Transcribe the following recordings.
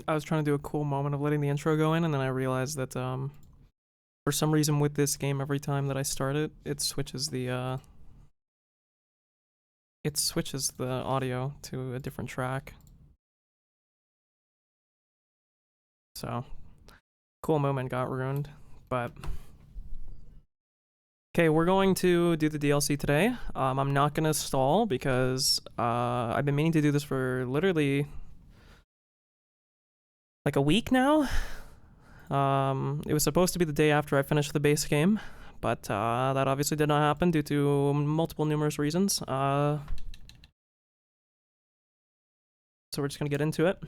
I was trying to do a cool moment of letting the intro go in, and then I realized that for some reason with this game, every time that I start it, it switches the audio to a different track. So, cool moment got ruined, but okay, we're going to do the DLC today. I'm not gonna stall because I've been meaning to do this for literally like a week now. It was supposed to be the day after I finished the base game, but that obviously did not happen due to multiple numerous reasons. So we're just gonna get into it.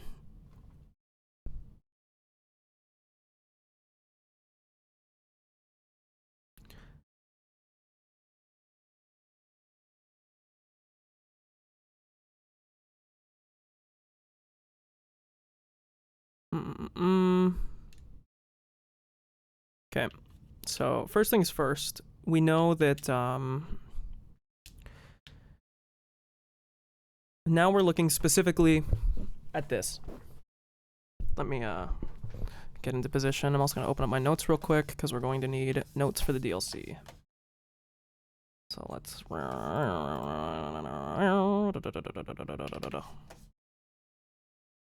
Okay, so first things first, we know that now we're looking specifically at this. Let me get into position. I'm also going to open up my notes real quick because we're going to need notes for the DLC. So let's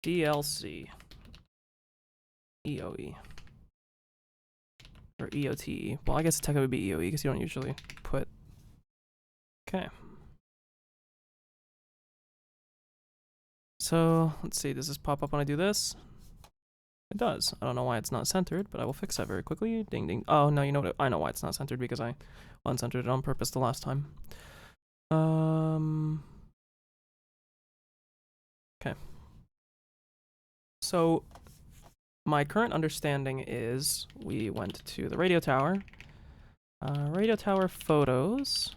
DLC EOE or EOTE. Well, I guess technically would be EOE because you don't usually put. Okay. So let's see. Does this pop up when I do this? It does. I don't know why it's not centered, but I will fix that very quickly. Ding ding. Oh no, you know what? I know why it's not centered because I uncentered it on purpose the last time. Okay. So my current understanding is we went to the radio tower. Radio tower photos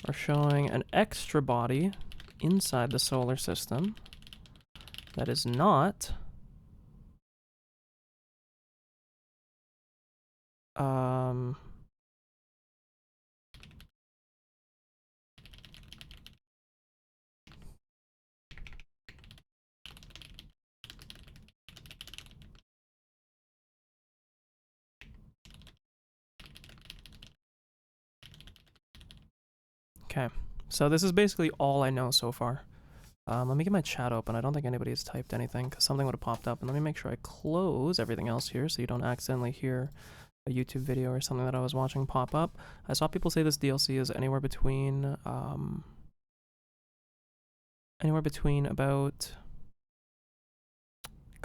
are showing an extra body inside the solar system that is not okay. So this is basically all I know so far. Let me get my chat open. I don't think anybody has typed anything because something would have popped up. And let me make sure I close everything else here so you don't accidentally hear a YouTube video or something that I was watching pop up. I saw people say this DLC is anywhere between about,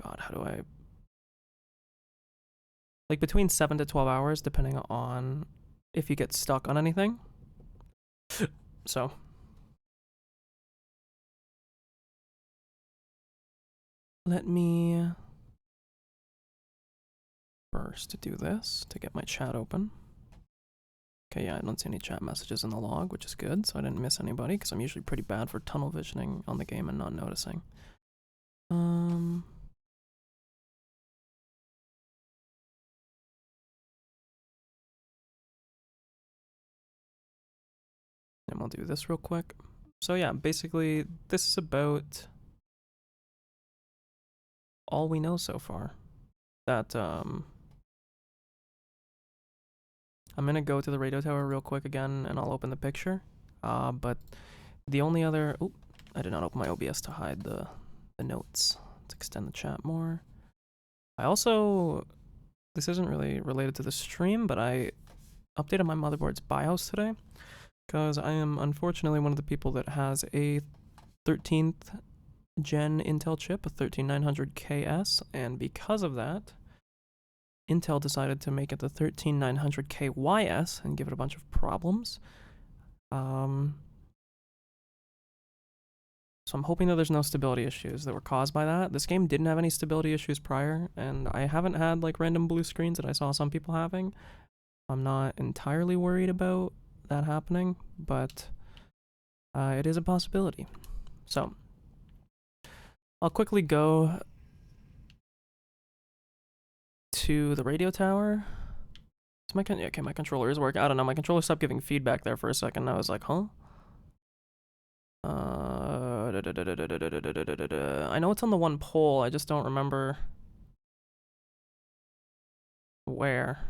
God, how do I, like between 7 to 12 hours depending on if you get stuck on anything. So let me first do this to get my chat open. Okay, yeah, I don't see any chat messages in the log, which is good, so I didn't miss anybody, because I'm usually pretty bad for tunnel visioning on the game and not noticing. And we'll do this real quick. So yeah, basically, this is about all we know so far. That, I'm gonna go to the radio tower real quick again, and I'll open the picture. But the only other, oh, I did not open my OBS to hide the notes. Let's extend the chat more. I also, this isn't really related to the stream, but I updated my motherboard's BIOS today because I am unfortunately one of the people that has a 13th gen Intel chip, a 13900KS, and because of that, Intel decided to make it the 13900KYS and give it a bunch of problems. So I'm hoping that there's no stability issues that were caused by that. This game didn't have any stability issues prior, and I haven't had like random blue screens that I saw some people having. I'm not entirely worried about that happening, but it is a possibility. So I'll quickly go to the radio tower. Okay, my controller is working. I don't know, my controller stopped giving feedback there for a second. I was like, huh? I know it's on the one pole, I just don't remember Where?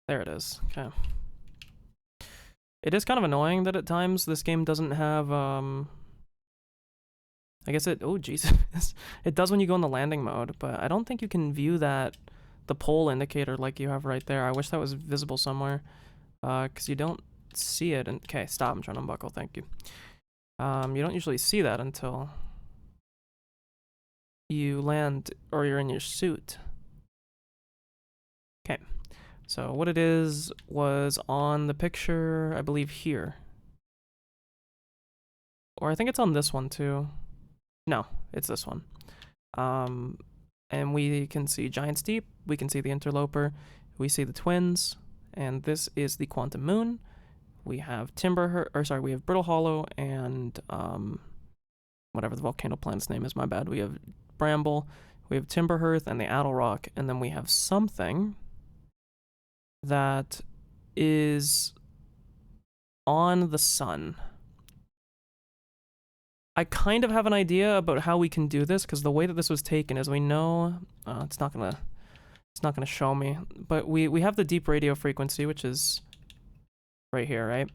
There it is. Okay. It is kind of annoying that at times this game doesn't have, I guess it, oh Jesus, it does when you go in the landing mode, but I don't think you can view that, the pole indicator like you have right there. I wish that was visible somewhere, because you don't see it, and, okay, stop, I'm trying to unbuckle, thank you. You don't usually see that until you land, or you're in your suit. Okay, so what it is was on the picture, I believe here. Or I think it's on this one too. No, it's this one. And we can see Giant Steep, we can see the Interloper, we see the Twins, and this is the Quantum Moon. We have we have Brittle Hollow and whatever the volcano planet's name is, my bad. We have Bramble, we have Timberhearth and the Addle Rock, and then we have something that is on the sun. I kind of have an idea about how we can do this, because the way that this was taken is we know it's not gonna show me, but we have the deep radio frequency, which is right here, right?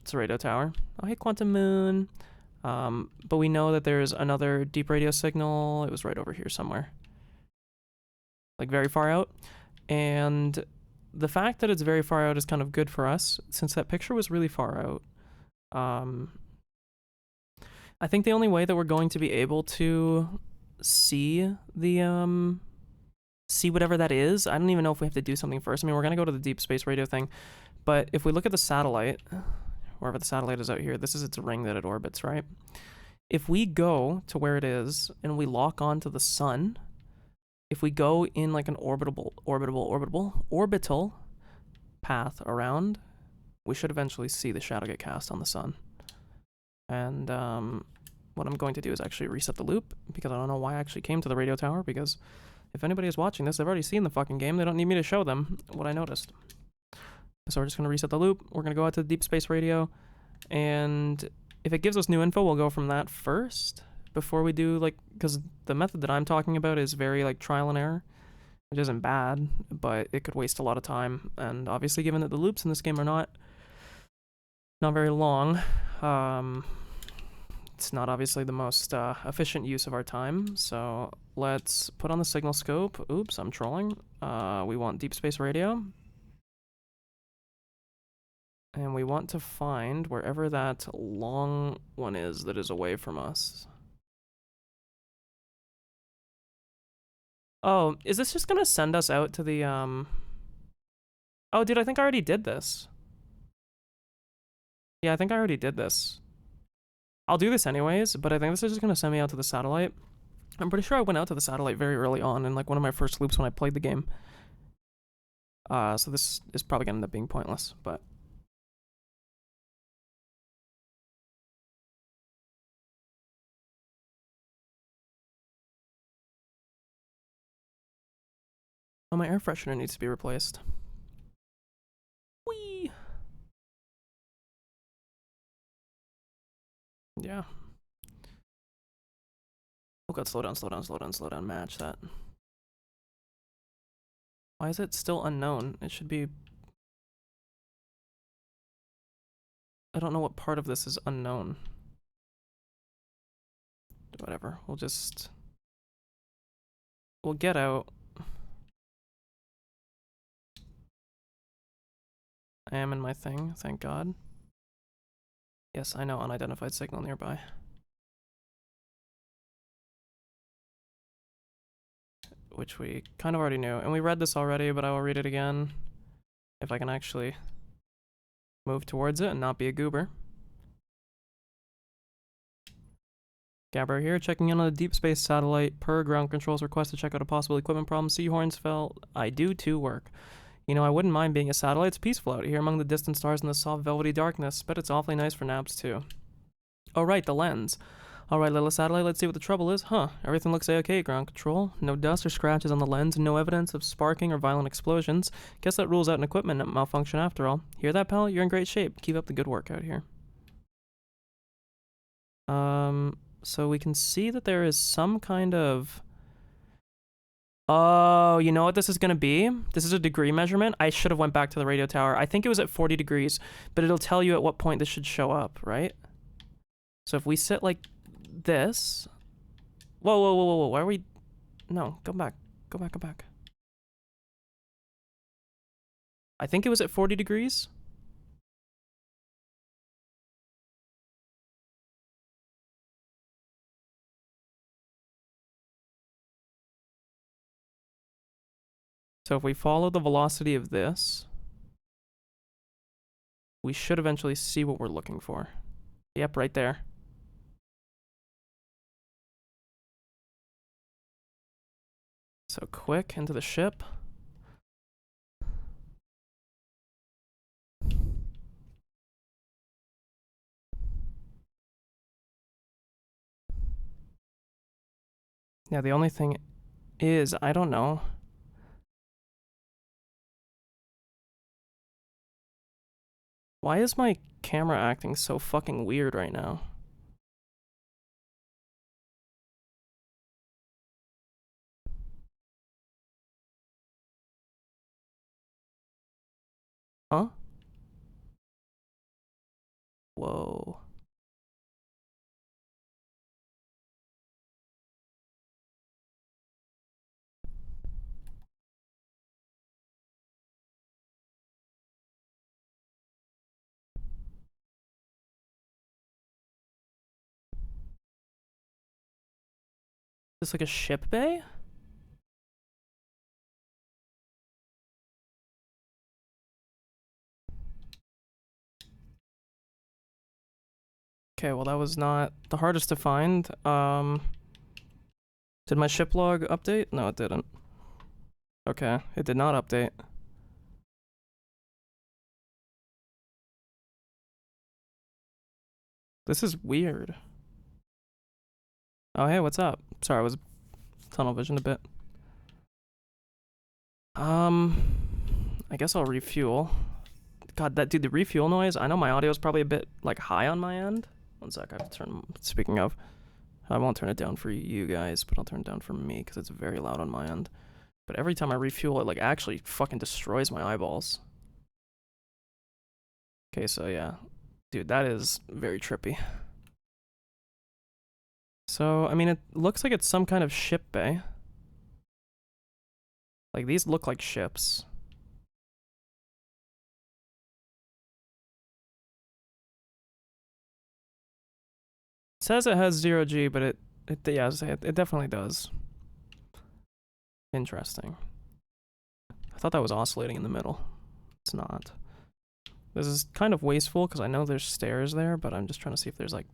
It's a radio tower. Oh, hey, Quantum Moon. But we know that there's another deep radio signal. It was right over here somewhere, like very far out. And the fact that it's very far out is kind of good for us, since that picture was really far out. I think the only way that we're going to be able to see the see whatever that is, I don't even know if we have to do something first. I mean, we're gonna go to the deep space radio thing, but if we look at the satellite, wherever the satellite is out here, this is its ring that it orbits, right? If we go to where it is and we lock onto the sun, if we go in like an orbital path around, we should eventually see the shadow get cast on the sun. And what I'm going to do is actually reset the loop, because I don't know why I actually came to the radio tower, because if anybody is watching this, they've already seen the fucking game. They don't need me to show them what I noticed. So we're just going to reset the loop. We're going to go out to the deep space radio, and if it gives us new info, we'll go from that first before we do, like, because the method that I'm talking about is very, like, trial and error, which isn't bad, but it could waste a lot of time. And obviously, given that the loops in this game are not very long, it's not obviously the most efficient use of our time. So let's put on the signal scope. Oops, I'm trolling. We want deep space radio. And we want to find wherever that long one is that is away from us. Oh, is this just gonna send us out to the, Oh, dude, I think I already did this. Yeah, I think I already did this. I'll do this anyways, but I think this is just gonna send me out to the satellite. I'm pretty sure I went out to the satellite very early on in, like, one of my first loops when I played the game. So this is probably gonna end up being pointless, but... Oh, my air freshener needs to be replaced. Whee! Yeah. Oh god, slow down, match that. Why is it still unknown? It should be... I don't know what part of this is unknown. Whatever, we'll get out. I am in my thing, thank God. Yes, I know, unidentified signal nearby. Which we kind of already knew. And we read this already, but I will read it again. If I can actually move towards it and not be a goober. Gabber here, checking in on a deep space satellite. Per ground control's request to check out a possible equipment problem. Seahorns fell. I do too work. You know, I wouldn't mind being a satellite. It's peaceful out here among the distant stars in the soft velvety darkness, but it's awfully nice for naps too. Oh right, the lens. Alright, little satellite, let's see what the trouble is. Huh, everything looks a-okay, ground control. No dust or scratches on the lens, no evidence of sparking or violent explosions. Guess that rules out an equipment malfunction after all. Hear that, pal? You're in great shape. Keep up the good work out here. So we can see that there is some kind of... Oh, you know what this is going to be? This is a degree measurement. I should have went back to the radio tower. I think it was at 40 degrees, but it'll tell you at what point this should show up, right? So if we sit like this... Whoa, whoa, whoa, whoa, whoa, why are we... No, go back. Go back, go back. I think it was at 40 degrees. So if we follow the velocity of this, we should eventually see what we're looking for. Yep, right there. So quick, into the ship. Yeah, the only thing is, I don't know. Why is my camera acting so fucking weird right now? Huh? Whoa. Is this like a ship bay? Okay, well that was not the hardest to find. Did my ship log update? No, it didn't. Okay, it did not update. This is weird. Oh, hey, what's up? Sorry, I was tunnel visioned a bit. I guess I'll refuel. God, that dude, the refuel noise. I know my audio is probably a bit like high on my end. One sec, I have to turn. Speaking of, I won't turn it down for you guys, but I'll turn it down for me because it's very loud on my end. But every time I refuel, it like actually fucking destroys my eyeballs. Okay, so yeah, dude, that is very trippy. So I mean, it looks like it's some kind of ship bay. Like these look like ships. It says it has 0G, but it definitely does. Interesting. I thought that was oscillating in the middle. It's not. This is kind of wasteful because I know there's stairs there, but I'm just trying to see if there's like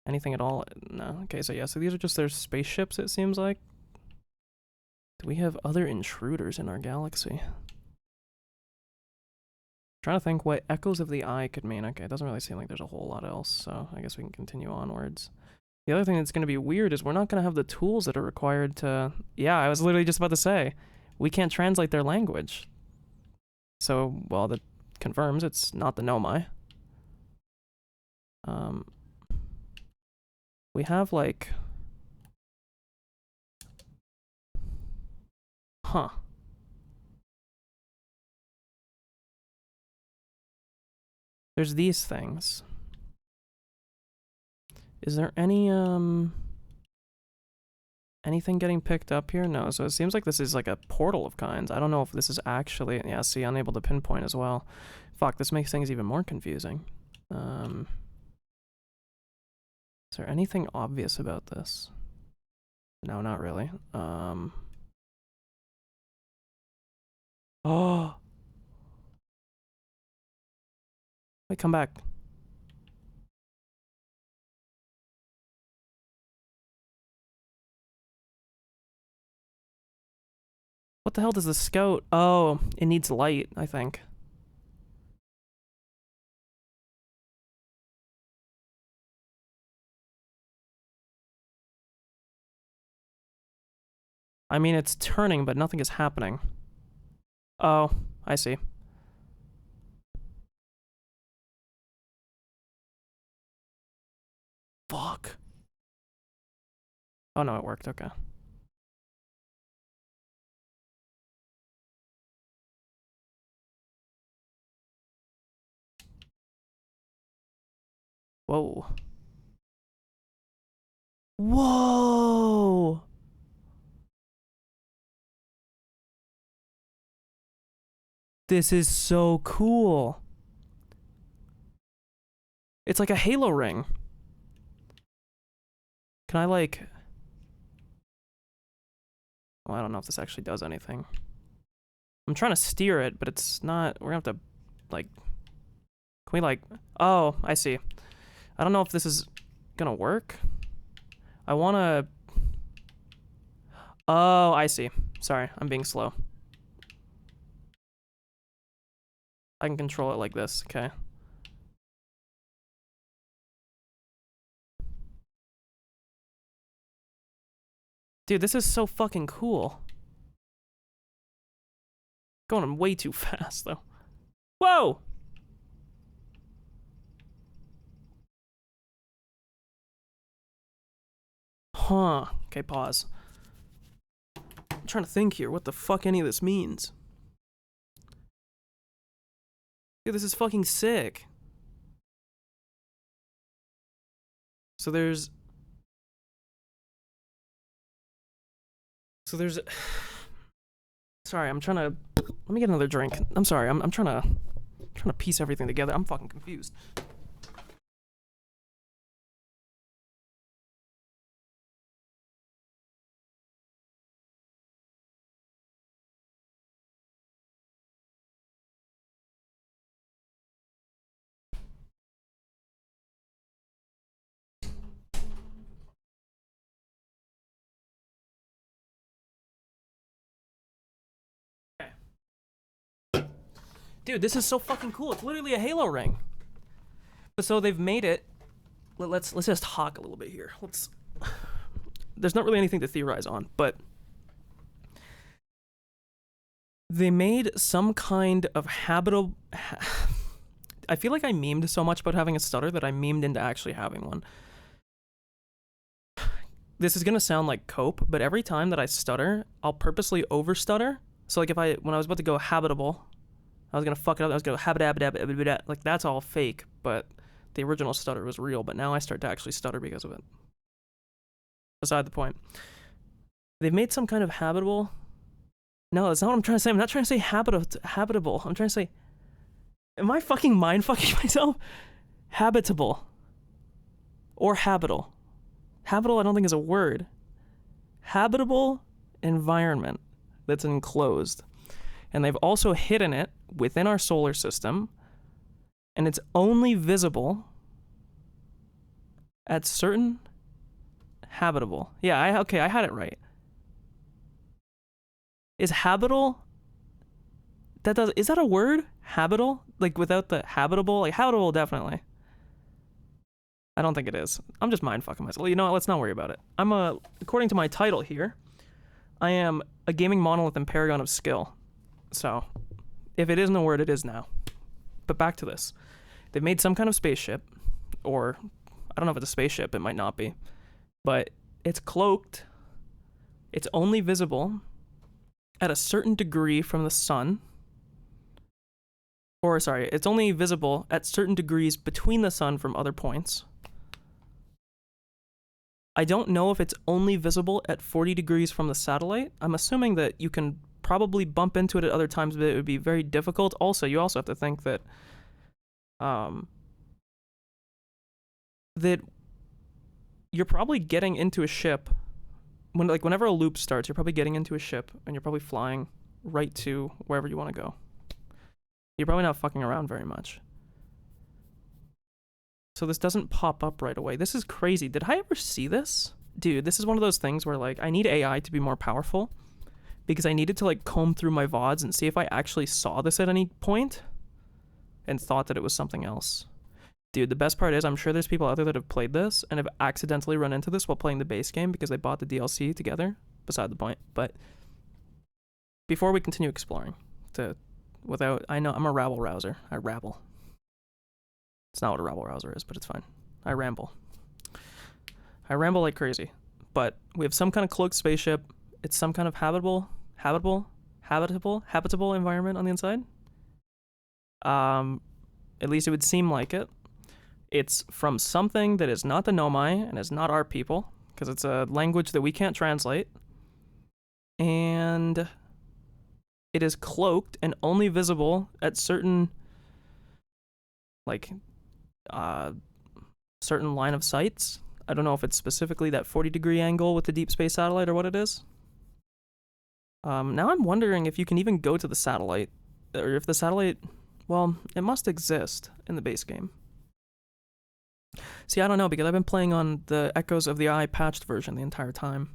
anything at all. No. Okay, so yeah, so these are just their spaceships, it seems like. Do we have other intruders in our galaxy? Trying to think what echoes of the eye could mean. Okay, it doesn't really seem like there's a whole lot else, so I guess we can continue onwards. The other thing that's going to be weird is we're not going to have the tools that are required to... Yeah, I was literally just about to say, we can't translate their language. So, well, that confirms it's not the Nomai. We have, like... Huh. There's these things. Is there any, anything getting picked up here? No, so it seems like this is like a portal of kinds. I don't know if this is actually... Yeah, see, unable to pinpoint as well. Fuck, this makes things even more confusing. Is there anything obvious about this? No, not really. Oh! Wait, come back. What the hell does the scout... Oh, it needs light, I think. I mean, it's turning, but nothing is happening. Oh, I see. Fuck. Oh no, it worked, okay. Whoa. Whoa! This is so cool. It's like a halo ring. Can I like... Well, I don't know if this actually does anything. I'm trying to steer it, but it's not... We're gonna have to, like... Can we like... Oh, I see. I don't know if this is gonna work. I wanna... Oh, I see. Sorry, I'm being slow. I can control it like this, okay. Dude, this is so fucking cool. Going way too fast, though. Whoa! Huh. Okay, pause. I'm trying to think here what the fuck any of this means. Dude, this is fucking sick. So there's... Sorry, I'm trying to... Let me get another drink. I'm sorry, I'm trying to piece everything together. I'm fucking confused. Dude, this is so fucking cool. It's literally a halo ring. But so they've made it... Let's just talk a little bit here. There's not really anything to theorize on, but... They made some kind of habitable... I feel like I memed so much about having a stutter that I memed into actually having one. This is gonna sound like cope, but every time that I stutter, I'll purposely over-stutter. So like when I was about to go habitable, I was gonna fuck it up. I was gonna go habit, like that's all fake, but the original stutter was real. But now I start to actually stutter because of it. Beside the point. They've made some kind of habitable. No, that's not what I'm trying to say. I'm not trying to say habitable. I'm trying to say. Am I fucking mind fucking myself? Habitable. Or habitable. Habitable, I don't think is a word. Habitable environment that's enclosed. And they've also hidden it within our solar system, and it's only visible at certain habitable. Yeah, okay, I had it right. Is habitable? Is that a word? Habitable? Like without the habitable? Like habitable, definitely. I don't think it is. I'm just mind fucking myself. You know what? Let's not worry about it. According to my title here, I am a gaming monolith and paragon of skill. So, if it isn't a word, it is now. But back to this. They've made some kind of spaceship, or I don't know if it's a spaceship, it might not be, but it's cloaked. It's only visible at a certain degree from the sun. Or, sorry, it's only visible at certain degrees between the sun from other points. I don't know if it's only visible at 40 degrees from the satellite. I'm assuming that you can probably bump into it at other times, but it would be very difficult. Also, you also have to think that that you're probably getting into a ship whenever a loop starts, you're probably getting into a ship and you're probably flying right to wherever you want to go. You're probably not fucking around very much. So this doesn't pop up right away. This is crazy. Did I ever see this? Dude, this is one of those things where like I need AI to be more powerful, because I needed to like comb through my VODs and see if I actually saw this at any point and thought that it was something else. Dude, the best part is I'm sure there's people out there that have played this and have accidentally run into this while playing the base game because they bought the DLC together. beside the point. But before we continue exploring, I know I'm a rabble rouser. I rabble. It's not what a rabble rouser is, but it's fine. I ramble. I ramble like crazy. But we have some kind of cloaked spaceship. It's some kind of habitable environment on the inside. At least it would seem like it. It's from something that is not the Nomai and is not our people, because it's a language that we can't translate. And it is cloaked and only visible at certain, certain line of sights. I don't know if it's specifically that 40-degree angle with the deep space satellite or what it is. Now I'm wondering if you can even go to the satellite, or if the satellite, well, it must exist in the base game. See, I don't know, because I've been playing on the Echoes of the Eye patched version the entire time.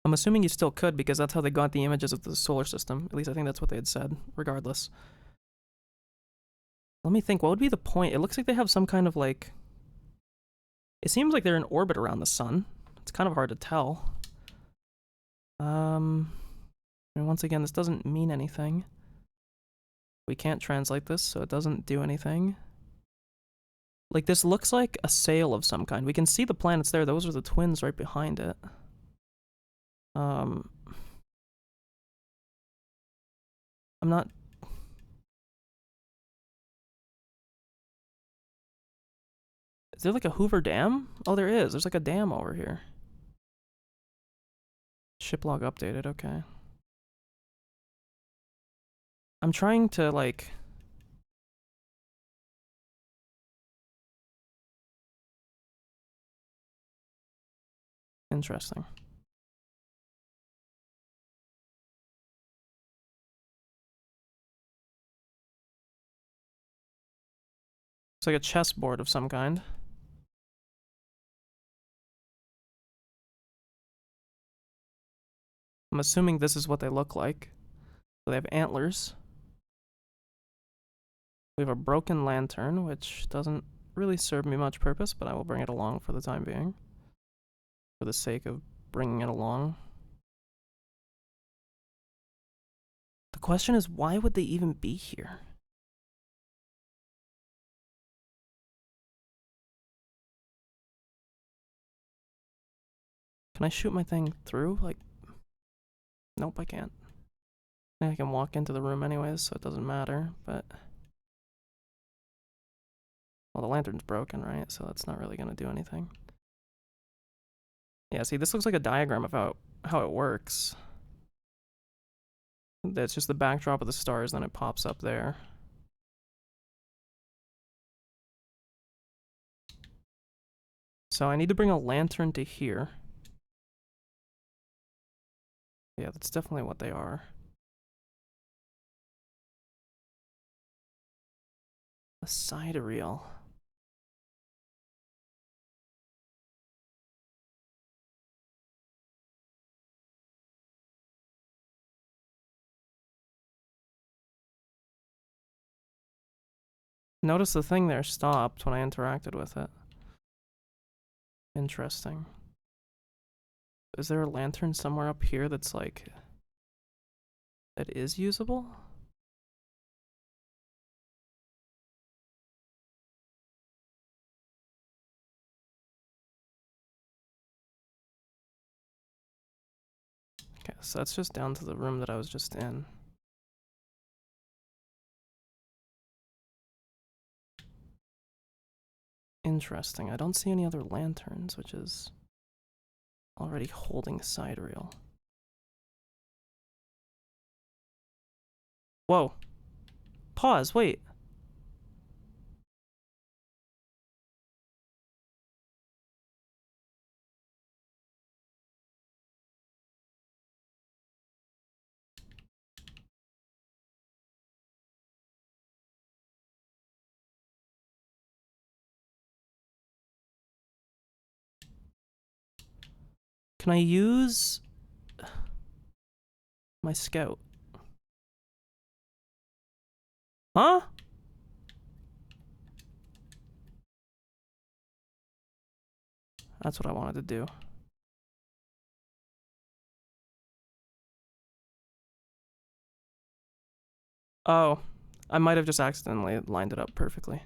I'm assuming you still could, because that's how they got the images of the solar system. At least I think that's what they had said, regardless. Let me think, what would be the point? It looks like they have some kind of, like... It seems like they're in orbit around the sun. It's kind of hard to tell. I mean, once again, this doesn't mean anything. We can't translate this, so it doesn't do anything. Like, this looks like a sail of some kind. We can see the planets there. Those are the twins right behind it. I'm not... Is there like a Hoover Dam? Oh, there is. There's like a dam over here. Ship log updated, okay. I'm trying to, like... Interesting. It's like a chessboard of some kind. I'm assuming this is what they look like. So they have antlers. We have a broken lantern, which doesn't really serve me much purpose, but I will bring it along for the time being. For the sake of bringing it along. The question is, why would they even be here? Can I shoot my thing through? Like, nope, I can't. I can walk into the room anyways, so it doesn't matter, but... Well, the lantern's broken, right? So that's not really gonna do anything. Yeah, see, this looks like a diagram of how it works. That's just the backdrop of the stars, then it pops up there. So I need to bring a lantern to here. Yeah, that's definitely what they are. A sidereal. Notice the thing there stopped when I interacted with it. Interesting. Is there a lantern somewhere up here that's like... that is usable? Okay, so that's just down to the room that I was just in. Interesting. I don't see any other lanterns, which is already holding sidereal. Whoa. Pause, wait. Can I use my scout? Huh? That's what I wanted to do. Oh, I might have just accidentally lined it up perfectly.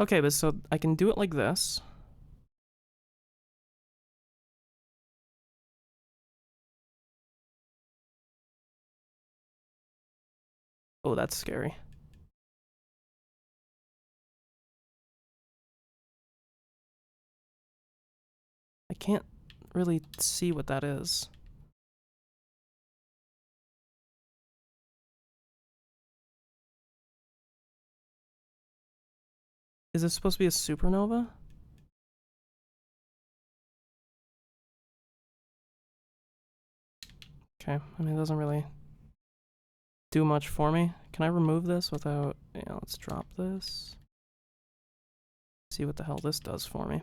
Okay, but so I can do it like this. Oh, that's scary. I can't really see what that is. Is this supposed to be a supernova? Okay, I mean, it doesn't really do much for me. Can I remove this without... Yeah, let's drop this. See what the hell this does for me.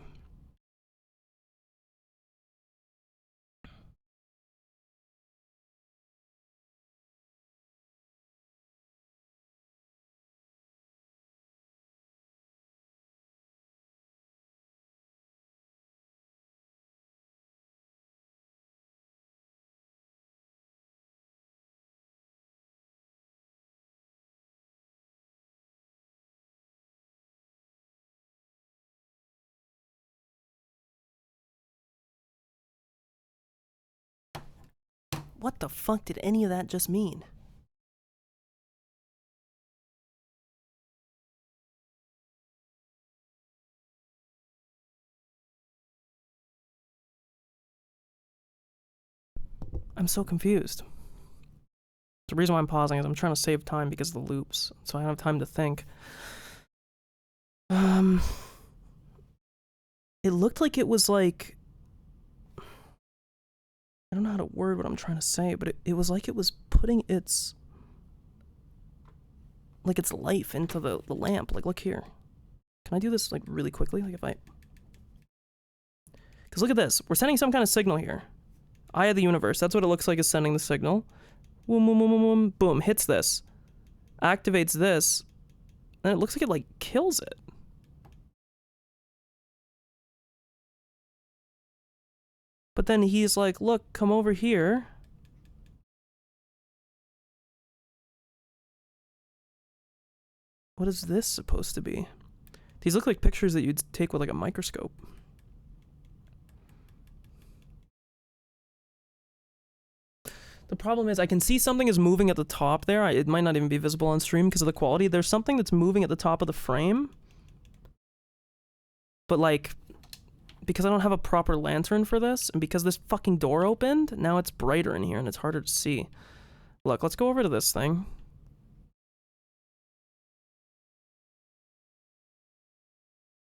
What the fuck did any of that just mean? I'm so confused. The reason why I'm pausing is I'm trying to save time because of the loops, so I don't have time to think. It looked like it was like... I don't know how to word what I'm trying to say, but it was like it was putting its... like its life into the lamp. Like, look here. Can I do this like really quickly? Like if I... Because look at this. We're sending some kind of signal here. Eye of the universe. That's what it looks like is sending the signal. Boom, boom, boom, boom, boom. Boom. Hits this. Activates this. And it looks like it like kills it. But then he's like, look, come over here. What is this supposed to be? These look like pictures that you'd take with like a microscope. The problem is I can see something is moving at the top there. It might not even be visible on stream because of the quality. There's something that's moving at the top of the frame. But like, because I don't have a proper lantern for this, and because this fucking door opened, now it's brighter in here and it's harder to see. Look, let's go over to this thing.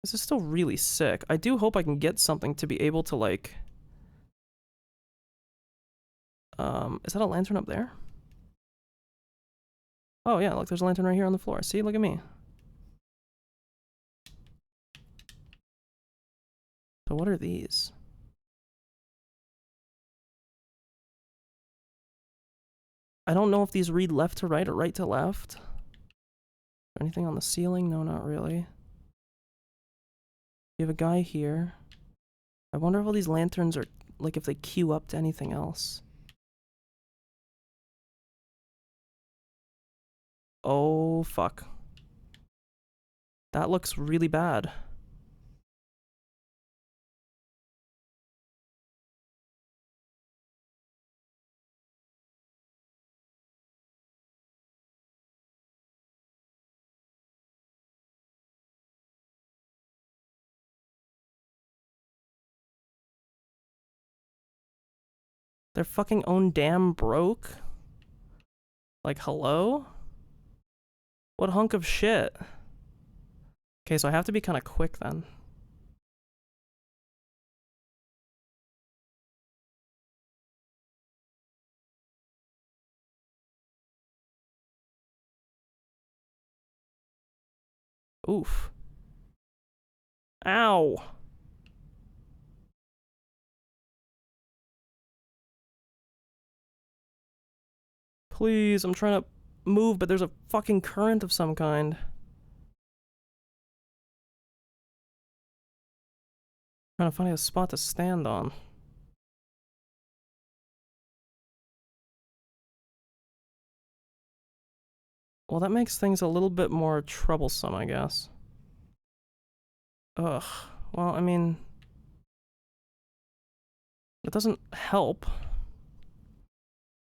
This is still really sick. I do hope I can get something to be able to like... is that a lantern up there? Oh yeah, look, there's a lantern right here on the floor. See, look at me. So what are these? I don't know if these read left to right or right to left. Anything on the ceiling? No, not really. You have a guy here. I wonder if all these lanterns are, like, if they queue up to anything else. Oh, fuck. That looks really bad. Their fucking own dam broke? Like, hello? What hunk of shit? Okay, so I have to be kind of quick then. Oof. Ow. Please, I'm trying to move, but there's a fucking current of some kind. Trying to find a spot to stand on. Well, that makes things a little bit more troublesome, I guess. Ugh. Well, I mean... It doesn't help.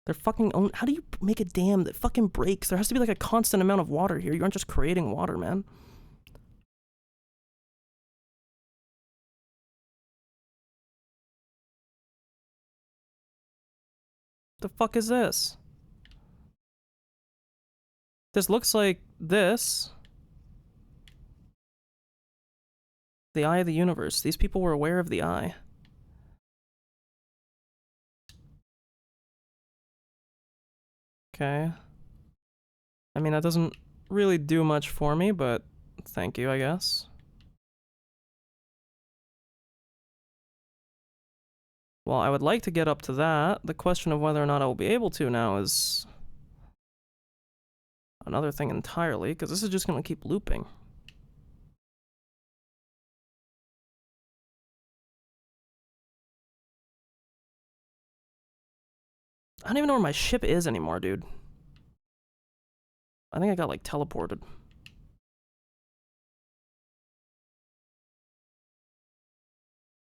They're fucking own. How do you make a dam that fucking breaks? There has to be like a constant amount of water here. You aren't just creating water, man. The fuck is this? This looks like this. The eye of the universe. These people were aware of the eye. Okay. I mean, that doesn't really do much for me, but thank you, I guess. Well, I would like to get up to that. The question of whether or not I will be able to now is another thing entirely, because this is just going to keep looping. I don't even know where my ship is anymore, dude. I think I got, like, teleported.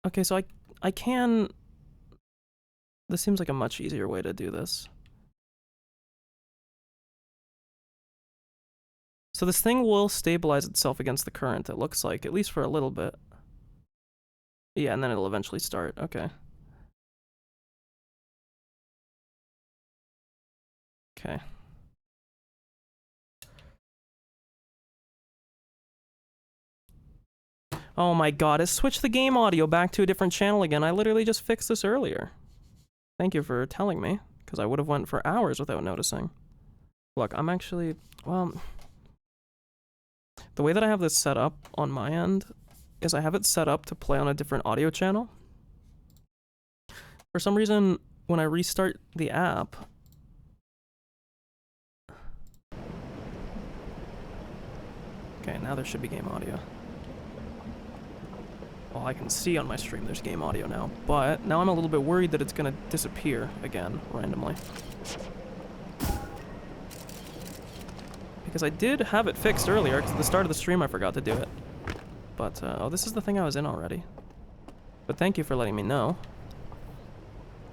Okay, so I can... This seems like a much easier way to do this. So this thing will stabilize itself against the current, it looks like, at least for a little bit. Yeah, and then it'll eventually start. Okay. Okay. Oh my god, it switched the game audio back to a different channel again. I literally just fixed this earlier. Thank you for telling me, because I would have went for hours without noticing. Look, I'm actually, well... The way that I have this set up on my end is I have it set up to play on a different audio channel. For some reason, when I restart the app... Okay, now there should be game audio. Well, I can see on my stream there's game audio now, but now I'm a little bit worried that it's gonna disappear again, randomly. Because I did have it fixed earlier, because at the start of the stream I forgot to do it. But, oh, this is the thing I was in already. But thank you for letting me know.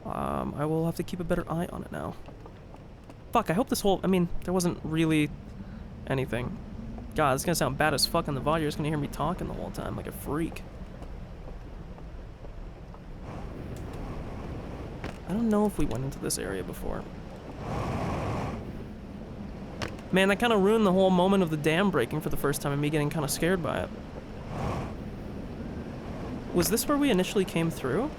I will have to keep a better eye on it now. Fuck, I hope this whole, I mean, there wasn't really anything. God, this is gonna sound bad as fuck in the VOD. You're just gonna hear me talking the whole time like a freak. I don't know if we went into this area before. Man, that kind of ruined the whole moment of the dam breaking for the first time and me getting kind of scared by it. Was this where we initially came through?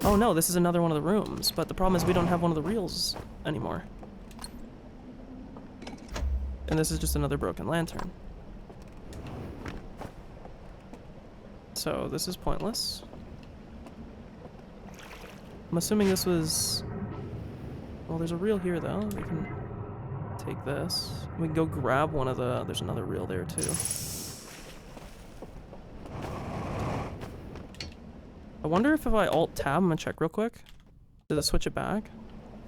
Oh no, this is another one of the rooms, but the problem is we don't have one of the reels anymore. And this is just another broken lantern. So this is pointless. I'm assuming this was... Well, there's a reel here, though. We can take this. We can go grab one of the... There's another reel there, too. I wonder if I Alt-Tab, I'm gonna check real quick. Does it switch it back?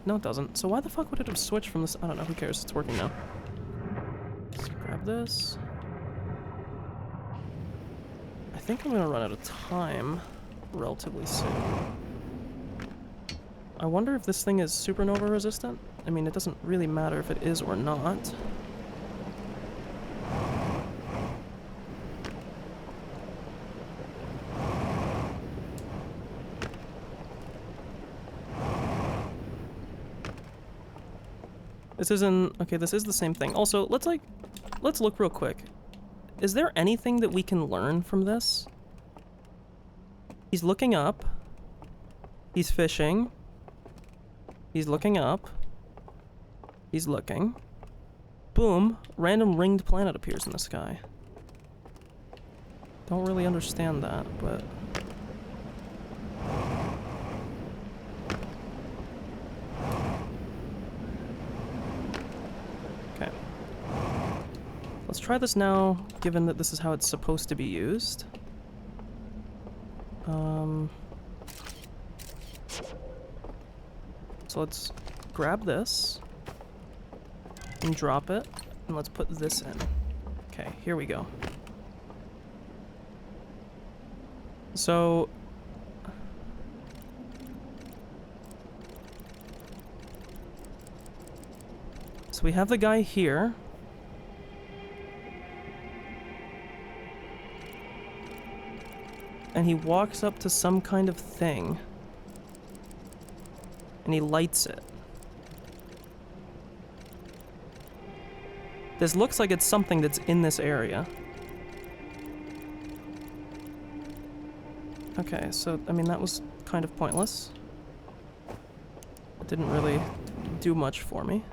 No, it doesn't. So why the fuck would it have switched from this? I don't know, who cares? It's working now. Let's grab this. I think I'm gonna run out of time relatively soon. I wonder if this thing is supernova resistant? I mean, it doesn't really matter if it is or not. This isn't... Okay, this is the same thing. Also, let's look real quick. Is there anything that we can learn from this? He's looking up. He's fishing. He's looking up. He's looking. Boom. Random ringed planet appears in the sky. Don't really understand that, but... Okay. Let's try this now, given that this is how it's supposed to be used. So let's grab this. and drop it. And let's put this in. Okay, here we go. So we have the guy here. And he walks up to some kind of thing. And he lights it. This looks like it's something that's in this area. Okay, so, I mean, that was kind of pointless. It didn't really do much for me.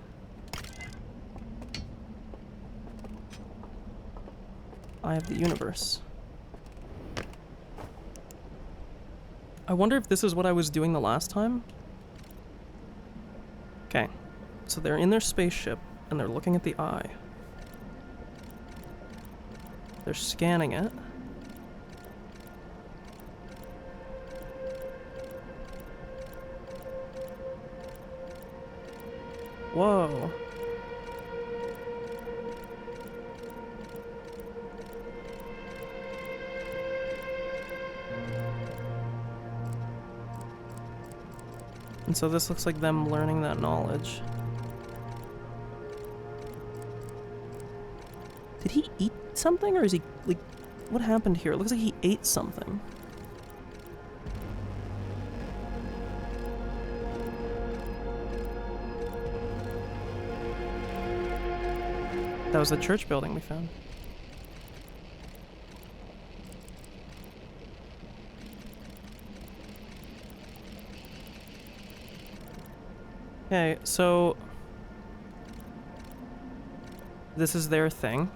Eye of the Universe. I wonder if this is what I was doing the last time? Okay, so they're in their spaceship, and they're looking at the eye. They're scanning it. Whoa. And so this looks like them learning that knowledge. Did he eat something, or is he, like, what happened here? It looks like he ate something. That was the church building we found. Okay, so this is their thing.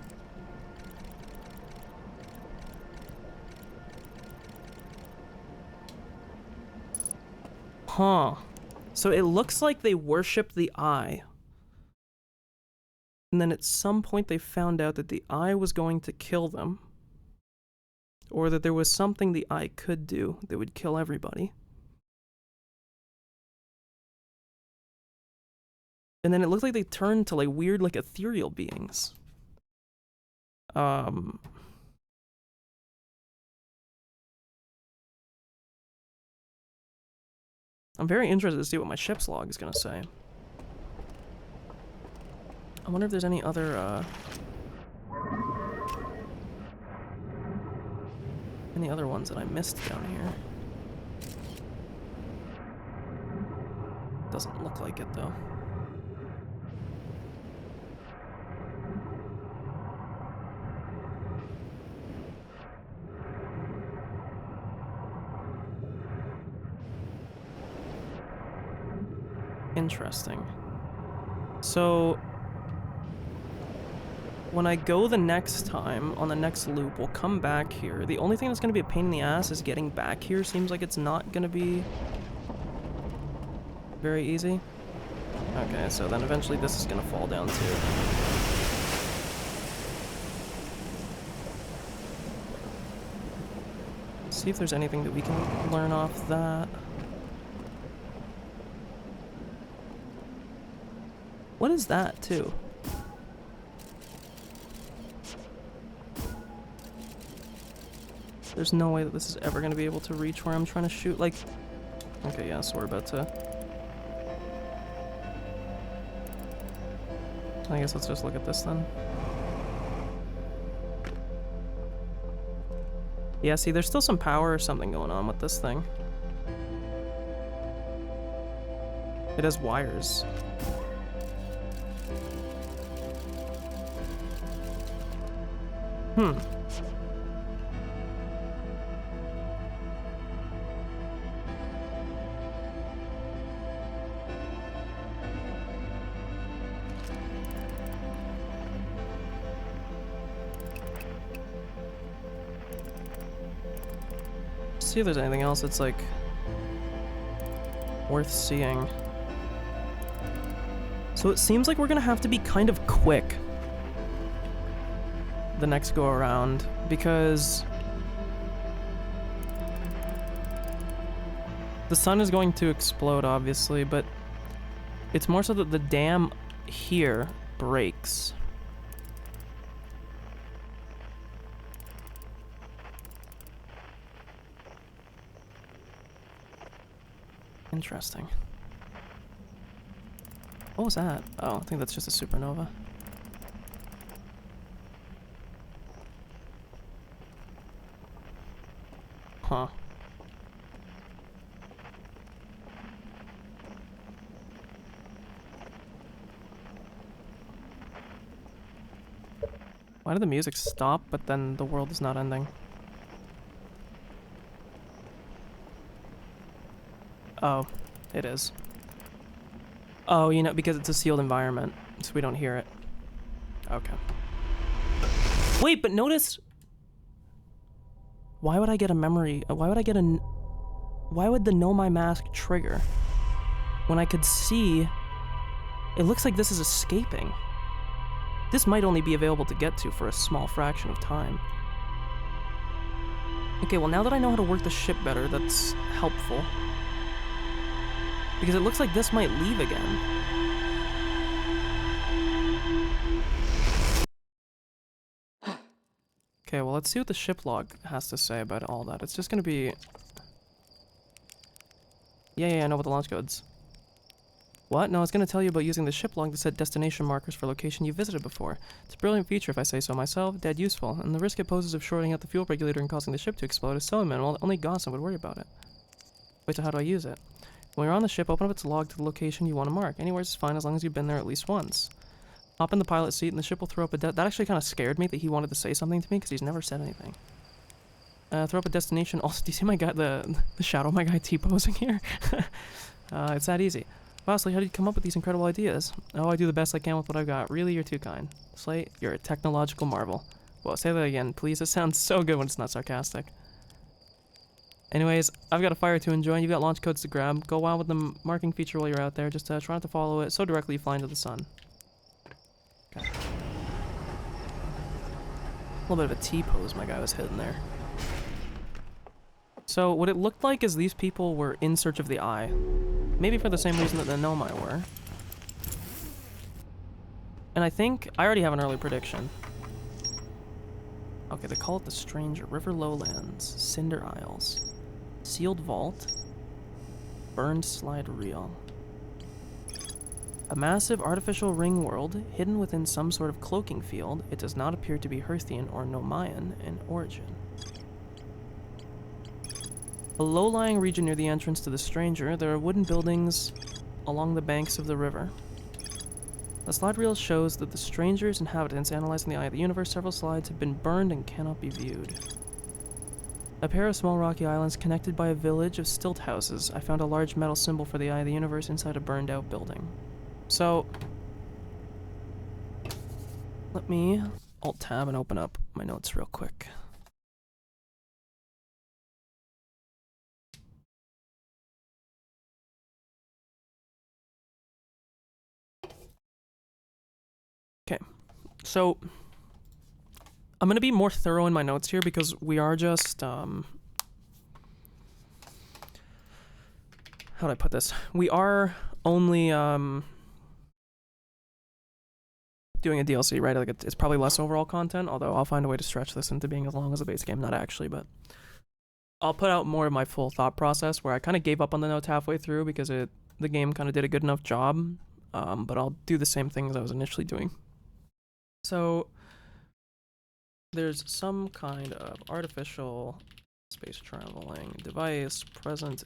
Huh. So it looks like they worshipped the eye. And then at some point they found out that the eye was going to kill them. Or that there was something the eye could do that would kill everybody. And then it looked like they turned to like weird, like ethereal beings. I'm very interested to see what my ship's log is gonna say. I wonder if there's any other ones that I missed down here. Doesn't look like it though. Interesting. So when I go the next time, on the next loop, we'll come back here. The only thing that's going to be a pain in the ass is getting back here. Seems like it's not going to be very easy. Okay, so then eventually this is going to fall down too. See if there's anything that we can learn off that. What is that, too? There's no way that this is ever going to be able to reach where I'm trying to shoot, like... Okay, yeah, so we're about to... I guess let's just look at this, then. Yeah, see, there's still some power or something going on with this thing. It has wires. Hmm. See if there's anything else that's like worth seeing. So it seems like we're gonna have to be kind of quick the next go around, because the sun is going to explode, obviously, but it's more so that the dam here breaks. Interesting. What was that? Oh, I think that's just a supernova. Huh. Why did the music stop, but then the world is not ending? Oh, it is. Oh, you know, because it's a sealed environment, so we don't hear it. Okay. Wait, but notice... Why would I get a memory... Why would I get a... Why would the Know My Mask trigger? When I could see... It looks like this is escaping. This might only be available to get to for a small fraction of time. Okay, well now that I know how to work the ship better, that's helpful. Because it looks like this might leave again. Okay, well let's see what the ship log has to say about all that. It's just gonna be... Yeah, I know about the launch codes. What? No, it's gonna tell you about using the ship log to set destination markers for location you visited before. It's a brilliant feature if I say so myself, dead useful, and the risk it poses of shorting out the fuel regulator and causing the ship to explode is so minimal that only Gossam would worry about it. Wait, so how do I use it? When you're on the ship, open up its log to the location you want to mark. Anywhere is fine as long as you've been there at least once. Hop in the pilot seat and the ship will throw up a... That actually kind of scared me that he wanted to say something to me because he's never said anything. Throw up a destination. Also, do you see my guy, the shadow of my guy T-posing here? It's that easy. Wow, Slate, how did you come up with these incredible ideas? Oh, I do the best I can with what I've got. Really, you're too kind. Slate, you're a technological marvel. Whoa, say that again, please. It sounds so good when it's not sarcastic. Anyways, I've got a fire to enjoy, and you've got launch codes to grab. Go wild with the marking feature while you're out there. Just try not to follow it so directly you fly into the sun. Okay. A little bit of a T-pose my guy was hitting there. So, what it looked like is these people were in search of the eye. Maybe for the same reason that the Nomai were. And I think... I already have an early prediction. Okay, they call it the Stranger. River Lowlands. Cinder Isles. Sealed Vault. Burned Slide Reel. A massive artificial ring world hidden within some sort of cloaking field. It does not appear to be Hearthian or Nomaian in origin. A low-lying region near the entrance to the Stranger, there are wooden buildings along the banks of the river. The slide reel shows that the Stranger's inhabitants, analyzing the eye of the universe, several slides have been burned and cannot be viewed. A pair of small rocky islands connected by a village of stilt houses. I found a large metal symbol for the eye of the universe inside a burned-out building. So, let me Alt-Tab and open up my notes real quick. Okay, so I'm going to be more thorough in my notes here because we are just, how do I put this? We are only, doing a DLC, right? Like it's probably less overall content, although I'll find a way to stretch this into being as long as a base game. Not actually, but I'll put out more of my full thought process where I kind of gave up on the notes halfway through because the game kind of did a good enough job, but I'll do the same thing as I was initially doing. So there's some kind of artificial space traveling device present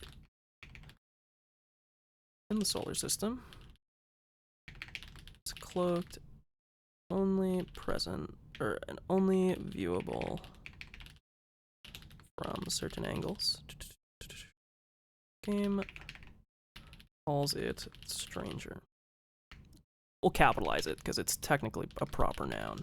in the solar system. It's cloaked, only present, or and only viewable from certain angles. Game calls it Stranger. We'll capitalize it because it's technically a proper noun.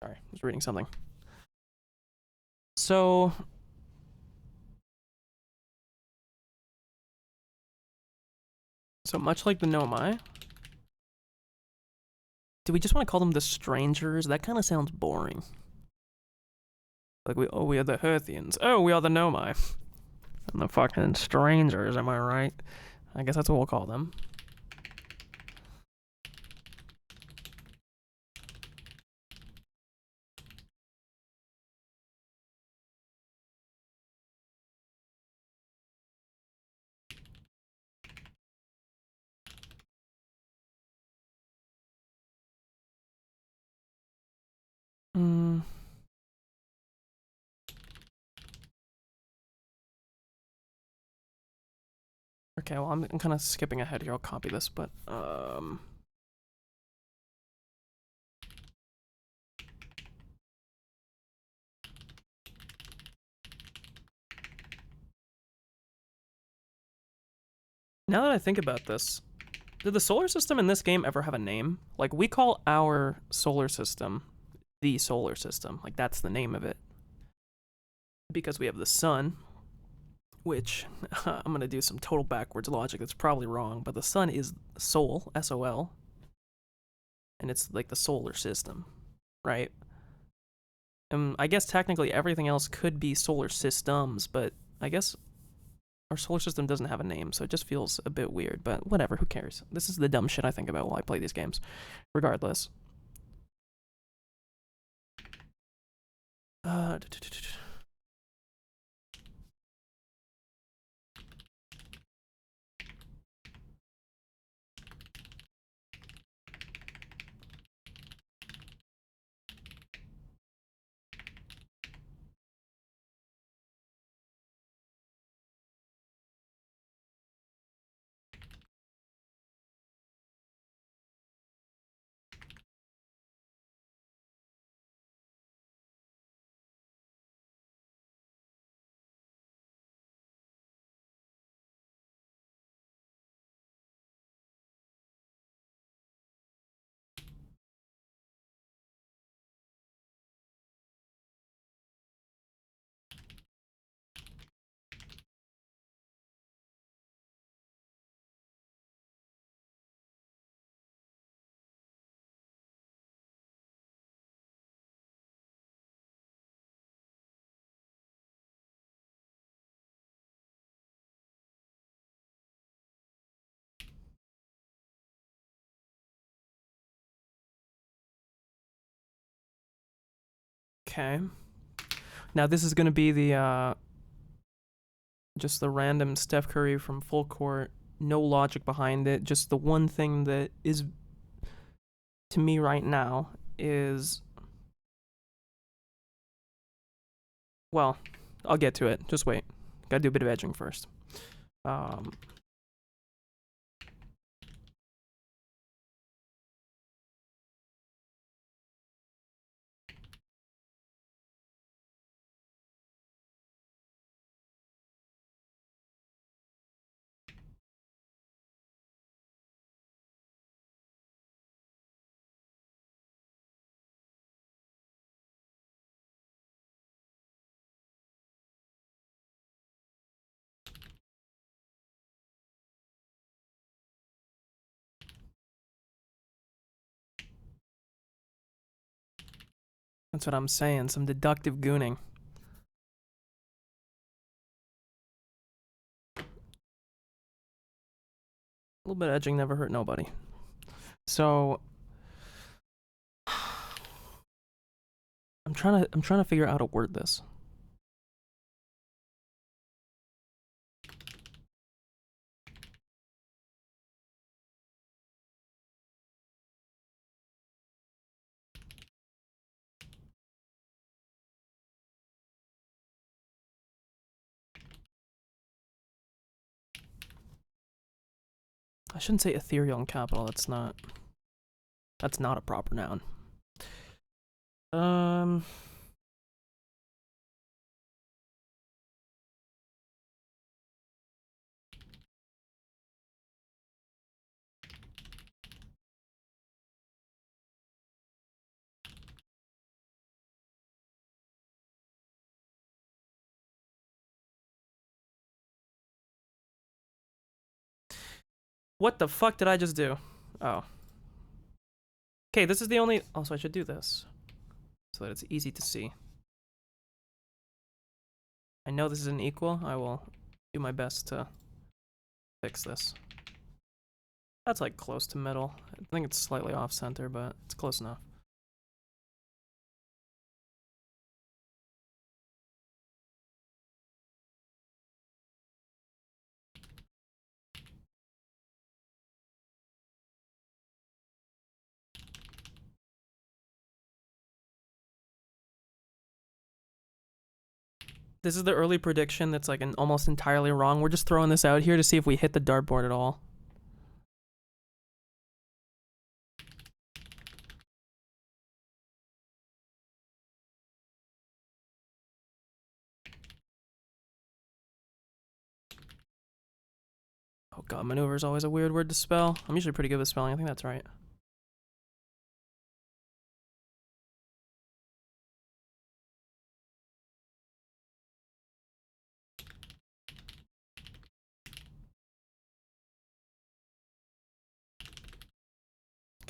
Sorry, I was reading something. So much like the Nomai, Do we just want to call them the strangers? That kind of sounds boring. Like we are the Herthians. Oh, we are the Nomai. And the fucking strangers, am I right? I guess that's what we'll call them. Hmm. Okay, well, I'm kind of skipping ahead here. I'll copy this, but now that I think about this, did the solar system in this game ever have a name? Like, we call our solar system the solar system. Like, that's the name of it. Because we have the sun, which I'm going to do some total backwards logic that's probably wrong, but the sun is Sol, S-O-L, and it's like the solar system, right? And I guess technically everything else could be solar systems, but I guess our solar system doesn't have a name, so it just feels a bit weird, but whatever, who cares? This is the dumb shit I think about while I play these games. Regardless. Uh, okay. Now this is gonna be the just the random Steph Curry from full court, no logic behind it. Just the one thing that is to me right now is, well, I'll get to it. Just wait. Gotta do a bit of edging first. Um, that's what I'm saying. Some deductive gooning. A little bit of edging never hurt nobody. So I'm trying to figure out how to word this. I shouldn't say ethereal in capital. That's not a proper noun. Um, what the fuck did I just do? Oh. Okay, this is the only... Also, I should do this so that it's easy to see. I know this isn't equal. I will do my best to fix this. That's like close to middle. I think it's slightly off center, but it's close enough. This is the early prediction that's like almost entirely wrong. We're just throwing this out here to see if we hit the dartboard at all. Oh god, maneuver is always a weird word to spell. I'm usually pretty good with spelling. I think that's right.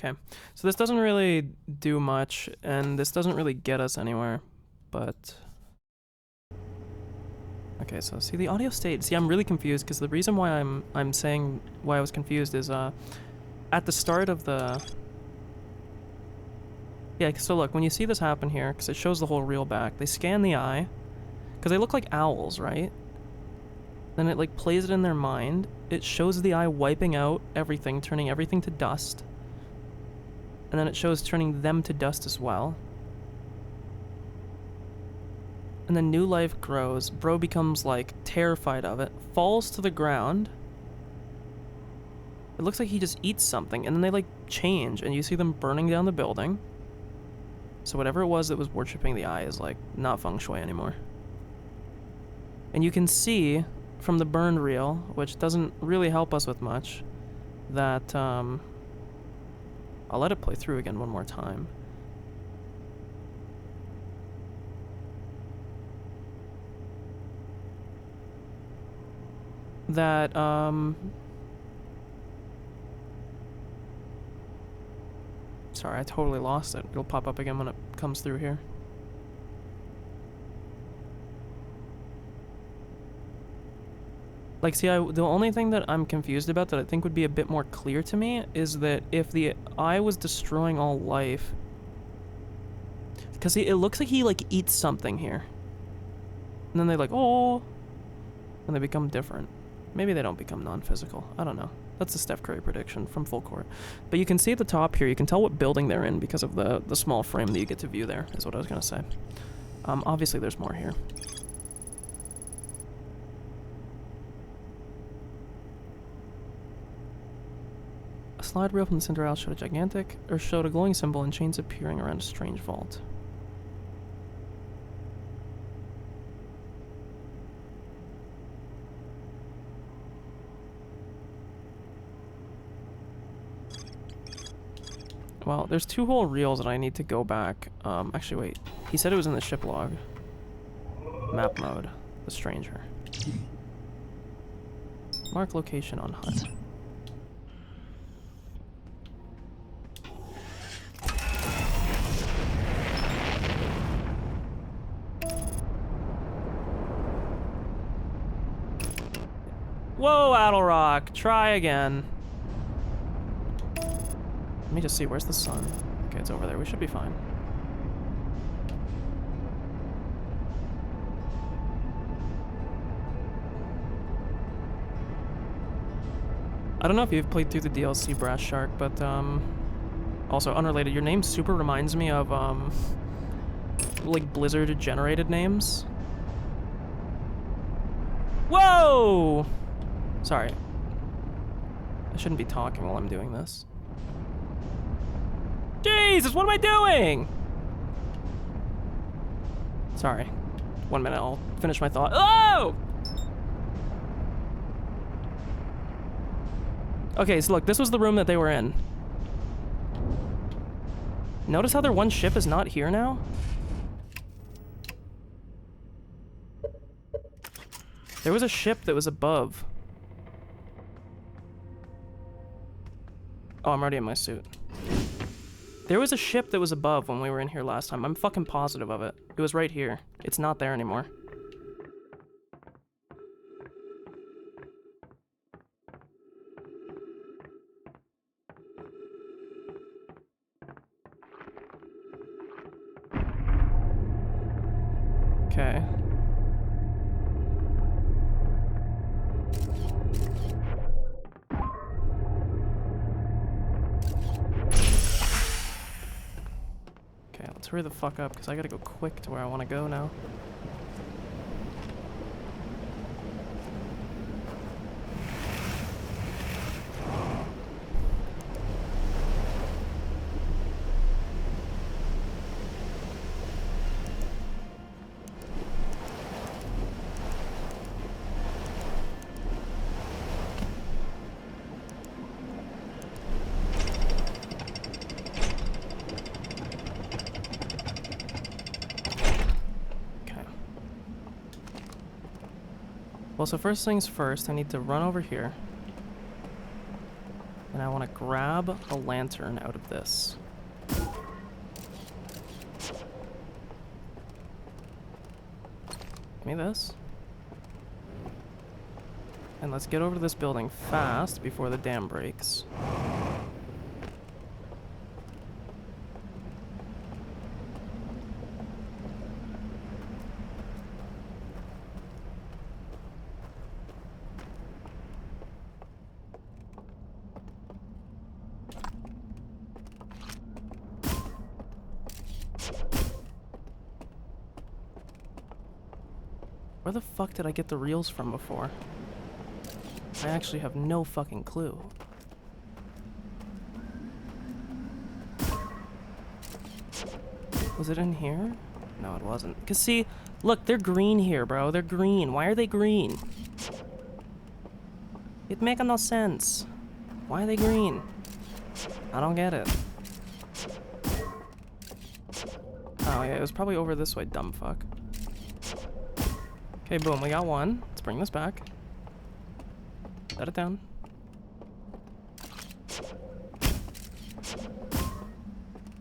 Okay, so this doesn't really do much, and this doesn't really get us anywhere, but... Okay, so see the audio state. See, I'm really confused because the reason why I'm saying why I was confused is at the start of the... Yeah, so look, when you see this happen here, because it shows the whole reel back, they scan the eye, because they look like owls, right? Then it like plays it in their mind. It shows the eye wiping out everything, turning everything to dust. And then it shows turning them to dust as well. And then new life grows. Bro becomes like terrified of it, falls to the ground. It looks like he just eats something, and then they like change, and you see them burning down the building. So whatever it was that was worshipping the eye is like not feng shui anymore. And you can see from the burned reel, which doesn't really help us with much, that I'll let it play through again one more time. That sorry, I totally lost it. It'll pop up again when it comes through here. Like, see, the only thing that I'm confused about that I think would be a bit more clear to me is that if the eye was destroying all life... Because it looks like he, like, eats something here. And then they like, oh... And they become different. Maybe they don't become non-physical. I don't know. That's the Steph Curry prediction from full court. But you can see at the top here, you can tell what building they're in because of the small frame that you get to view there, is what I was going to say. Obviously, there's more here. A slide reel from the center aisle showed a glowing symbol and chains appearing around a strange vault. Well, there's two whole reels that I need to go back. Actually, wait. He said it was in the ship log. Map mode. The stranger. Mark location on HUD. Whoa, Adelrock! Try again. Let me just see, where's the sun? Okay, it's over there. We should be fine. I don't know if you've played through the DLC Brass Shark, but also unrelated, your name super reminds me of like Blizzard generated names. Whoa! Sorry. I shouldn't be talking while I'm doing this. Jesus, what am I doing? Sorry. 1 minute, I'll finish my thought. Oh! Okay, so look, this was the room that they were in. Notice how their one ship is not here now? There was a ship that was above. Oh, I'm already in my suit. There was a ship that was above when we were in here last time. I'm fucking positive of it. It was right here. It's not there anymore. Okay. Okay, let's hurry the fuck up, because I gotta go quick to where I want to go now. Well, so first things first, I need to run over here. And I want to grab a lantern out of this. Give me this. And let's get over to this building fast before the dam breaks. Where the fuck did I get the reels from before? I actually have no fucking clue. Was it in here? No, it wasn't. Cause see, look, they're green here, bro. They're green. Why are they green? It makes no sense. Why are they green? I don't get it. Oh yeah, it was probably over this way, dumb fuck. Okay, boom, we got one. Let's bring this back. Set it down.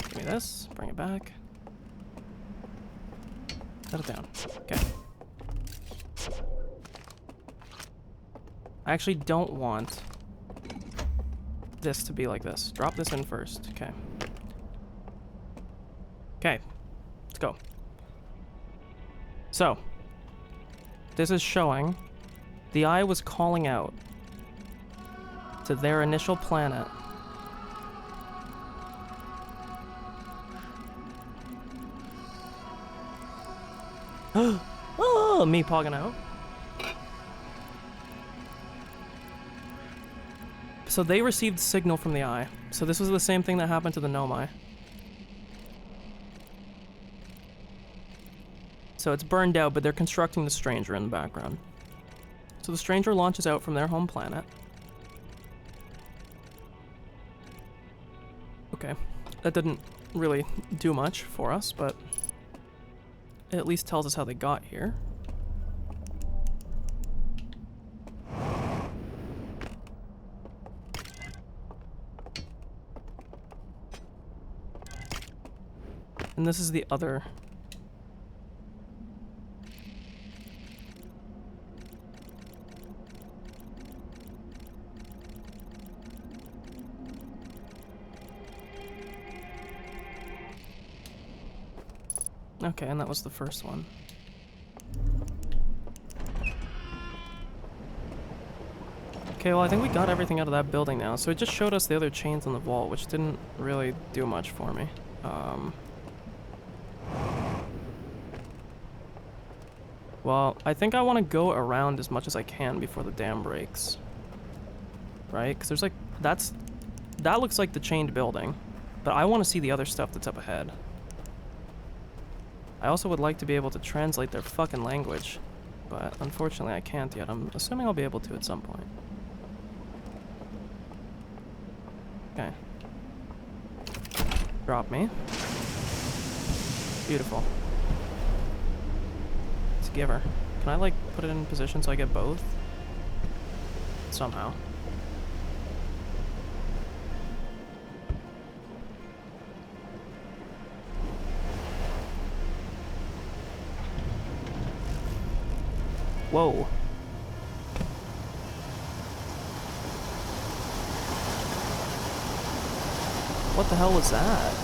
Give me this. Bring it back. Set it down. Okay. I actually don't want this to be like this. Drop this in first. Okay. Okay. Let's go. So. This is showing the eye was calling out to their initial planet. Oh, me pogging out. So they received signal from the eye. So this was the same thing that happened to the gnome eye. So it's burned out, but they're constructing the stranger in the background. So the stranger launches out from their home planet. Okay, that didn't really do much for us, but it at least tells us how they got here. And this is the other... Okay, and that was the first one. Okay, well I think we got everything out of that building now, so it just showed us the other chains on the vault, which didn't really do much for me. Well, I think I want to go around as much as I can before the dam breaks. Right? Because there's like, that looks like the chained building, but I want to see the other stuff that's up ahead. I also would like to be able to translate their fucking language, but unfortunately I can't yet. I'm assuming I'll be able to at some point. Okay. Drop me. Beautiful. Let's give her. Can I like put it in position so I get both? Somehow. Whoa. What the hell was that?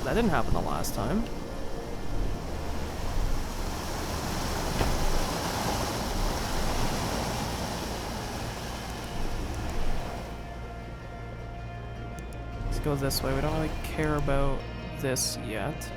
That didn't happen the last time. Let's go this way. We don't really care about this yet.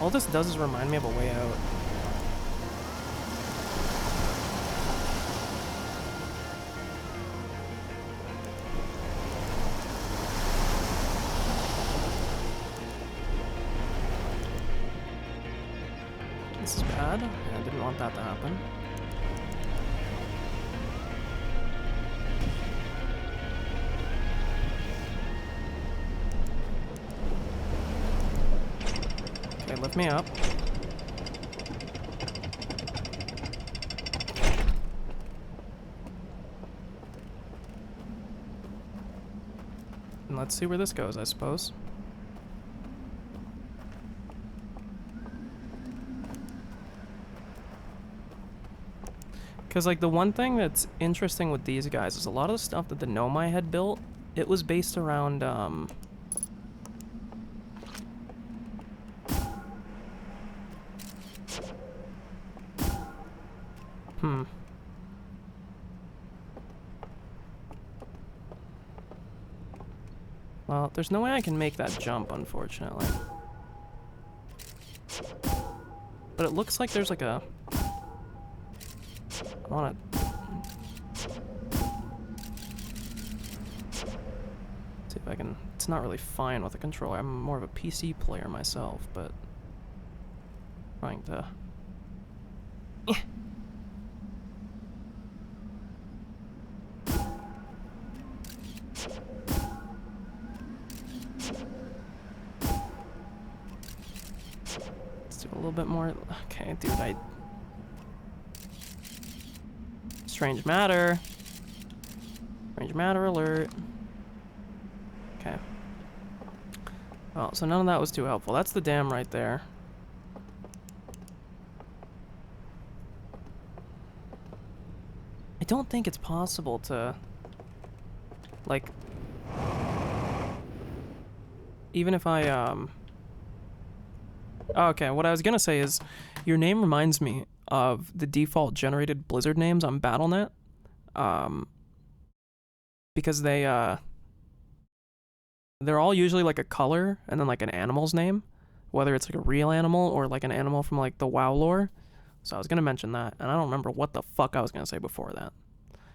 All this does is remind me of a way out. This is bad. I didn't want that to happen. Okay, lift me up. And let's see where this goes, I suppose. Because, like, the one thing that's interesting with these guys is a lot of the stuff that the Nomai had built, it was based around, Well, there's no way I can make that jump, unfortunately. But it looks like there's like a... I wanna... see if I can... It's not really fine with a controller. I'm more of a PC player myself, but... trying to... a little bit more. Okay, dude, Strange matter. Strange matter alert. Okay. Well, so none of that was too helpful. That's the dam right there. I don't think it's possible to, like, even if I, okay, what I was gonna say is, your name reminds me of the default generated Blizzard names on Battle.net, because they're all usually like a color and then like an animal's name, whether it's like a real animal or like an animal from like the WoW lore. So I was gonna mention that, and I don't remember what the fuck I was gonna say before that.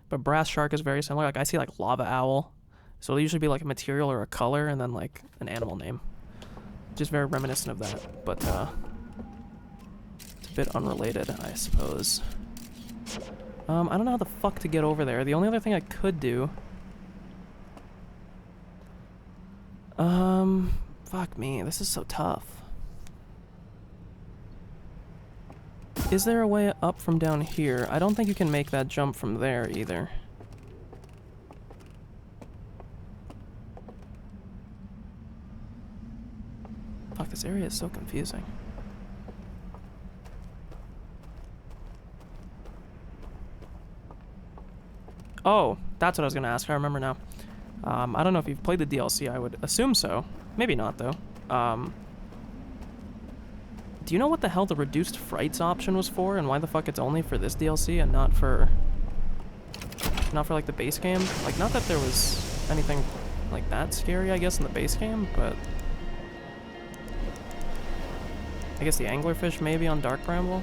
But Brass Shark is very similar. Like I see like Lava Owl, so it'll usually be like a material or a color and then like an animal name. Just very reminiscent of that, but it's a bit unrelated, I suppose. I don't know how the fuck to get over there. The only other thing I could do... fuck me, this is so tough. Is there a way up from down here? I don't think you can make that jump from there either. Fuck, this area is so confusing. Oh, that's what I was gonna ask. I remember now. I don't know if you've played the DLC. I would assume so. Maybe not, though. Do you know what the hell the reduced frights option was for, and why the fuck it's only for this DLC and not for like the base game? Like, not that there was anything like that scary, I guess, in the base game, but I guess the anglerfish maybe on Dark Bramble?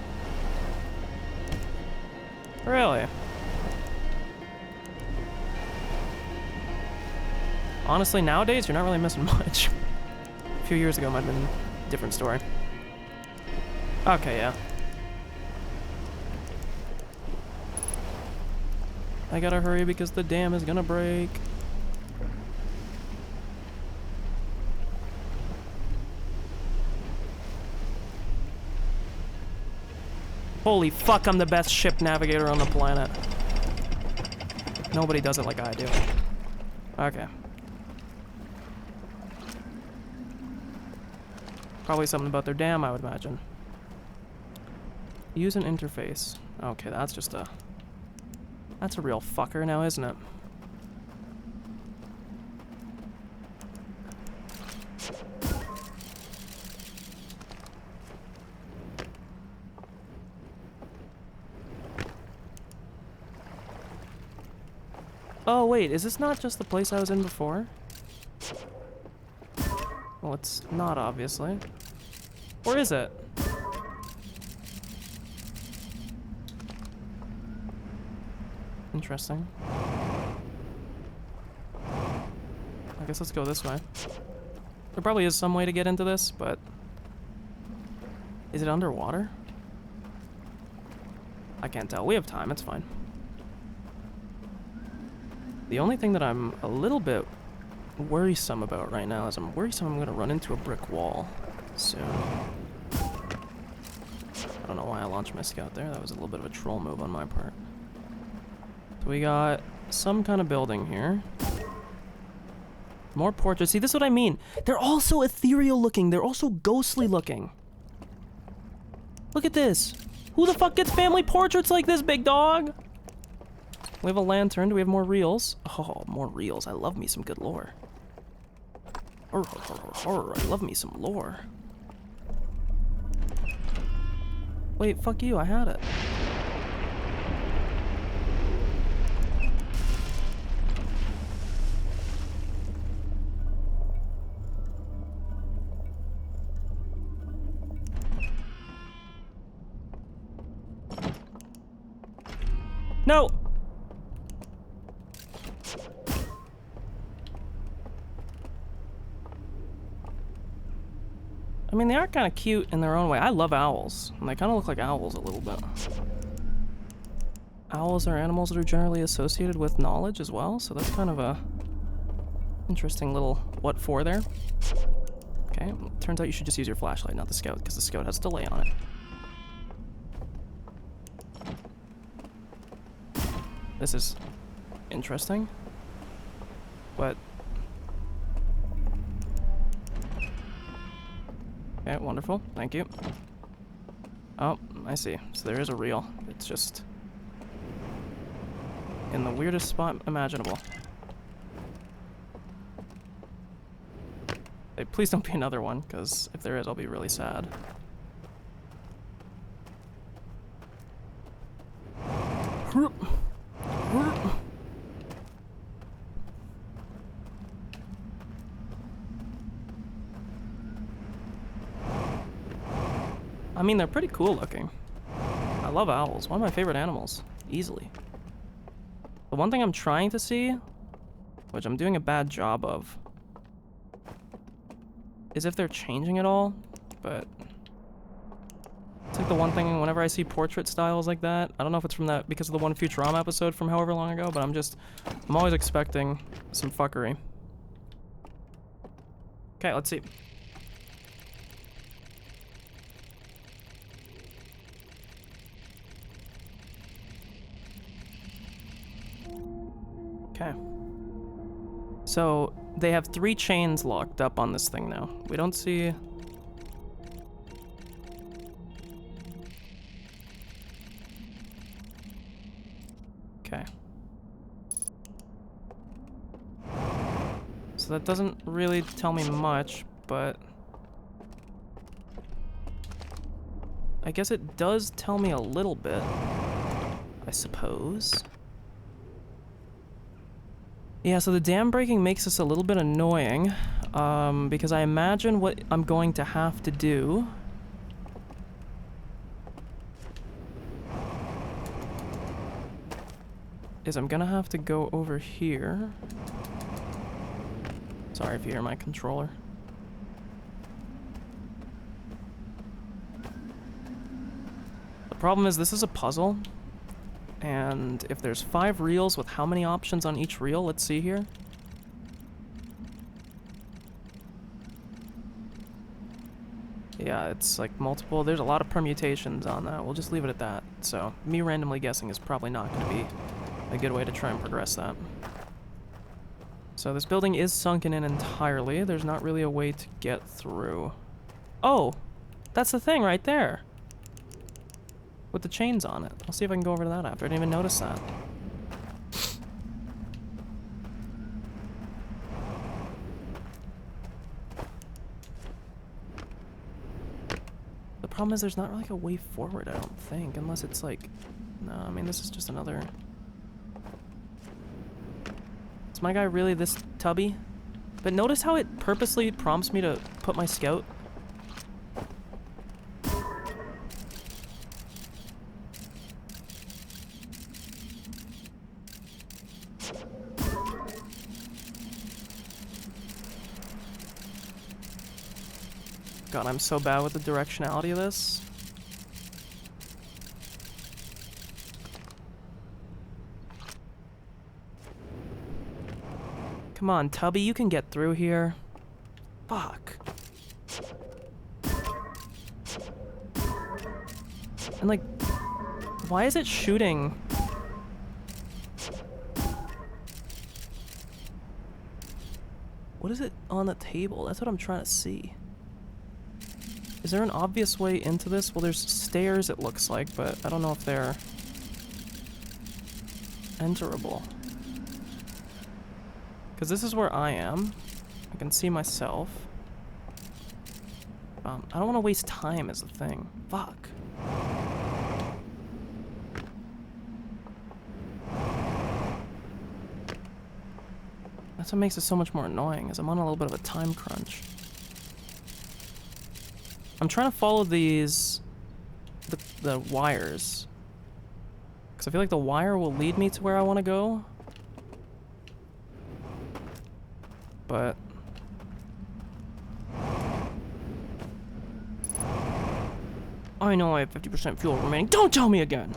Really? Honestly, nowadays, you're not really missing much. A few years ago might have been a different story. Okay, yeah. I gotta hurry because the dam is gonna break. Holy fuck, I'm the best ship navigator on the planet. Nobody does it like I do. Okay. Probably something about their dam, I would imagine. Use an interface. Okay, that's just a... That's a real fucker now, isn't it? Oh, wait, is this not just the place I was in before? Well, it's not, obviously. Or is it? Interesting. I guess let's go this way. There probably is some way to get into this, but... Is it underwater? I can't tell. We have time, it's fine. The only thing that I'm a little bit worrisome about right now is I'm worrisome I'm gonna run into a brick wall soon. I don't know why I launched my scout there. That was a little bit of a troll move on my part. So we got some kind of building here. More portraits. See, this is what I mean. They're also ethereal looking. They're also ghostly looking. Look at this. Who the fuck gets family portraits like this, big dog? We have a lantern. Do we have more reels? Oh, more reels. I love me some good lore. I love me some lore. Wait, fuck you. I had it. No! I mean, they are kind of cute in their own way. I love owls, and they kind of look like owls a little bit. Owls are animals that are generally associated with knowledge as well, so that's kind of a interesting little what for there. Okay, turns out you should just use your flashlight, not the scout, because the scout has a delay on it. This is interesting, but... Okay, wonderful. Thank you. Oh, I see. So there is a reel. It's just... in the weirdest spot imaginable. Hey, please don't be another one, because if there is, I'll be really sad. I mean, they're pretty cool looking. I love owls. One of my favorite animals. Easily. The one thing I'm trying to see, which I'm doing a bad job of, is if they're changing it all, but... It's like the one thing whenever I see portrait styles like that, I don't know if it's from that, because of the one Futurama episode from however long ago, but I'm always expecting some fuckery. Okay, let's see. Okay. So, they have 3 chains locked up on this thing now. We don't see... Okay. So that doesn't really tell me much, but... I guess it does tell me a little bit, I suppose. Yeah, so the dam breaking makes this a little bit annoying, because I imagine what I'm going to have to do is I'm gonna have to go over here. Sorry if you hear my controller. The problem is this is a puzzle. And if there's 5 reels with how many options on each reel? Let's see here. Yeah, it's like multiple. There's a lot of permutations on that. We'll just leave it at that. So, me randomly guessing is probably not going to be a good way to try and progress that. So, this building is sunken in entirely. There's not really a way to get through. Oh! That's the thing right there! With the chains on it. I'll see if I can go over to that after. I didn't even notice that. The problem is there's not like a way forward, I don't think, unless it's like... No, I mean, this is just another... Is my guy really this tubby? But notice how it purposely prompts me to put my scout. God, I'm so bad with the directionality of this. Come on, Tubby, you can get through here. Fuck. And like, why is it shooting? What is it on the table? That's what I'm trying to see. Is there an obvious way into this? Well, there's stairs, it looks like, but I don't know if they're enterable. Because this is where I am. I can see myself. I don't want to waste time is the thing. Fuck. That's what makes it so much more annoying, is I'm on a little bit of a time crunch. I'm trying to follow these... the wires. Because I feel like the wire will lead me to where I want to go. But... I know I have 50% fuel remaining. Don't tell me again!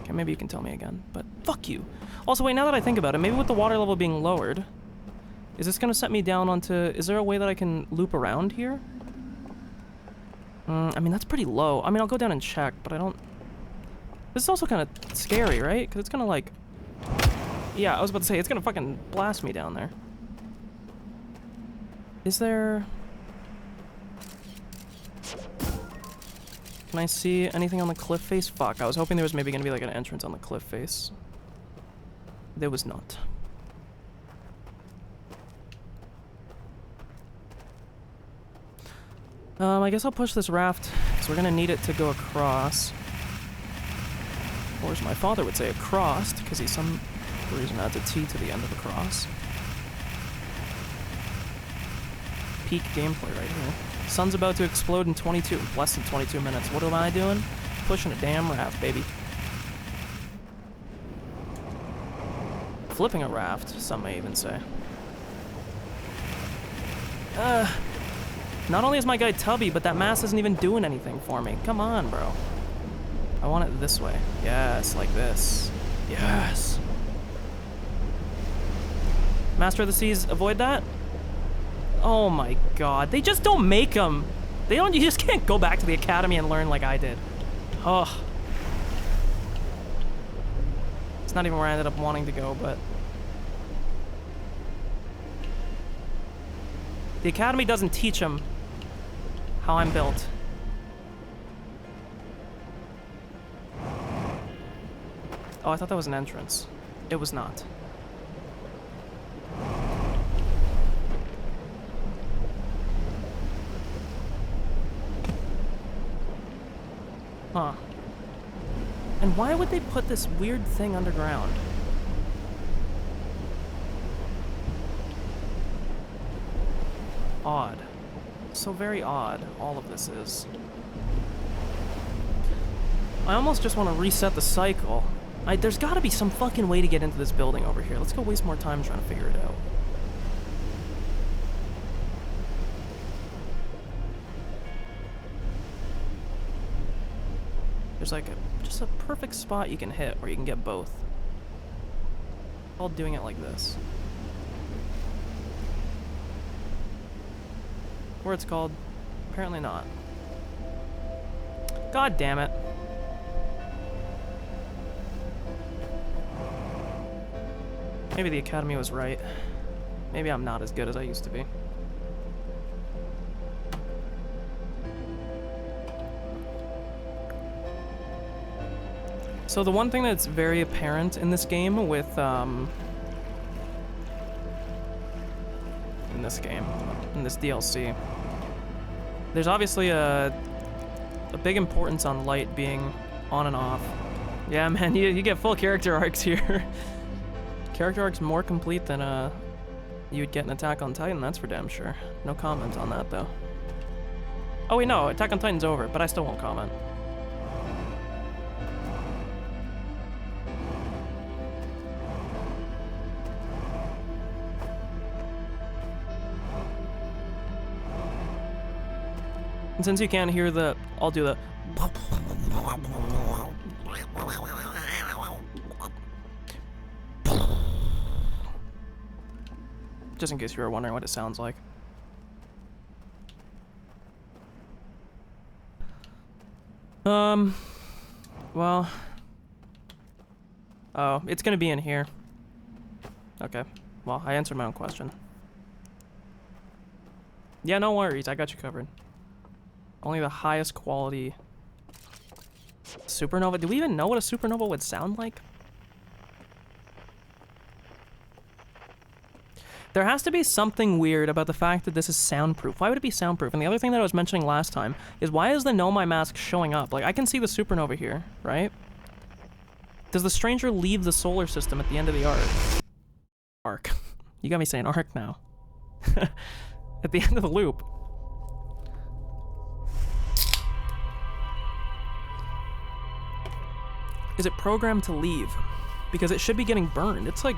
Okay, maybe you can tell me again, but fuck you. Also, wait, now that I think about it, maybe with the water level being lowered, is this gonna set me down onto... Is there a way that I can loop around here? I mean, that's pretty low. I mean, I'll go down and check, but I don't... This is also kind of scary, right? Because it's gonna, like... Yeah, I was about to say, it's gonna fucking blast me down there. Is there... Can I see anything on the cliff face? Fuck, I was hoping there was maybe gonna be like an entrance on the cliff face. There was not. I guess I'll push this raft, because we're gonna need it to go across. Or as my father would say, across, because he some reason adds a T to the end of the cross. Peak gameplay right here. Sun's about to explode in less than 22 minutes. What am I doing? Pushing a damn raft, baby. Flipping a raft, some may even say. Not only is my guy tubby, but that mass isn't even doing anything for me. Come on, bro. I want it this way. Yes, like this. Yes. Master of the Seas, avoid that? Oh my god. They just don't make them. They don't, you just can't go back to the academy and learn like I did. Oh. It's not even where I ended up wanting to go, but... The academy doesn't teach them how I'm built. Oh, I thought that was an entrance. It was not. Huh. And why would they put this weird thing underground? Odd. So very odd, all of this is. I almost just want to reset the cycle. There's gotta be some fucking way to get into this building over here. Let's go waste more time trying to figure it out. There's like just a perfect spot you can hit where you can get both. All doing it like this. Or it's called. Apparently not. God damn it. Maybe the Academy was right. Maybe I'm not as good as I used to be. So the one thing that's very apparent in this game with, in this DLC, there's obviously a big importance on light being on and off. Yeah, man, you get full character arcs here. Character arcs more complete than you would get in Attack on Titan, that's for damn sure. No comment on that, though. Oh wait, no, Attack on Titan's over, but I still won't comment. And since you can't hear the... I'll do the... Just in case you were wondering what it sounds like. Well... Oh, it's gonna be in here. Okay. Well, I answered my own question. Yeah, no worries, I got you covered. Only the highest quality supernova. Do we even know what a supernova would sound like? There has to be something weird about the fact that this is soundproof. Why would it be soundproof? And the other thing that I was mentioning last time is why is the Nomai mask showing up? Like, I can see the supernova here, right? Does the stranger leave the solar system at the end of the arc? You got me saying arc now. At the end of the loop. Is it programmed to leave? Because it should be getting burned. It's like,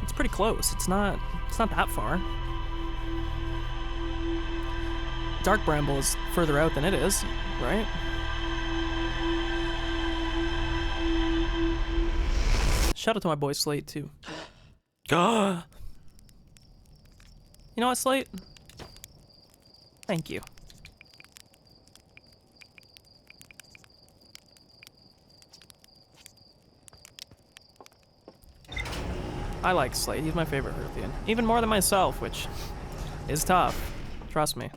it's pretty close. It's not that far. Dark Bramble is further out than it is, right? Shout out to my boy Slate too. You know what, Slate? Thank you. I like Slate. He's my favorite Ruthian. Even more than myself, which is tough. Trust me.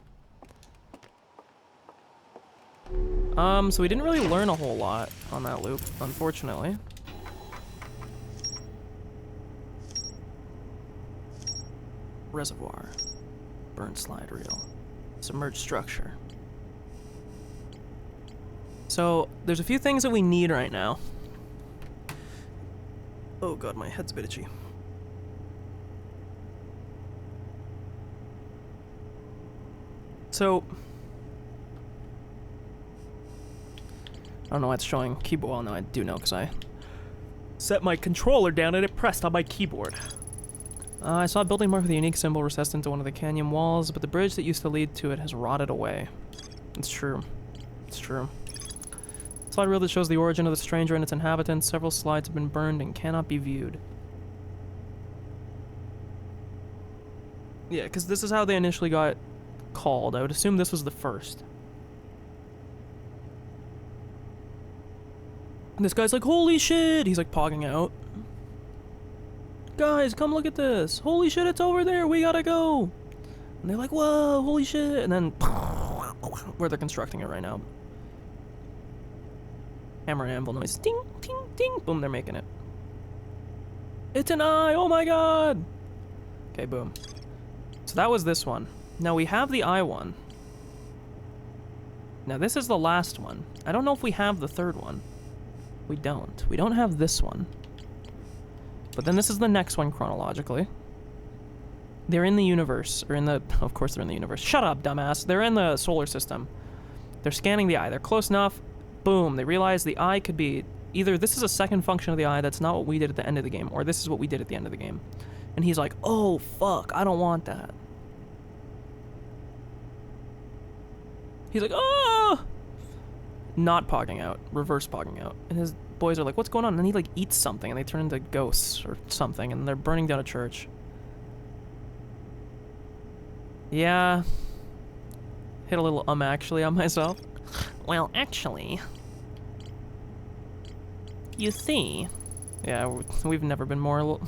So we didn't really learn a whole lot on that loop, unfortunately. Reservoir. Burn slide reel. Submerged structure. So, there's a few things that we need right now. Oh god, my head's a bit itchy. So, I don't know why it's showing keyboard. Well, no, I do know because I set my controller down and it pressed on my keyboard. I saw a building marked with a unique symbol recessed into one of the canyon walls, but the bridge that used to lead to it has rotted away. It's true. It's true. Slide reel that shows the origin of the stranger and its inhabitants. Several slides have been burned and cannot be viewed. Yeah, because this is how they initially got called. I would assume this was the first. And this guy's like, holy shit! He's like pogging out. Guys, come look at this! Holy shit, it's over there! We gotta go! And they're like, whoa, holy shit! And then, where they're constructing it right now. Hammer and anvil noise. Ding, ding, ding! Boom, they're making it. It's an eye! Oh my god! Okay, boom. So that was this one. Now we have the eye one. Now this is the last one. I don't know if we have the third one. We don't. We don't have this one. But then this is the next one chronologically. They're in the universe, or in the... Of course they're in the universe. Shut up, dumbass. They're in the solar system. They're scanning the eye. They're close enough. Boom. They realize the eye could be... Either this is a second function of the eye that's not what we did at the end of the game, or this is what we did at the end of the game. And he's like, oh, fuck. I don't want that. He's like, oh! Not pogging out. Reverse pogging out. And his boys are like, what's going on? And then he like eats something and they turn into ghosts or something and they're burning down a church. Yeah. Hit a little actually on myself. Well, actually, you see. Yeah, we've never been more.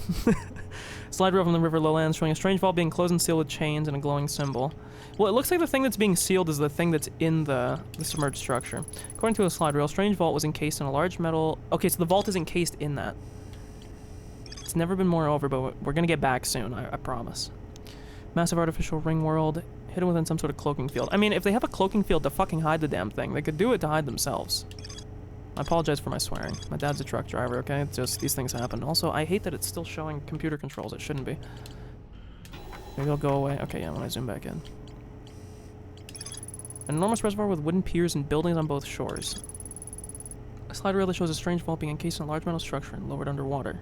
Slide rail from the river lowlands showing a strange vault being closed and sealed with chains and a glowing symbol. Well, it looks like the thing that's being sealed is the thing that's in the submerged structure. According to a slide rail, strange vault was encased in a large metal... Okay, so the vault is encased in that. It's never been more over, but we're gonna get back soon, I promise. Massive artificial ring world, hidden within some sort of cloaking field. I mean, if they have a cloaking field to fucking hide the damn thing, they could do it to hide themselves. I apologize for my swearing. My dad's a truck driver, okay? It's just, these things happen. Also, I hate that it's still showing computer controls. It shouldn't be. Maybe it'll go away. Okay, yeah, when I zoom back in. An enormous reservoir with wooden piers and buildings on both shores. A slide rail that shows a strange vault being encased in a large metal structure and lowered underwater.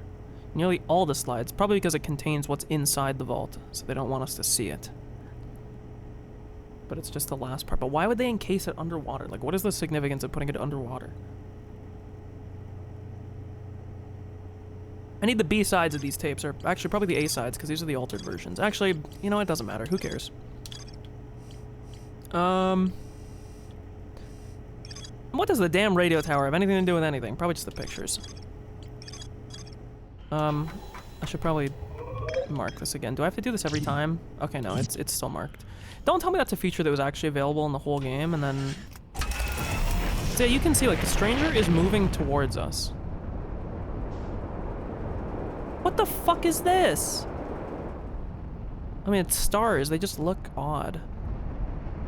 Nearly all the slides, probably because it contains what's inside the vault, so they don't want us to see it. But it's just the last part. But why would they encase it underwater? Like, what is the significance of putting it underwater? I need the B-sides of these tapes, or actually probably the A-sides, because these are the altered versions. Actually, you know, it doesn't matter. Who cares? What does the damn radio tower have anything to do with anything? Probably just the pictures. I should probably mark this again. Do I have to do this every time? Okay, no, it's still marked. Don't tell me that's a feature that was actually available in the whole game, and then... So yeah, you can see, like, the stranger is moving towards us. What the fuck is this? I mean, it's stars. They just look odd.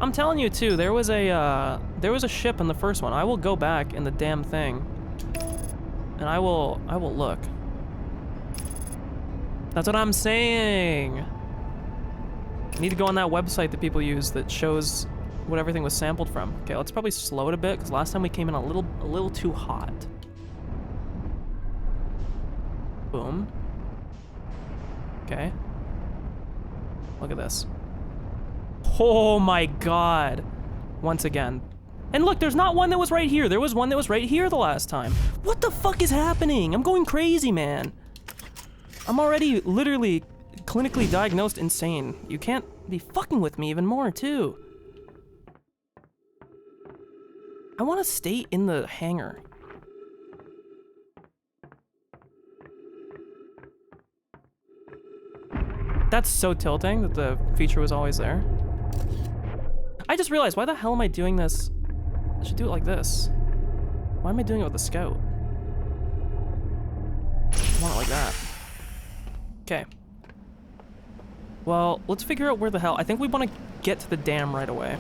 I'm telling you, too, there was a ship in the first one. I will go back in the damn thing. And I will look. That's what I'm saying. I need to go on that website that people use that shows what everything was sampled from. Okay, let's probably slow it a bit, because last time we came in a little too hot. Boom. Okay. Look at this. Oh my god. Once again. And look, there's not one that was right here. There was one that was right here the last time. What the fuck is happening? I'm going crazy, man. I'm already literally clinically diagnosed insane. You can't be fucking with me even more, too. I want to stay in the hangar. That's so tilting that the feature was always there. I just realized, why the hell am I doing this? I should do it like this. Why am I doing it with the scout? I want it like that. Okay. Well, let's figure out where the hell... I think we want to get to the dam right away.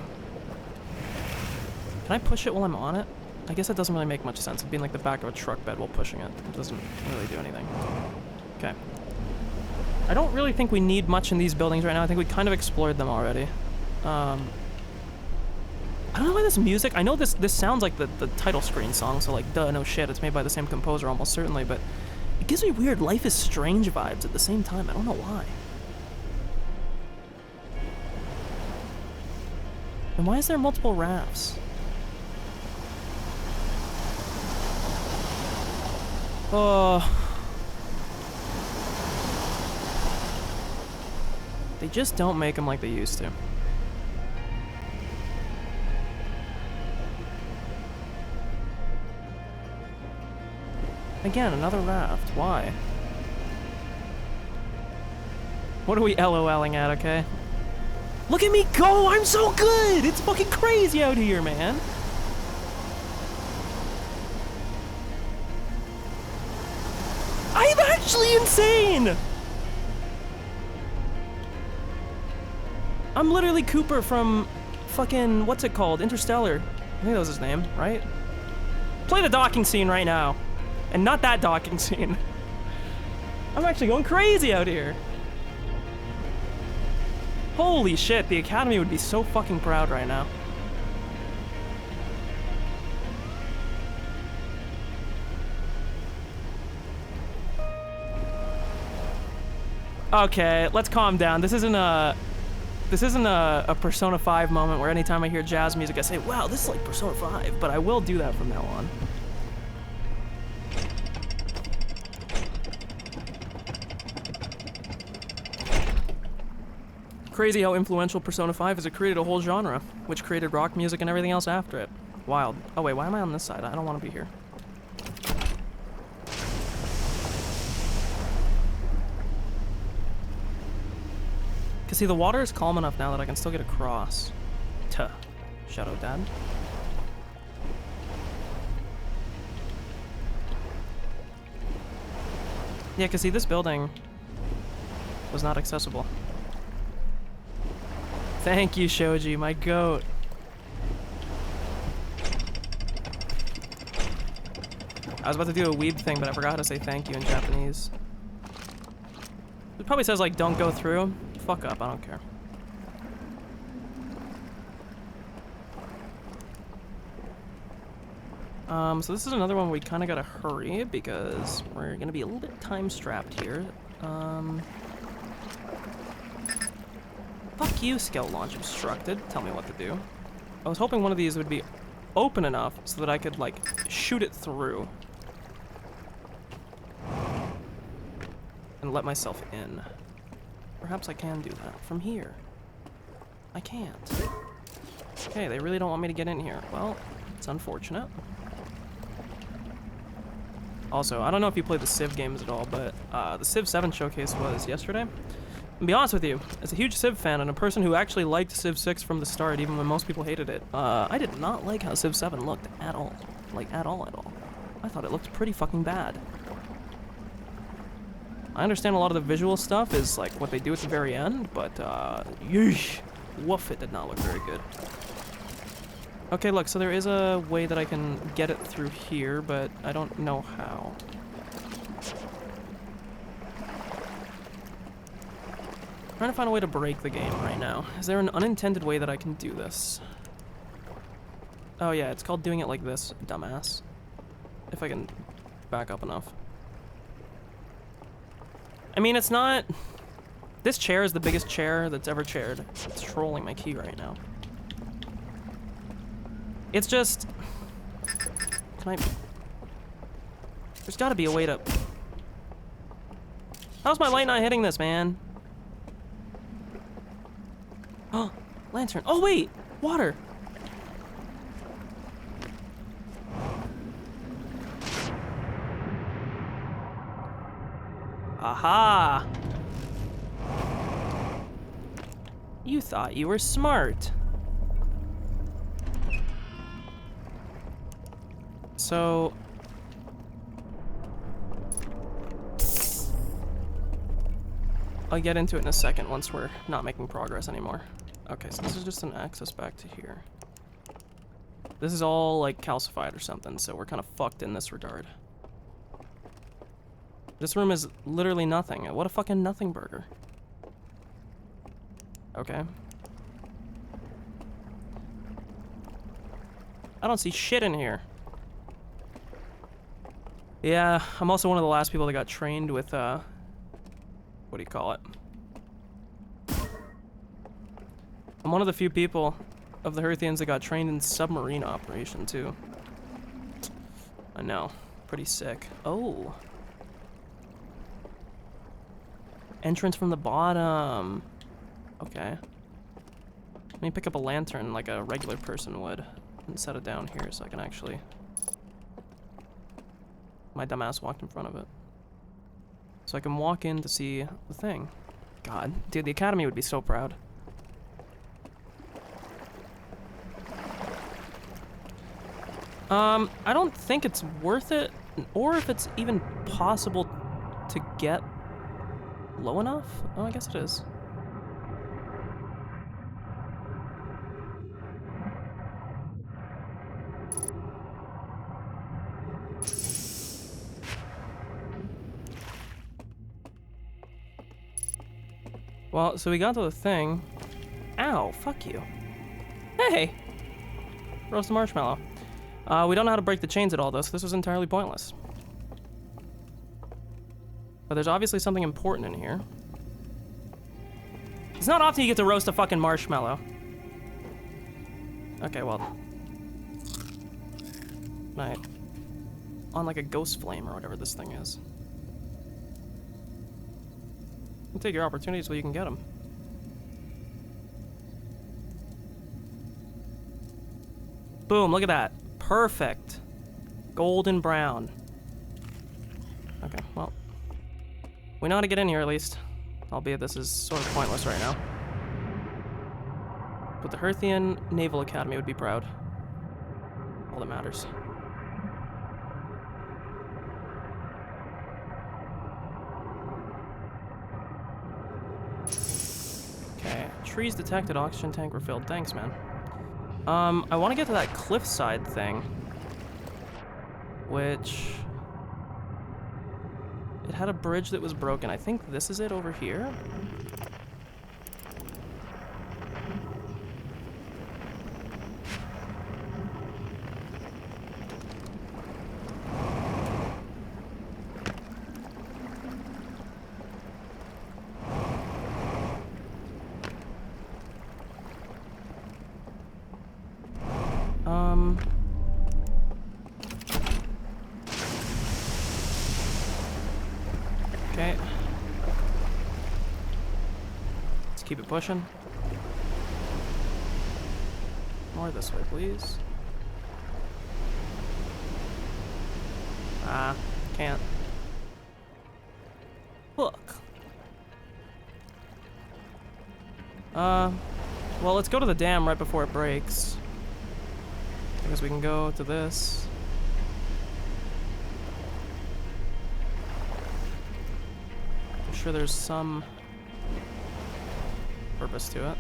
Can I push it while I'm on it? I guess that doesn't really make much sense. It'd be in like the back of a truck bed while pushing it. It doesn't really do anything. Okay. I don't really think we need much in these buildings right now. I think we kind of explored them already. I don't know why this music... I know this sounds like the title screen song, so like, duh, no shit. It's made by the same composer almost certainly, but it gives me weird Life is Strange vibes at the same time. I don't know why. And why is there multiple rafts? They just don't make them like they used to. Again, another raft. Why? What are we LOLing at, okay? Look at me go! I'm so good! It's fucking crazy out here, man! I'm actually insane! I'm literally Cooper from fucking, what's it called? Interstellar. I think that was his name, right? Play the docking scene right now. And not that docking scene. I'm actually going crazy out here. Holy shit, the Academy would be so fucking proud right now. Okay, let's calm down. This isn't a Persona 5 moment where anytime I hear jazz music I say, wow, this is like Persona 5, but I will do that from now on. Crazy how influential Persona 5 is. It created a whole genre, which created rock music and everything else after it. Wild. Oh wait, why am I on this side? I don't want to be here. Cause see, the water is calm enough now that I can still get across. Tuh. Shadow Dad. Yeah, cause see, this building was not accessible. Thank you, Shoji, my goat. I was about to do a weeb thing, but I forgot how to say thank you in Japanese. It probably says, like, don't go through. Fuck up, I don't care. So this is another one we kind of gotta hurry because we're gonna be a little bit time-strapped here. Fuck you, skill launch obstructed. Tell me what to do. I was hoping one of these would be open enough so that I could, like, shoot it through. And let myself in. Perhaps I can do that from here. I can't. Okay, they really don't want me to get in here. Well, it's unfortunate. Also, I don't know if you played the Civ games at all, but the Civ 7 showcase was yesterday. And to be honest with you, as a huge Civ fan and a person who actually liked Civ 6 from the start, even when most people hated it, I did not like how Civ 7 looked at all. Like, at all. I thought it looked pretty fucking bad. I understand a lot of the visual stuff is like what they do at the very end, but yeesh, woof, it did not look very good. Okay, look, so there is a way that I can get it through here, but I don't know how. I'm trying to find a way to break the game right now. Is there an unintended way that I can do this? Oh yeah, it's called doing it like this, dumbass. If I can back up enough. I mean, it's not... This chair is the biggest chair that's ever chaired. It's trolling my key right now. It's just... Can I... There's gotta be a way to... How's my light not hitting this, man? Oh, lantern. Oh, wait! Water! Aha! You thought you were smart. So... I'll get into it in a second once we're not making progress anymore. Okay, so this is just an access back to here. This is all, like, calcified or something, so we're kind of fucked in this regard. This room is literally nothing. What a fucking nothing burger. Okay. I don't see shit in here. Yeah, I'm also one of the last people that got trained with, what do you call it? I'm one of the few people of the Herthians that got trained in submarine operation, too. I know. Pretty sick. Oh. Entrance from the bottom. Okay. Let me pick up a lantern like a regular person would and set it down here so I can actually... My dumbass walked in front of it. So I can walk in to see the thing. God, dude, the Academy would be so proud. I don't think it's worth it, or if it's even possible to get low enough? Oh, I guess it is. Well, so we got to the thing. Ow, fuck you. Hey! Roast a marshmallow. We don't know how to break the chains at all, though, so this was entirely pointless. But there's obviously something important in here. It's not often you get to roast a fucking marshmallow. Okay, well. Right. On like a ghost flame or whatever this thing is. You take your opportunities while you can get them. Boom, look at that. Perfect. Golden brown. Okay, well. We know how to get in here at least. Albeit this is sort of pointless right now. But the Herthian Naval Academy would be proud. All that matters. Okay, trees detected, oxygen tank refilled. Thanks, man. I want to get to that cliffside thing. Which... It had a bridge that was broken. I think this is it over here. Okay. Let's keep it pushing. More this way, please. Ah, can't. Look. Well, let's go to the dam right before it breaks. Because we can go to this. I'm sure there's some purpose to it.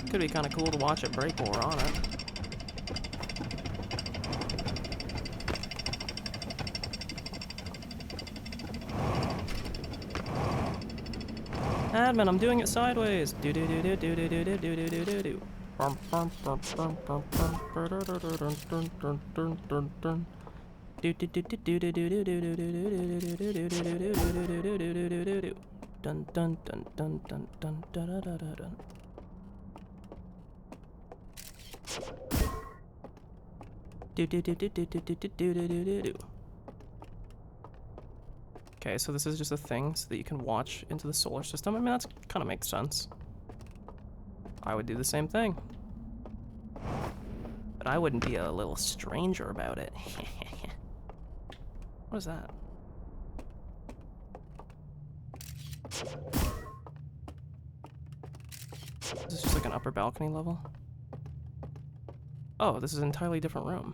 Could be kind of cool to watch it break while we're on it. Admin, I'm doing it sideways. Do do do do do do do do do do do do do. Dun dun dun dun dun dun dun dun dun dun. Do do do do do do do do do do do do. Okay, so this is just a thing so that you can watch into the solar system. I mean, that's kind of makes sense. I would do the same thing. But I wouldn't be a little stranger about it. What is that? Is this just like an upper balcony level? Oh, this is an entirely different room.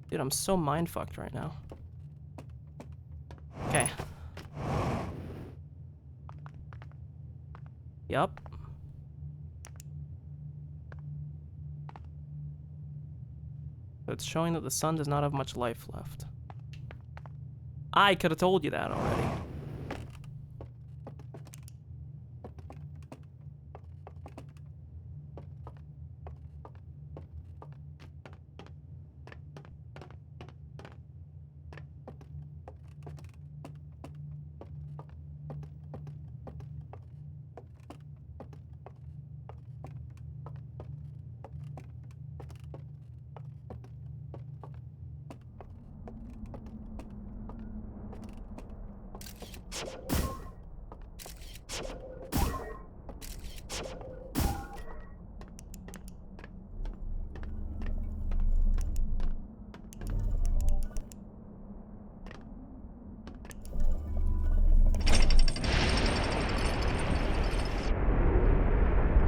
Dude, I'm so mind-fucked right now. Okay. Yup. So it's showing that the sun does not have much life left. I could have told you that already.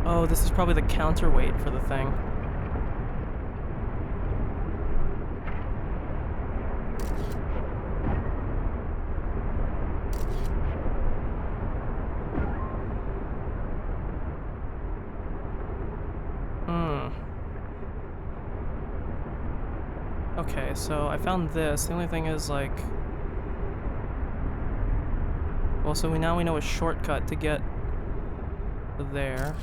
Oh, this is probably the counterweight for the thing. Okay, so I found this. The only thing is, like... Well, so now we know a shortcut to get there.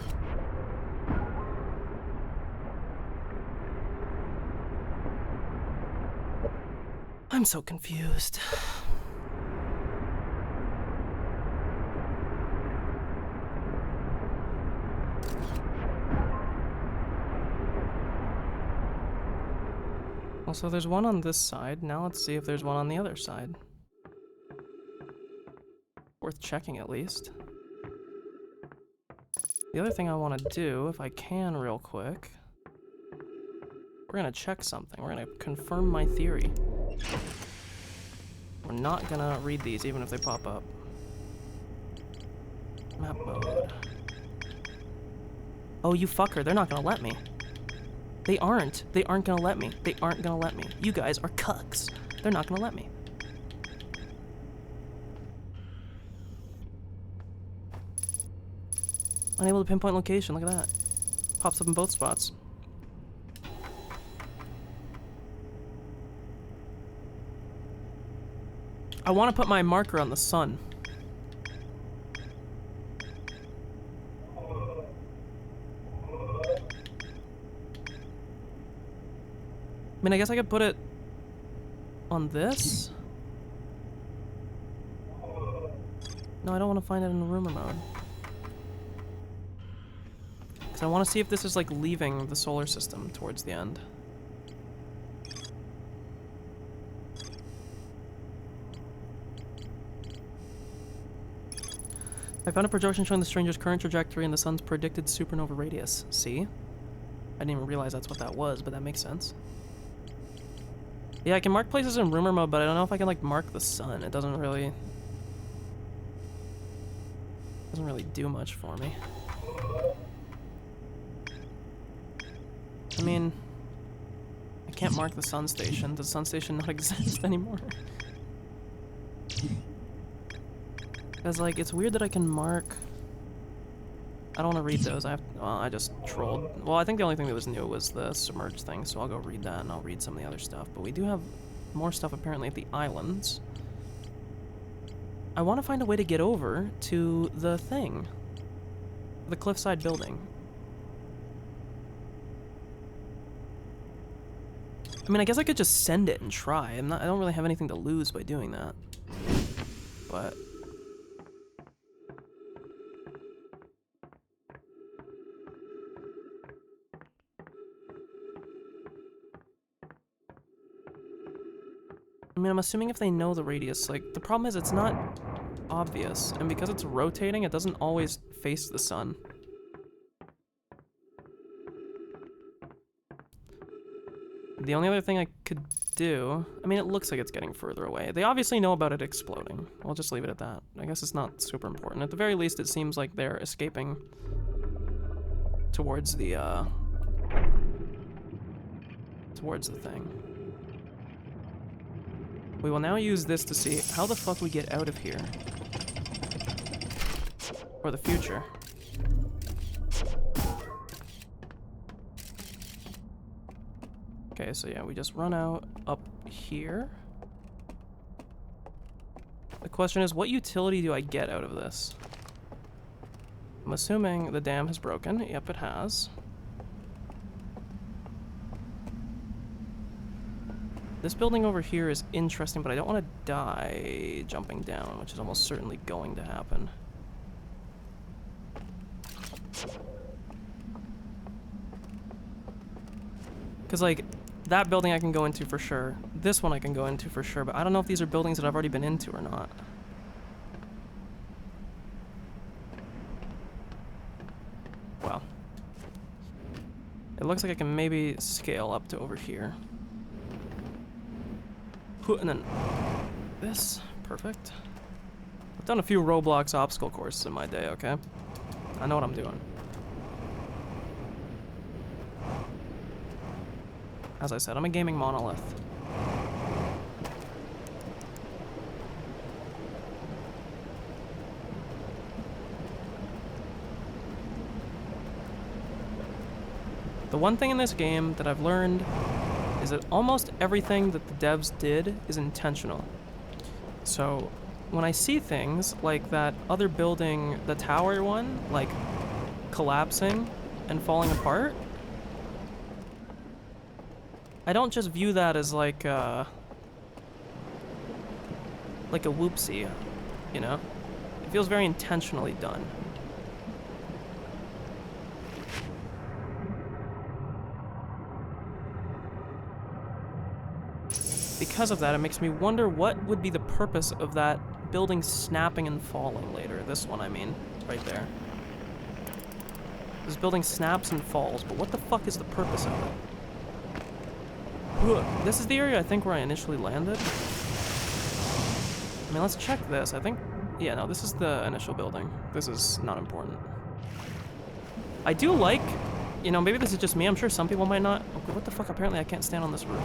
I'm so confused. Well, so there's one on this side. Now let's see if there's one on the other side. Worth checking at least. The other thing I want to do, if I can real quick, we're going to check something. We're going to confirm my theory. We're not going to read these even if they pop up. Map mode. Oh, you fucker. They're not going to let me. They aren't. They aren't going to let me. They aren't going to let me. You guys are cucks. They're not going to let me. Unable to pinpoint location. Look at that. Pops up in both spots. I want to put my marker on the sun. I mean, I guess I could put it on this. No, I don't want to find it in the rumor mode. Because I want to see if this is like leaving the solar system towards the end. I found a projection showing the stranger's current trajectory and the sun's predicted supernova radius. See? I didn't even realize that's what that was, but that makes sense. Yeah, I can mark places in rumor mode, but I don't know if I can like mark the sun. It doesn't really do much for me. I mean, I can't mark the sun station. Does the sun station not exist anymore? Because, like, it's weird that I can mark... I don't want to read those. I just trolled. Well, I think the only thing that was new was the submerged thing, so I'll go read that, and I'll read some of the other stuff. But we do have more stuff, apparently, at the islands. I want to find a way to get over to the thing. The cliffside building. I mean, I guess I could just send it and try. I don't really have anything to lose by doing that. But... I mean, I'm assuming if they know the radius, like, the problem is it's not obvious, and because it's rotating, it doesn't always face the sun. The only other thing I could do, I mean, it looks like it's getting further away. They obviously know about it exploding. I'll just leave it at that. I guess it's not super important. At the very least, it seems like they're escaping towards the thing. We will now use this to see how the fuck we get out of here. For the future. Okay, so yeah, we just run out up here. The question is, what utility do I get out of this? I'm assuming the dam has broken. Yep, it has. This building over here is interesting, but I don't want to die jumping down, which is almost certainly going to happen. Because, like, that building I can go into for sure. This one I can go into for sure, but I don't know if these are buildings that I've already been into or not. Well. It looks like I can maybe scale up to over here. And then this. Perfect. I've done a few Roblox obstacle courses in my day, okay? I know what I'm doing. As I said, I'm a gaming monolith. The one thing in this game that I've learned is that almost everything that the devs did is intentional. So when I see things like that other building, the tower one, like collapsing and falling apart, I don't just view that as like a whoopsie, you know? It feels very intentionally done. Because of that, it makes me wonder what would be the purpose of that building snapping and falling later. This one, I mean, right there. This building snaps and falls, but what the fuck is the purpose of it? This is the area I think where I initially landed. I mean, let's check this. I think, yeah, no, this is the initial building. This is not important. I do like, you know, maybe this is just me. I'm sure some people might not. Okay, what the fuck? Apparently I can't stand on this roof.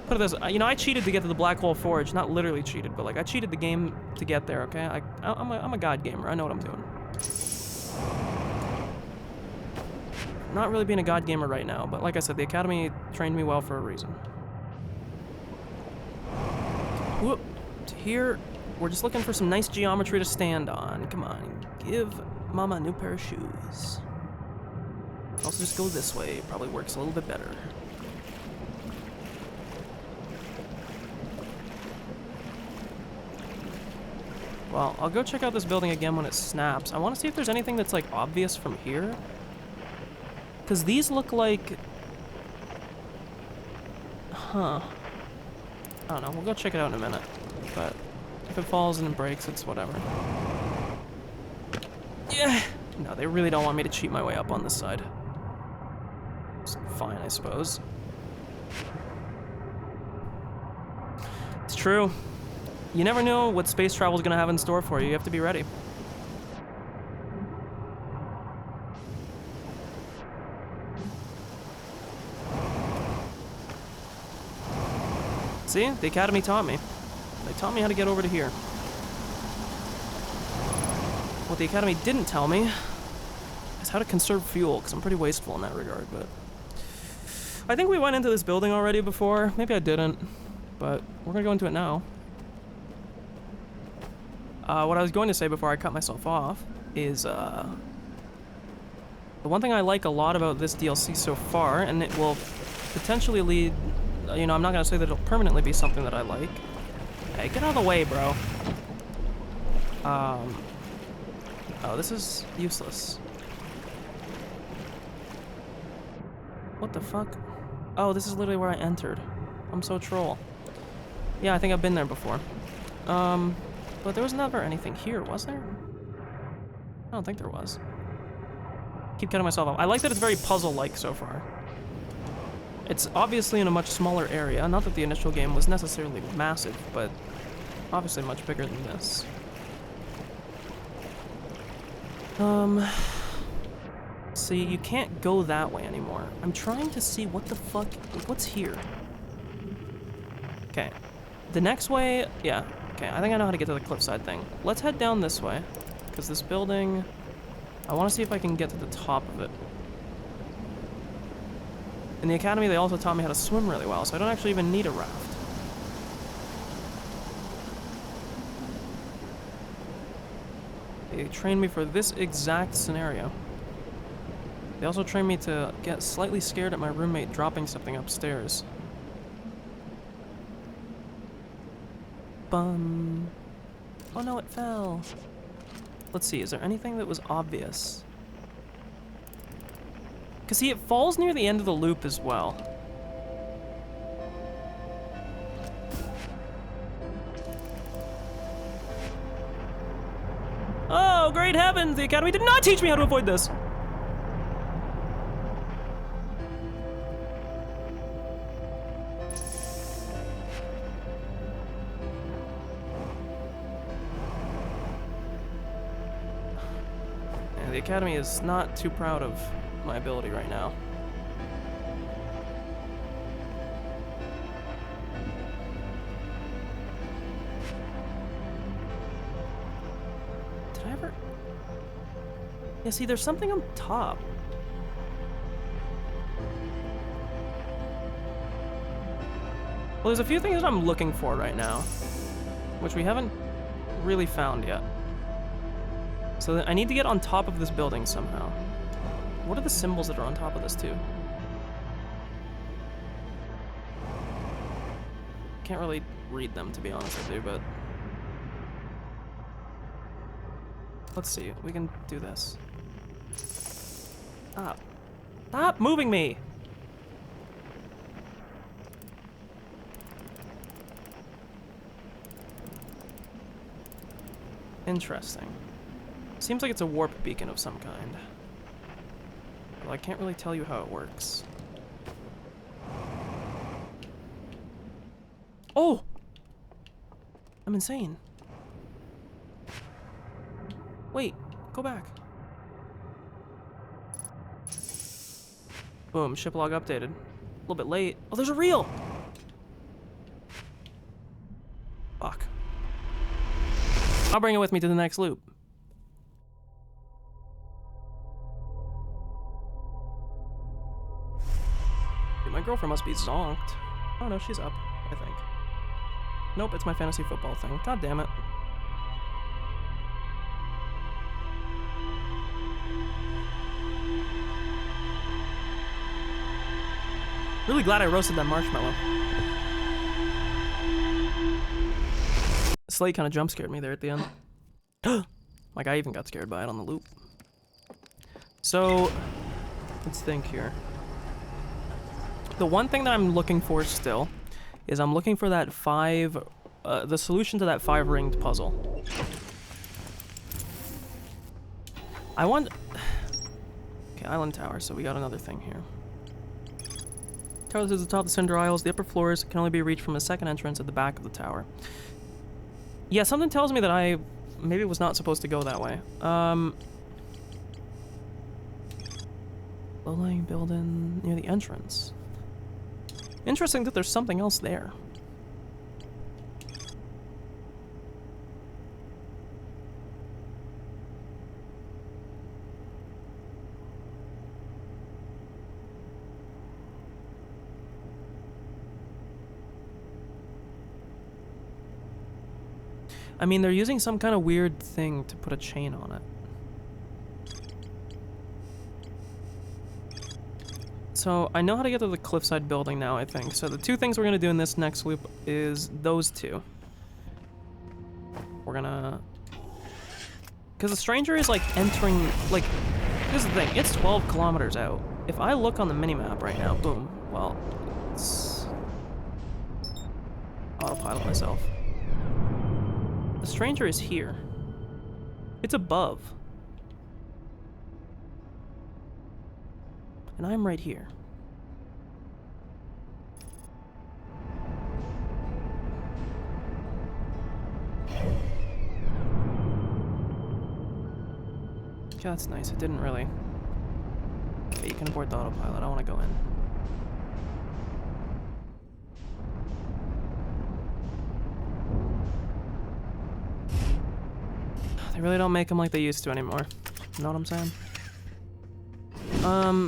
Put it this, you know, I cheated to get to the Black Hole Forge. Not literally cheated, but like I cheated the game to get there, okay? I'm a god gamer. I know what I'm doing. Not really being a god gamer right now, but like I said, the Academy trained me well for a reason. Whoop. Here, we're just looking for some nice geometry to stand on. Come on, give Mama a new pair of shoes. Also just go this way, probably works a little bit better. Well, I'll go check out this building again when it snaps. I want to see if there's anything that's like obvious from here. Because these look like... Huh. I don't know, we'll go check it out in a minute. But if it falls and it breaks, it's whatever. Yeah! No, they really don't want me to cheat my way up on this side. It's fine, I suppose. It's true. You never know what space travel is going to have in store for you. You have to be ready. See? The Academy taught me. They taught me how to get over to here. What the Academy didn't tell me is how to conserve fuel, because I'm pretty wasteful in that regard, but... I think we went into this building already before. Maybe I didn't, but we're going to go into it now. What I was going to say before I cut myself off is, the one thing I like a lot about this DLC so far, and it will potentially lead, you know, I'm not going to say that it'll permanently be something that I like. Hey, get out of the way, bro. Oh, this is useless. What the fuck? Oh, this is literally where I entered. I'm so troll. Yeah, I think I've been there before. But there was never anything here, was there? I don't think there was. Keep cutting myself off. I like that it's very puzzle-like so far. It's obviously in a much smaller area. Not that the initial game was necessarily massive, but obviously much bigger than this. See, you can't go that way anymore. I'm trying to see what the fuck... What's here? Okay. The next way... Yeah. Okay, I think I know how to get to the cliffside thing. Let's head down this way, because this building... I want to see if I can get to the top of it. In the Academy, they also taught me how to swim really well, so I don't actually even need a raft. They trained me for this exact scenario. They also trained me to get slightly scared at my roommate dropping something upstairs. Bum. Oh no, it fell. Let's see, is there anything that was obvious? Because see, it falls near the end of the loop as well. Oh, great heavens! The Academy did not teach me how to avoid this! The Academy is not too proud of my ability right now. Did I ever... Yeah, see, there's something on top. Well, there's a few things that I'm looking for right now, which we haven't really found yet. So I need to get on top of this building somehow. What are the symbols that are on top of this too? Can't really read them, to be honest with you, but... Let's see, we can do this. Stop. Stop moving me! Interesting. Seems like it's a warp beacon of some kind. Well, I can't really tell you how it works. Oh! I'm insane. Wait, go back. Boom, ship log updated. A little bit late. Oh, there's a reel! Fuck. I'll bring it with me to the next loop. Dude, my girlfriend must be zonked. Oh no, she's up, I think. Nope, it's my fantasy football thing. God damn it. Really glad I roasted that marshmallow. Slate kind of jump scared me there at the end. Like I even got scared by it on the loop. So, let's think here. The one thing that I'm looking for still is I'm looking for that the solution to that 5-ringed puzzle. I want... Okay, Island Tower, so we got another thing here. Tower is at the top of the Cinder Isles. The upper floors can only be reached from a second entrance at the back of the tower. Yeah, something tells me that I maybe was not supposed to go that way. Low-lying building near the entrance. Interesting that there's something else there. I mean, they're using some kind of weird thing to put a chain on it. So, I know how to get to the cliffside building now, I think. So the two things we're gonna do in this next loop is those two. We're gonna... Because the stranger is, like, entering... Like, here's the thing. It's 12 kilometers out. If I look on the minimap right now, boom. Well, let's... autopilot myself. The stranger is here. It's above. And I'm right here. Yeah, that's nice. It didn't really... Okay, you can abort the autopilot. I want to go in. They really don't make them like they used to anymore. You know what I'm saying?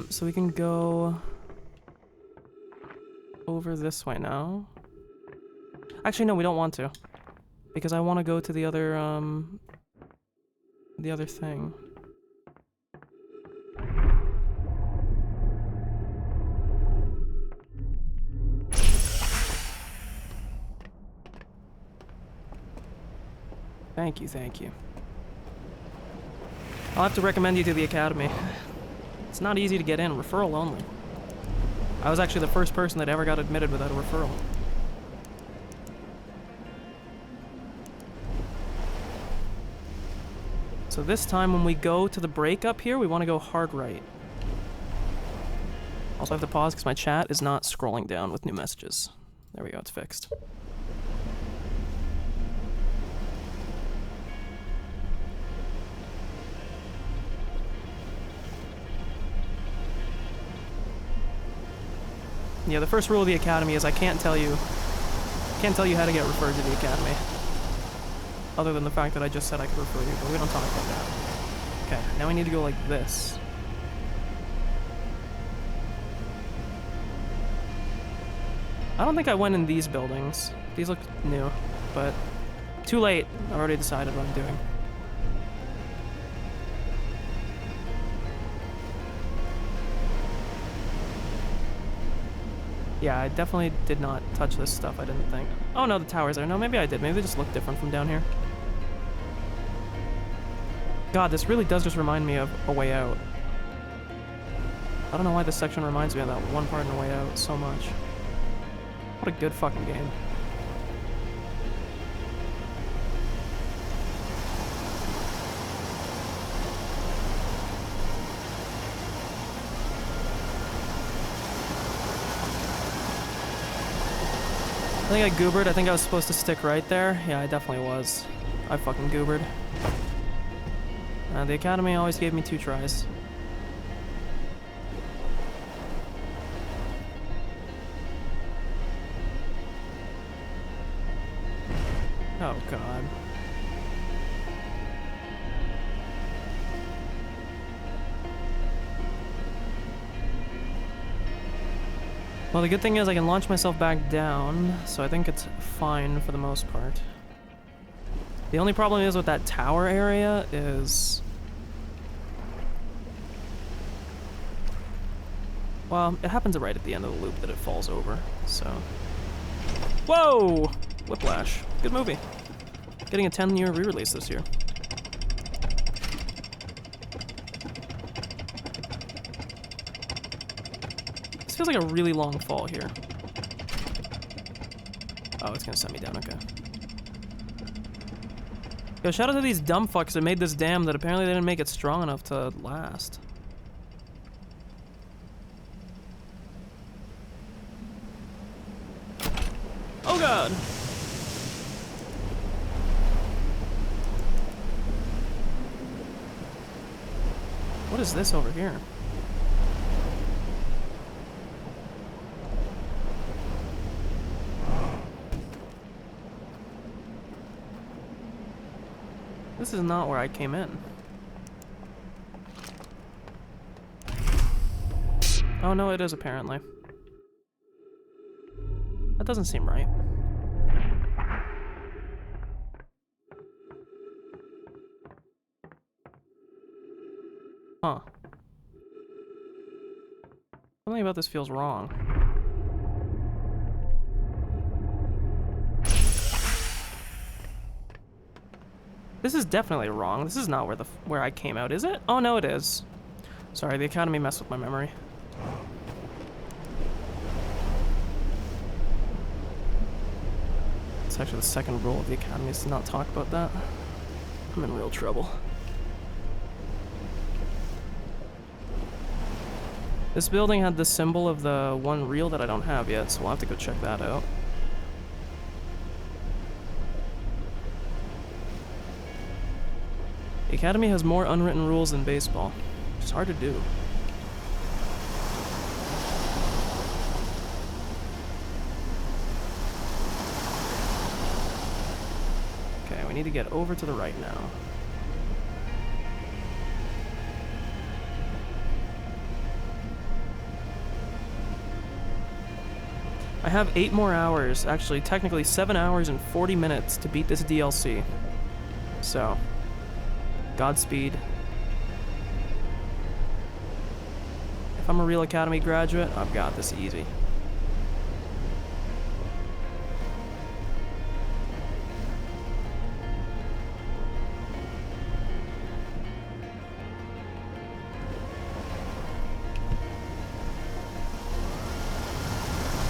So we can go over this way now. Actually, no, we don't want to. Because I want to go to the other thing. Thank you, thank you. I'll have to recommend you to the academy. It's not easy to get in, referral only. I was actually the first person that ever got admitted without a referral. So this time when we go to the break up here, we want to go hard right. Also have to pause because my chat is not scrolling down with new messages. There we go, it's fixed. Yeah, the first rule of the academy is I can't tell you how to get referred to the academy. Other than the fact that I just said I could refer you, but we don't talk about that. Okay, now we need to go like this. I don't think I went in these buildings. These look new, but too late. I've already decided what I'm doing. Yeah, I definitely did not touch this stuff, I didn't think. Oh no, the tower's there. No, maybe I did. Maybe they just look different from down here. God, this really does just remind me of A Way Out. I don't know why this section reminds me of that one part in A Way Out so much. What a good fucking game. think I goobered. I think I was supposed to stick right there. Yeah, I definitely was. I fucking goobered. The Academy always gave me 2 tries. Oh, God. Well, the good thing is I can launch myself back down, so I think it's fine for the most part. The only problem is with that tower area is... Well, it happens right at the end of the loop that it falls over, so... Whoa! Whiplash. Good movie. Getting a 10-year re-release this year. This feels like a really long fall here. Oh, it's gonna send me down, okay. Yo, shout out to these dumb fucks that made this dam that apparently they didn't make it strong enough to last. Oh God! What is this over here? This is not where I came in. Oh no, it is apparently. That doesn't seem right. Huh. Something about this feels wrong. This is definitely wrong. This is not where I came out, is it? Oh no, it is. Sorry, the Academy messed with my memory. It's actually the second rule of the Academy is to not talk about that. I'm in real trouble. This building had the symbol of the one reel that I don't have yet, so we'll have to go check that out. The Academy has more unwritten rules than baseball. It's hard to do. Okay, we need to get over to the right now. I have 8 more hours, actually technically 7 hours and 40 minutes to beat this DLC. So, Godspeed. If I'm a real Academy graduate, I've got this easy.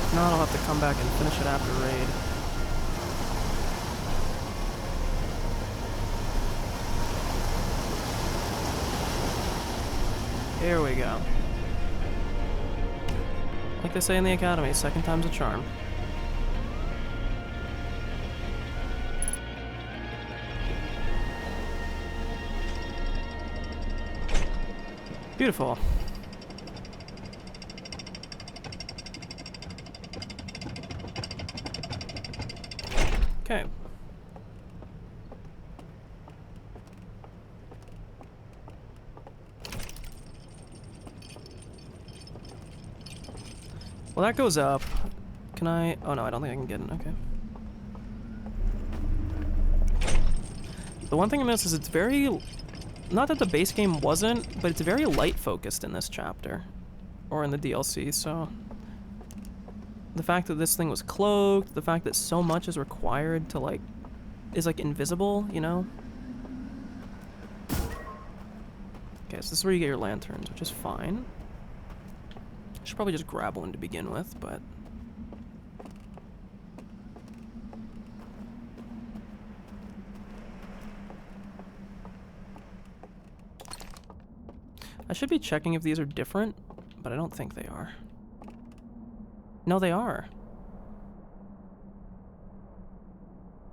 If not, I'll have to come back and finish it after raid. Here we go. Like they say in the Academy, second time's a charm. Beautiful. Okay. Well, that goes up. Can I? Oh no, I don't think I can get it. Okay. The one thing I noticed is it's very... Not that the base game wasn't, but it's very light focused in this chapter. Or in the DLC, so... The fact that this thing was cloaked, the fact that so much is required to, like... Is, like, invisible, you know? Okay, so this is where you get your lanterns, which is fine. I should probably just grab one to begin with, but... I should be checking if these are different, but I don't think they are. No, they are.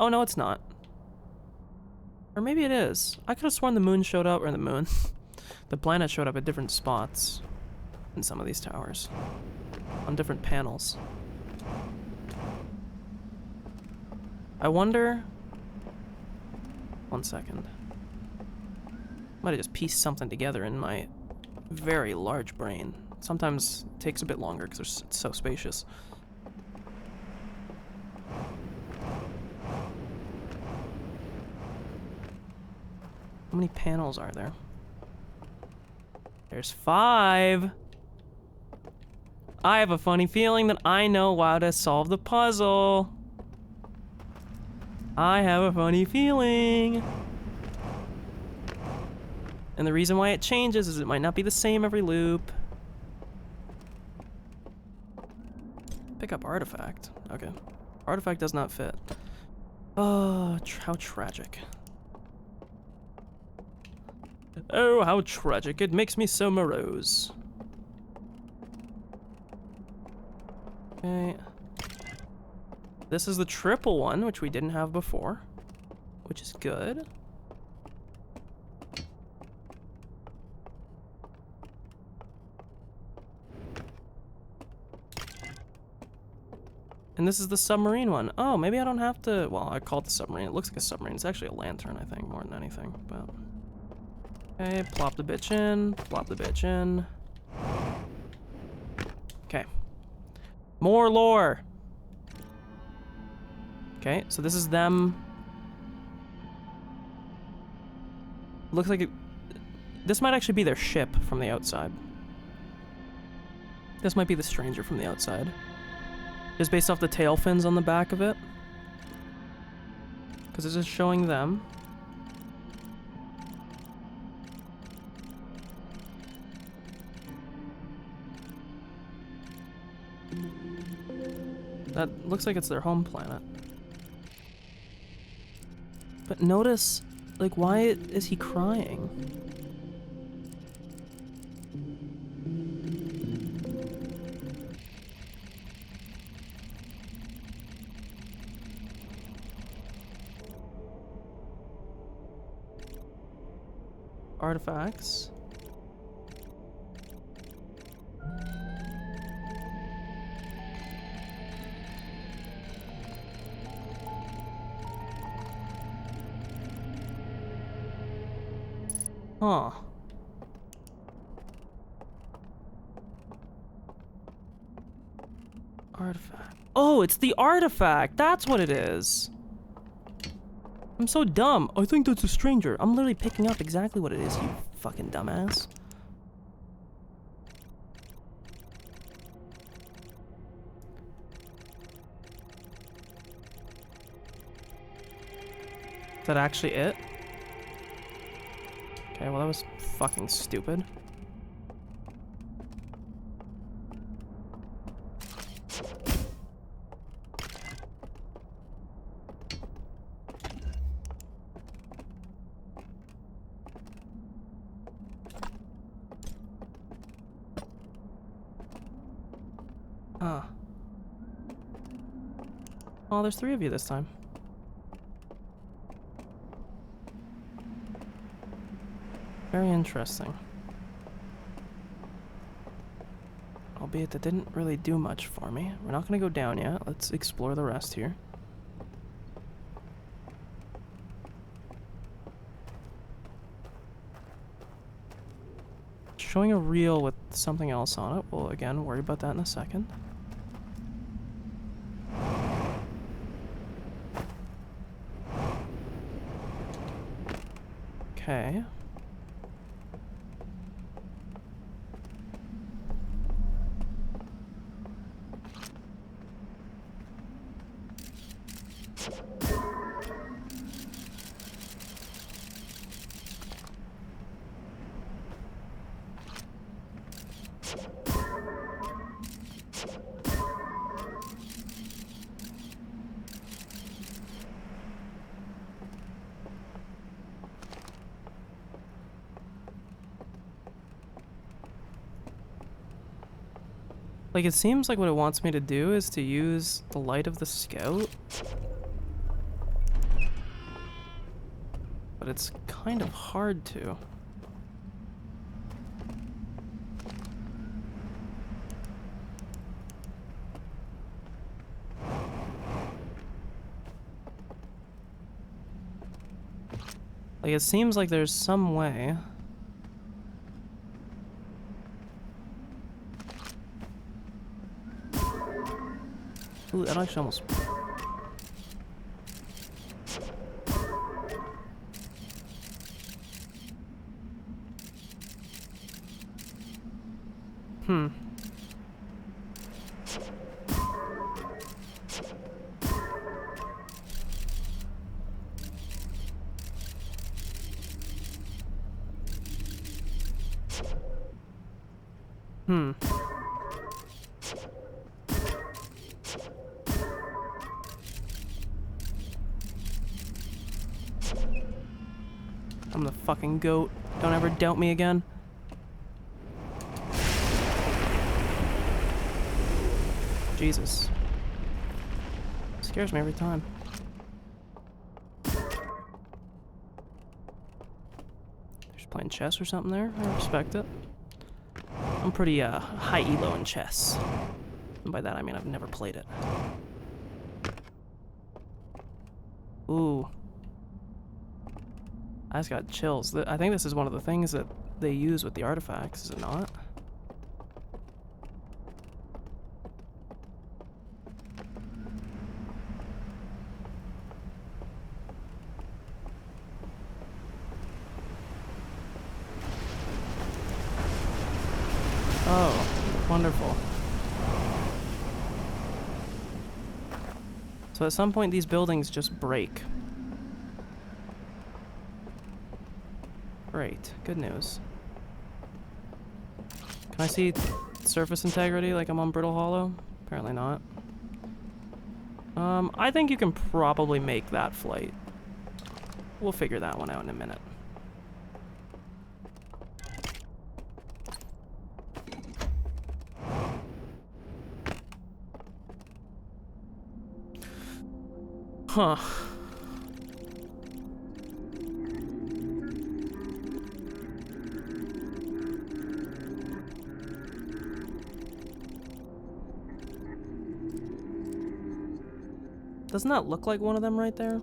Oh, no, it's not. Or maybe it is. I could have sworn the moon showed up, or the moon. The planet showed up at different spots in some of these towers. On different panels. I wonder... One second. Might have just pieced something together in my very large brain. Sometimes it takes a bit longer because it's so spacious. How many panels are there? There's 5. I have a funny feeling that I know how to solve the puzzle. I have a funny feeling. And the reason why it changes is it might not be the same every loop. Pick up artifact. Okay. Artifact does not fit. Oh, how tragic. Oh, how tragic. It makes me so morose. Okay. This is the triple one, which we didn't have before, which is good. And this is the submarine one. Oh, maybe I don't have to... Well, I call it the submarine. It looks like a submarine. It's actually a lantern, I think, more than anything. But... Okay, plop the bitch in. Plop the bitch in. Okay. More lore! Okay, so this is them. Looks like it... This might actually be their ship from the outside. This might be the stranger from the outside. Just based off the tail fins on the back of it. Because this is showing them. That looks like it's their home planet. But notice, like, why is he crying? Artifacts. Huh. Artifact. Oh, it's the artifact! That's what it is! I'm so dumb. I think that's a stranger. I'm literally picking up exactly what it is, you fucking dumbass. Is that actually it? Okay, well that was fucking stupid. Huh. Oh, there's 3 of you this time. Very interesting. Albeit that didn't really do much for me. We're not gonna go down yet. Let's explore the rest here. Showing a reel with something else on it. We'll again worry about that in a second. Okay. Like, it seems like what it wants me to do is to use the light of the scout but it's kind of hard to. Like, it seems like there's some way. Ooh, that actually almost... Hmm. Hmm. I'm the fucking goat. Don't ever doubt me again. Jesus. Scares me every time. They're just playing chess or something there. I respect it. I'm pretty high elo in chess. And by that I mean I've never played it. Ooh. I just got chills. I think this is one of the things that they use with the artifacts, is it not? Oh, wonderful. So at some point these buildings just break. Great, good news. Can I see surface integrity like I'm on Brittle Hollow? Apparently not. I think you can probably make that flight. We'll figure that one out in a minute. Huh. Doesn't that look like one of them right there?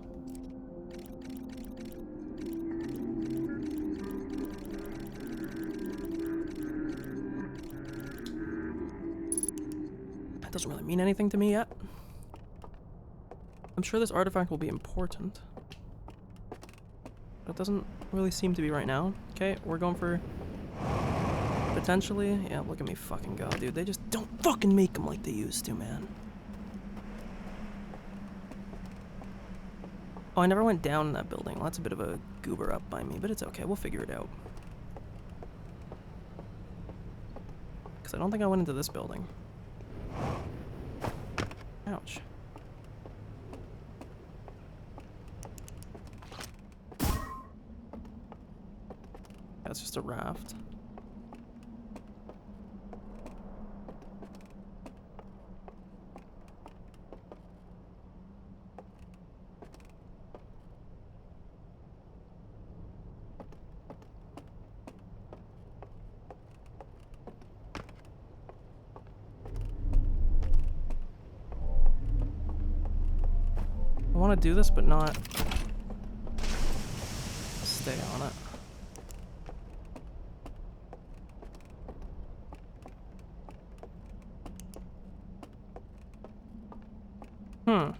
That doesn't really mean anything to me yet. I'm sure this artifact will be important. But it doesn't really seem to be right now. Okay, we're going for... potentially? Yeah, look at me fucking go, dude. They just don't fucking make them like they used to, man. Oh, I never went down in that building. Well, that's a bit of a goober up by me, but it's okay. We'll figure it out. Because I don't think I went into this building. Ouch. That's just a raft. I want to do this, but not stay on it. Hmm.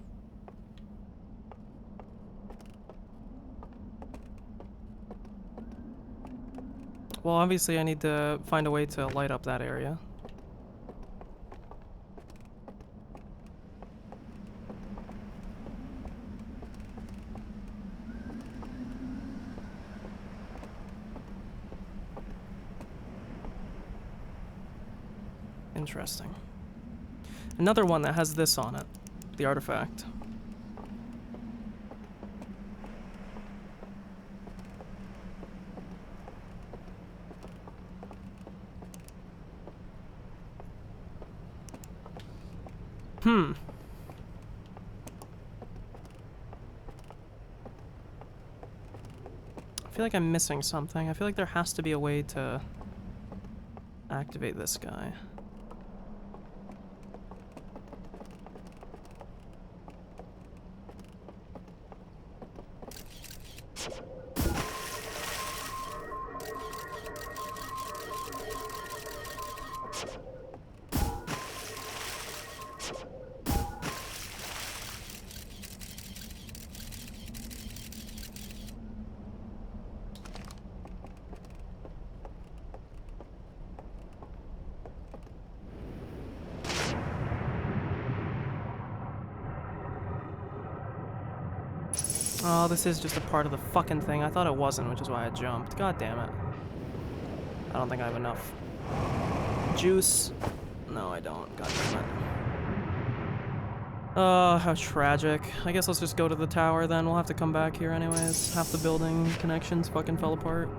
Well, obviously I need to find a way to light up that area. Interesting. Another one that has this on it, the artifact. Hmm. feel like I'm missing something. I feel like there has to be a way to activate this guy. Oh, this is just a part of the fucking thing. I thought it wasn't, which is why I jumped. God damn it. I don't think I have enough juice. No, I don't. God damn it. Oh, how tragic. I guess let's just go to the tower then. We'll have to come back here anyways. Half the building connections fucking fell apart.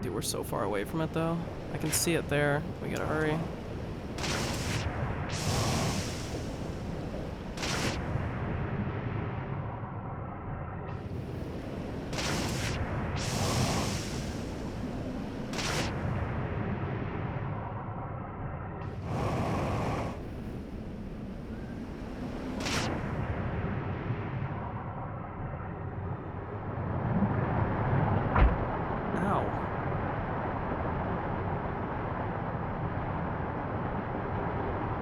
Dude, we're so far away from it though. I can see it there. We gotta hurry.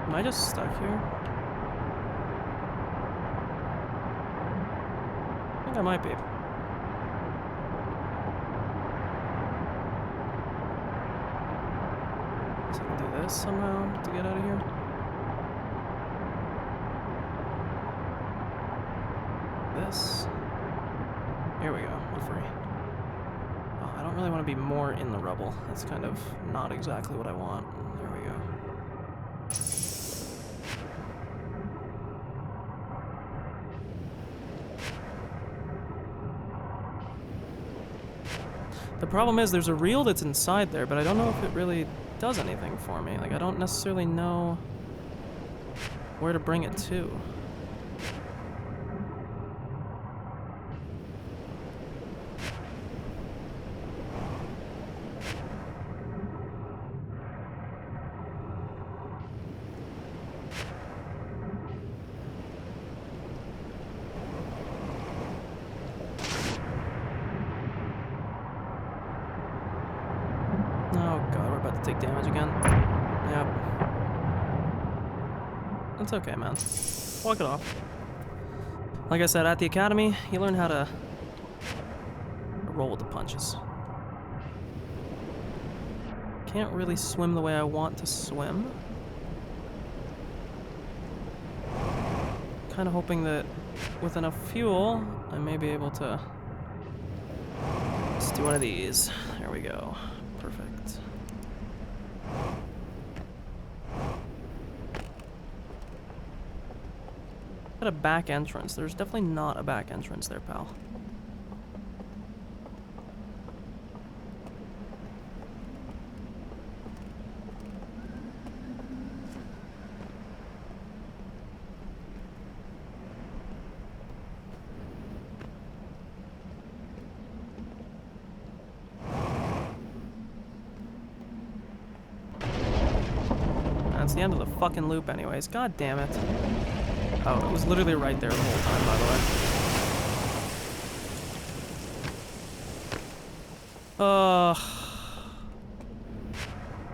Am I just stuck here? I think I might be. So I can do this somehow to get out of here. This. Here we go. We're free. Oh, I don't really want to be more in the rubble. That's kind of not exactly what I want. There we go. The problem is there's a reel that's inside there, but I don't know if it really does anything for me. Like, I don't necessarily know where to bring it to. Oh god, we're about to take damage again. Yep. That's okay, man. Walk it off. Like I said, at the academy, you learn how to roll with the punches. Can't really swim the way I want to swim. Kind of hoping that with enough fuel, I may be able to just do one of these. There we go. Perfect. Got a back entrance. There's definitely not a back entrance there, pal. That's the end of the fucking loop anyways. God damn it. Oh, it was literally right there the whole time, by the way.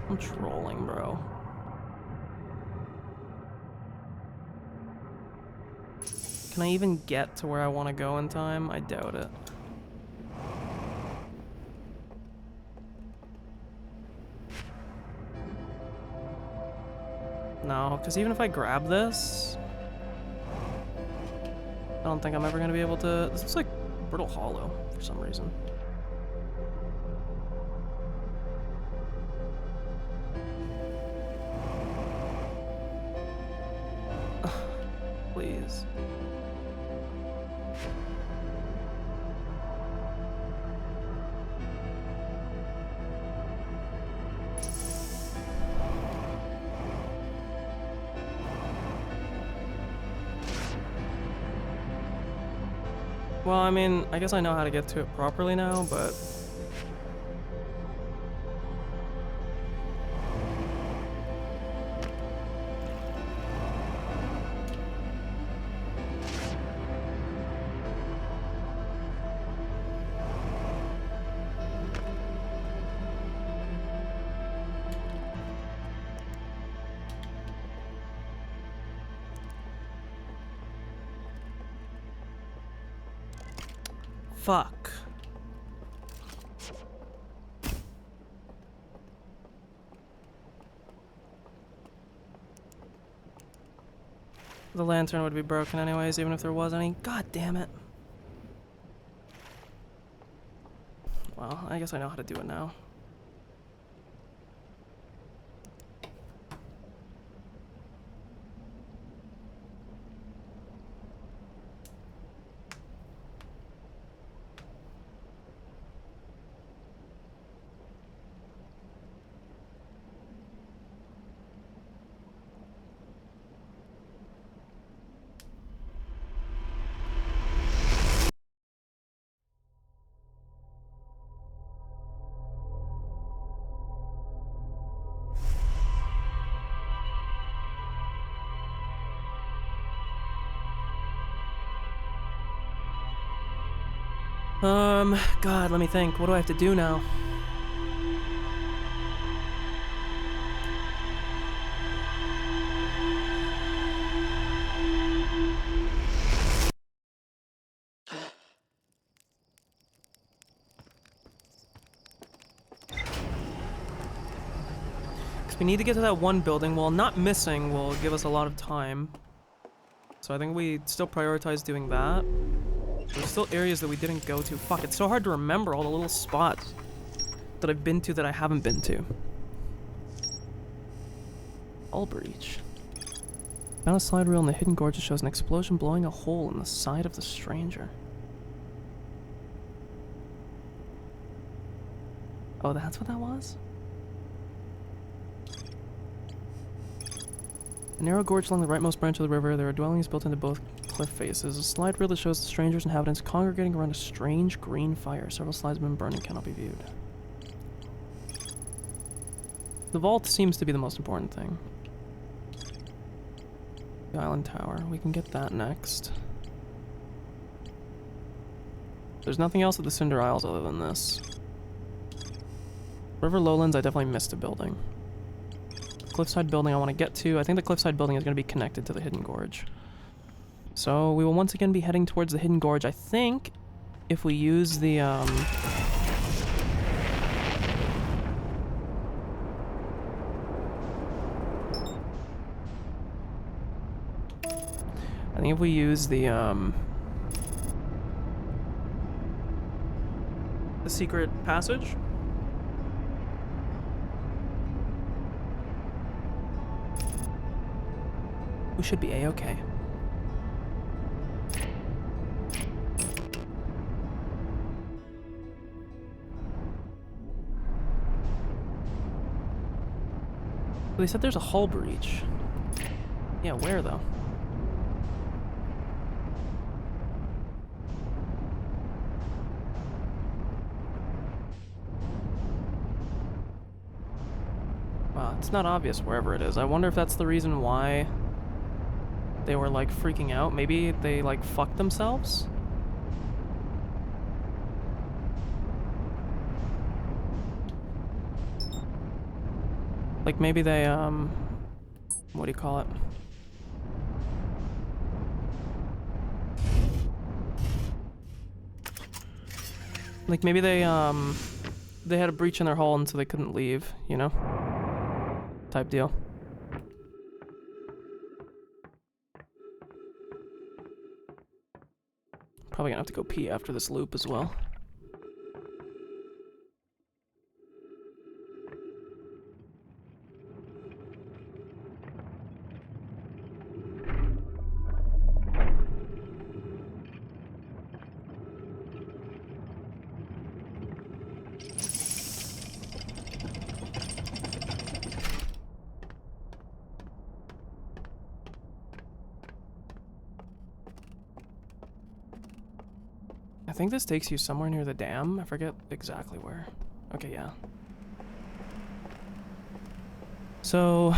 I'm trolling, bro. Can I even get to where I want to go in time? I doubt it. No, because even if I grab this, I don't think I'm ever going to be able to... This looks like Brittle Hollow for some reason. Please. Well, I mean, I guess I know how to get to it properly now, but... Fuck. The lantern would be broken anyways, even if there was any. God damn it. Well, I guess I know how to do it now. God, let me think. What do I have to do now? Because we need to get to that one building. Well, not missing will give us a lot of time. So I think we still prioritize doing that. There's still areas that we didn't go to. Fuck, it's so hard to remember all the little spots that I've been to that I haven't been to. Hull breach. Found a slide reel in the hidden gorge that shows an explosion blowing a hole in the side of the stranger. Oh, that's what that was? A narrow gorge along the rightmost branch of the river. There are dwellings built into both cliff faces. A slide reel that shows the stranger's inhabitants congregating around a strange green fire. Several slides have been burned and cannot be viewed. The vault seems to be the most important thing. The island tower. We can get that next. There's nothing else at the Cinder Isles other than this. River Lowlands, I definitely missed a building. Cliffside building I want to get to. I think the cliffside building is going to be connected to the hidden gorge. So we will once again be heading towards the hidden gorge. I think if we use the I think if we use the secret passage. We should be A-okay. They said there's a hull breach. Yeah, where though? Wow, it's not obvious wherever it is. I wonder if that's the reason why they were like freaking out. Maybe they like fucked themselves? Like maybe they what do you call it? Like maybe they had a breach in their hull and so they couldn't leave, you know? Type deal. Probably gonna have to go pee after this loop as well. I think this takes you somewhere near the dam. I forget exactly where. Okay, yeah. So...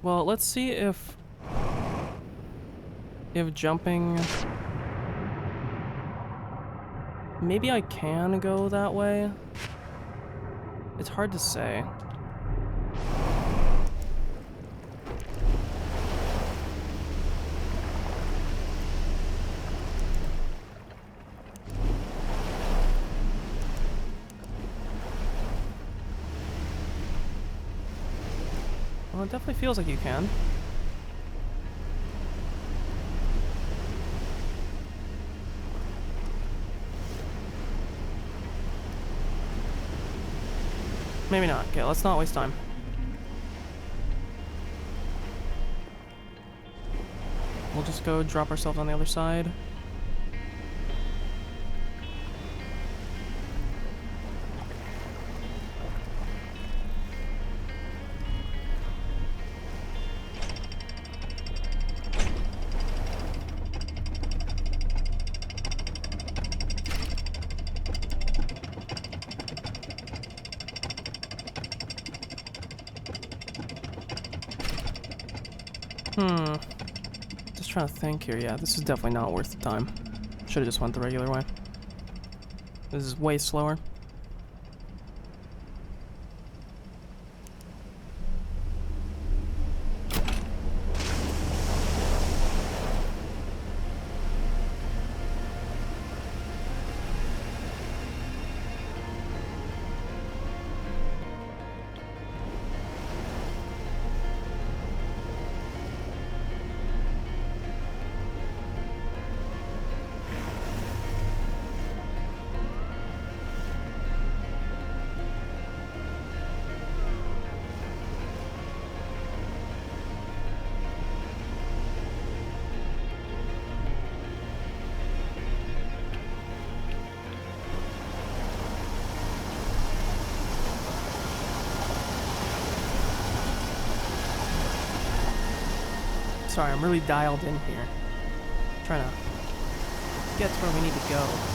well, let's see if jumping... maybe I can go that way. It's hard to say. Well, it definitely feels like you can. Maybe not. Okay, let's not waste time. We'll just go drop ourselves on the other side. Just trying to think here. Yeah, this is definitely not worth the time. Should have just went the regular way. This is way slower. Sorry, I'm really dialed in here. Trying to get to where we need to go.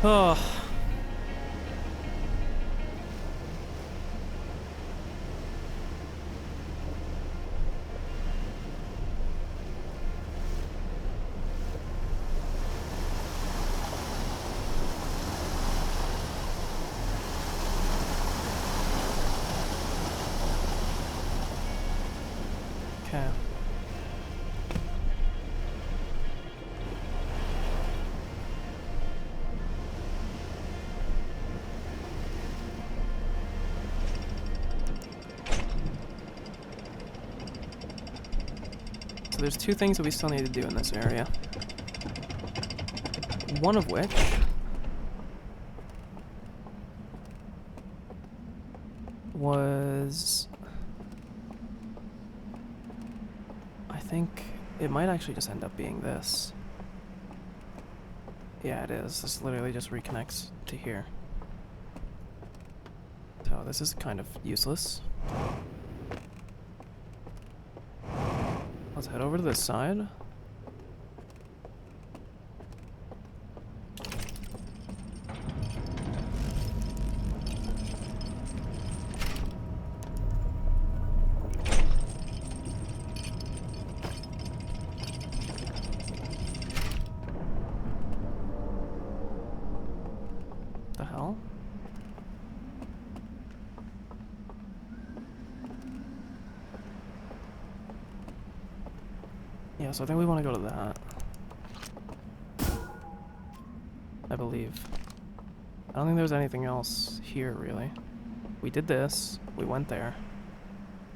Oh. Okay. So there's two things that we still need to do in this area. One of which was... I think it might actually just end up being this. Yeah, it is. This literally just reconnects to here. So this is kind of useless. Let's head over to this side. The hell? Yeah, so I think we want to go to that. I believe. I don't think there's anything else here, really. We did this. We went there.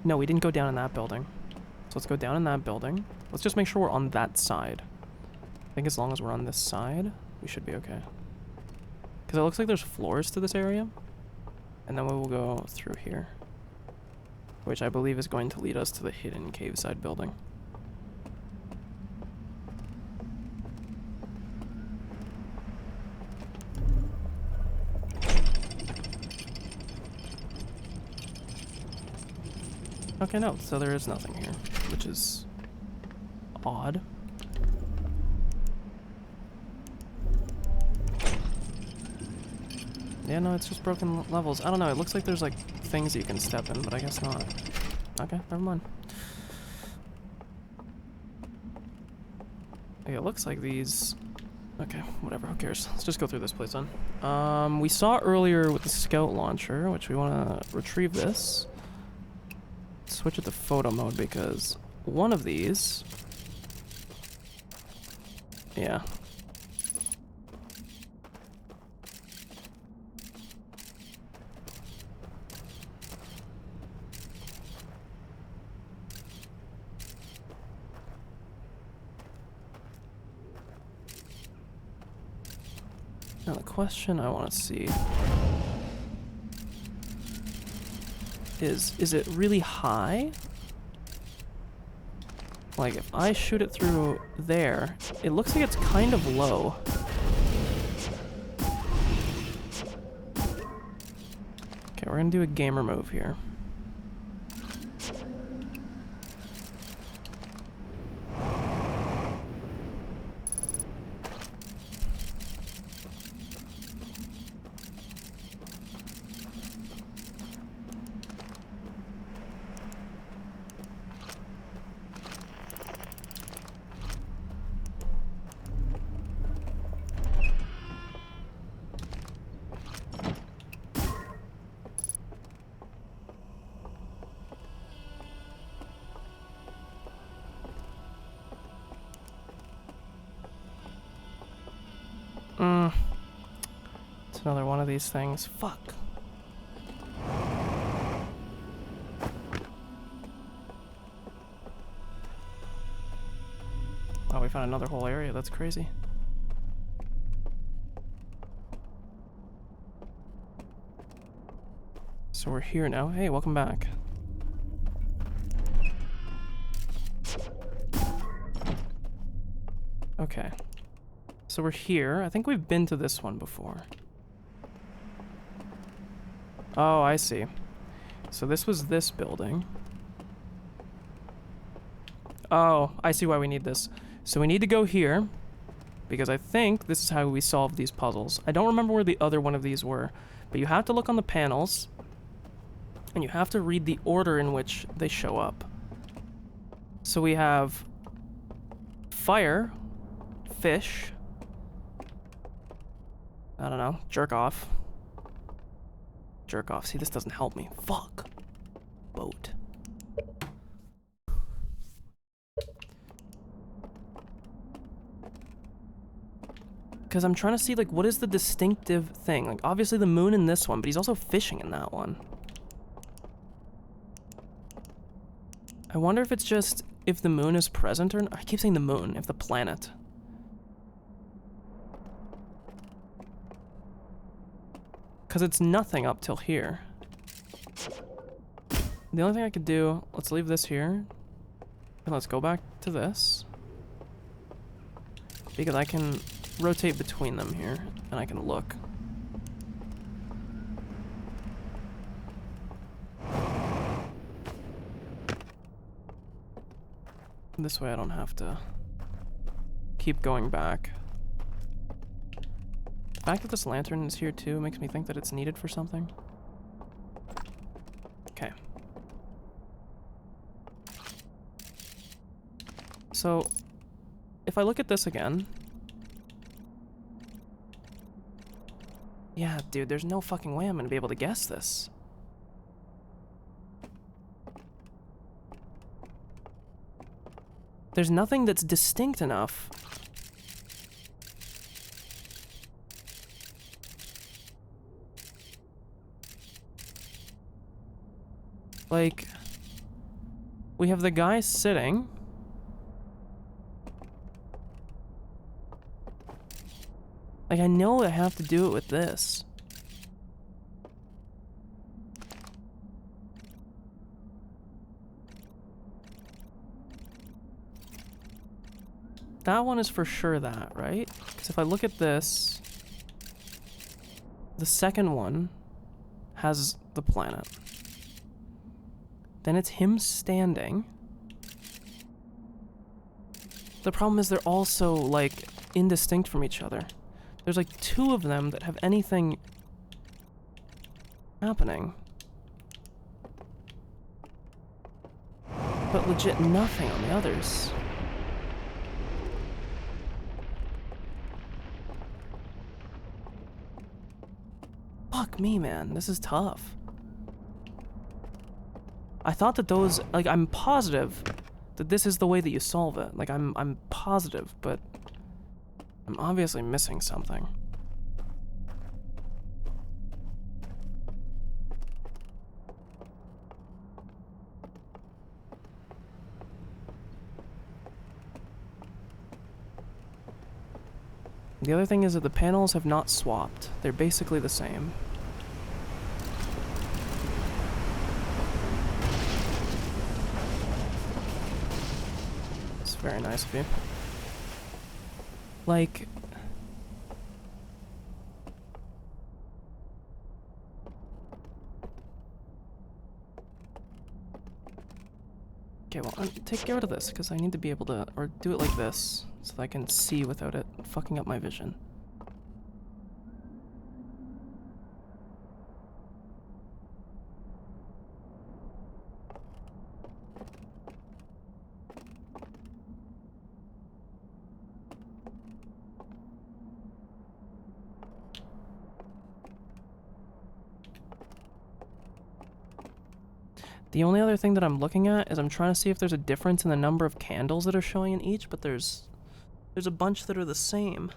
No, we didn't go down in that building. So let's go down in that building. Let's just make sure we're on that side. think as long as we're on this side, we should be okay. Because it looks like there's floors to this area. And then we will go through here. Which I believe is going to lead us to the hidden cave side building. Okay, no, so there is nothing here, which is odd. Yeah, no, it's just broken levels. I don't know, it looks like there's like things you can step in, but I guess not. Okay, never mind. Okay, it looks like these... Okay, whatever, who cares? Let's just go through this place then. We saw earlier with the scout launcher, which we want to retrieve this. Switch it to photo mode because one of these... Yeah. Now the question I want to see is it really high? Like, if I shoot it through there, it looks like it's kind of low. Okay, we're gonna do a gamer move here. It's another one of these things. Fuck. Oh, we found another whole area. That's crazy. So we're here now. Hey, welcome back. Okay. So we're here. I think we've been to this one before. Oh, I see. So this was this building. Oh, I see why we need this. So we need to go here, because I think this is how we solve these puzzles. I don't remember where the other one of these were, but you have to look on the panels, and you have to read the order in which they show up. So we have fire, fish, I don't know, jerk off. Jerk off. See, this doesn't help me. Fuck. Boat. Because I'm trying to see, like, what is the distinctive thing? Like, obviously the moon in this one, but he's also fishing in that one. I wonder if it's just if the moon is present or... I keep saying the moon, if the planet. Because it's nothing up till here. The only thing I could do... Let's leave this here. And let's go back to this. Because I can rotate between them here. And I can look. This way I don't have to keep going back. The fact that this lantern is here too makes me think that it's needed for something. Okay. So, if I look at this again... Yeah, dude, there's no fucking way I'm gonna be able to guess this. There's nothing that's distinct enough. Like, we have the guy sitting. Like, I know I have to do it with this. That one is for sure that, right? Because if I look at this, the second one has the planet. Then it's him standing. The problem is they're also, like, indistinct from each other. There's, like, 2 of them that have anything happening. But legit nothing on the others. Fuck me, man. This is tough. I thought that those... Like, I'm positive that this is the way that you solve it. Like, I'm positive, but... I'm obviously missing something. The other thing is that the panels have not swapped. They're basically the same. It's very nice of you. Like... Okay, well, get rid of this, because I need to be able to... Or do it like this, so that I can see without it fucking up my vision. The only other thing that I'm looking at is I'm trying to see if there's a difference in the number of candles that are showing in each, but there's a bunch that are the same.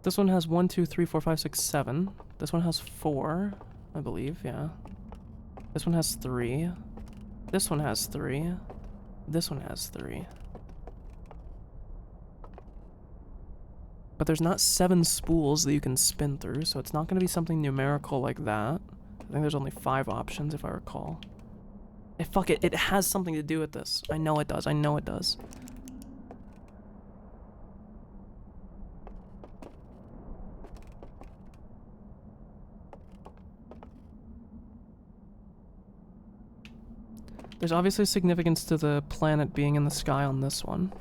This one has 1, 2, 3, 4, 5, 6, 7. This one has 4, I believe, yeah. This one has 3. This one has 3. This one has 3. But there's not 7 spools that you can spin through, so it's not going to be something numerical like that. I think there's only 5 options, if I recall. Hey, fuck it. It has something to do with this. I know it does. I know it does. There's obviously significance to the planet being in the sky on this one.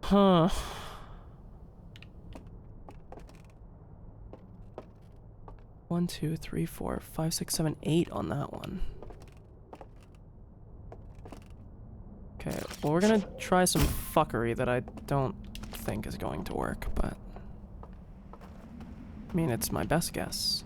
Huh. One, 2, 3, 4, 5, 6, 7, 8 on that one. Okay, well, we're gonna try some fuckery that I don't think is going to work, but... I mean, it's my best guess.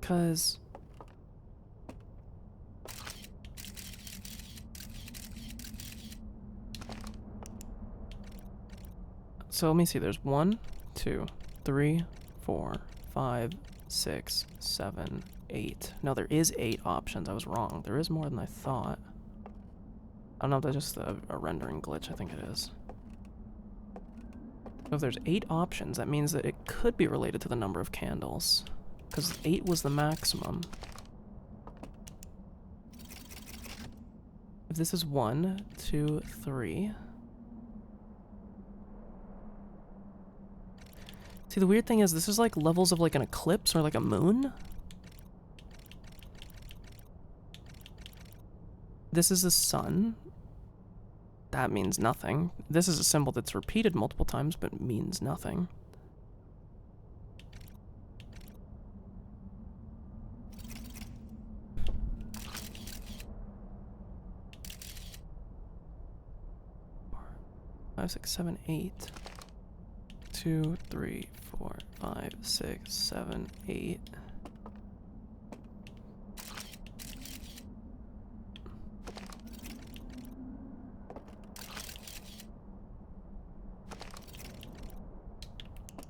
Because... So let me see, there's 1, 2, 3, 4, 5, 6, 7, 8. No, there is 8 options. I was wrong. There is more than I thought. I don't know if that's just a rendering glitch. I think it is. So if there's 8 options, that means that it could be related to the number of candles. Because 8 was the maximum. If this is 1, 2, 3... See, the weird thing is, this is like levels of like an eclipse or like a moon. This is the sun. That means nothing. This is a symbol that's repeated multiple times, but means nothing. Five, 6, 7, 8. 2, 3, 4, 5, 6, 7, 8.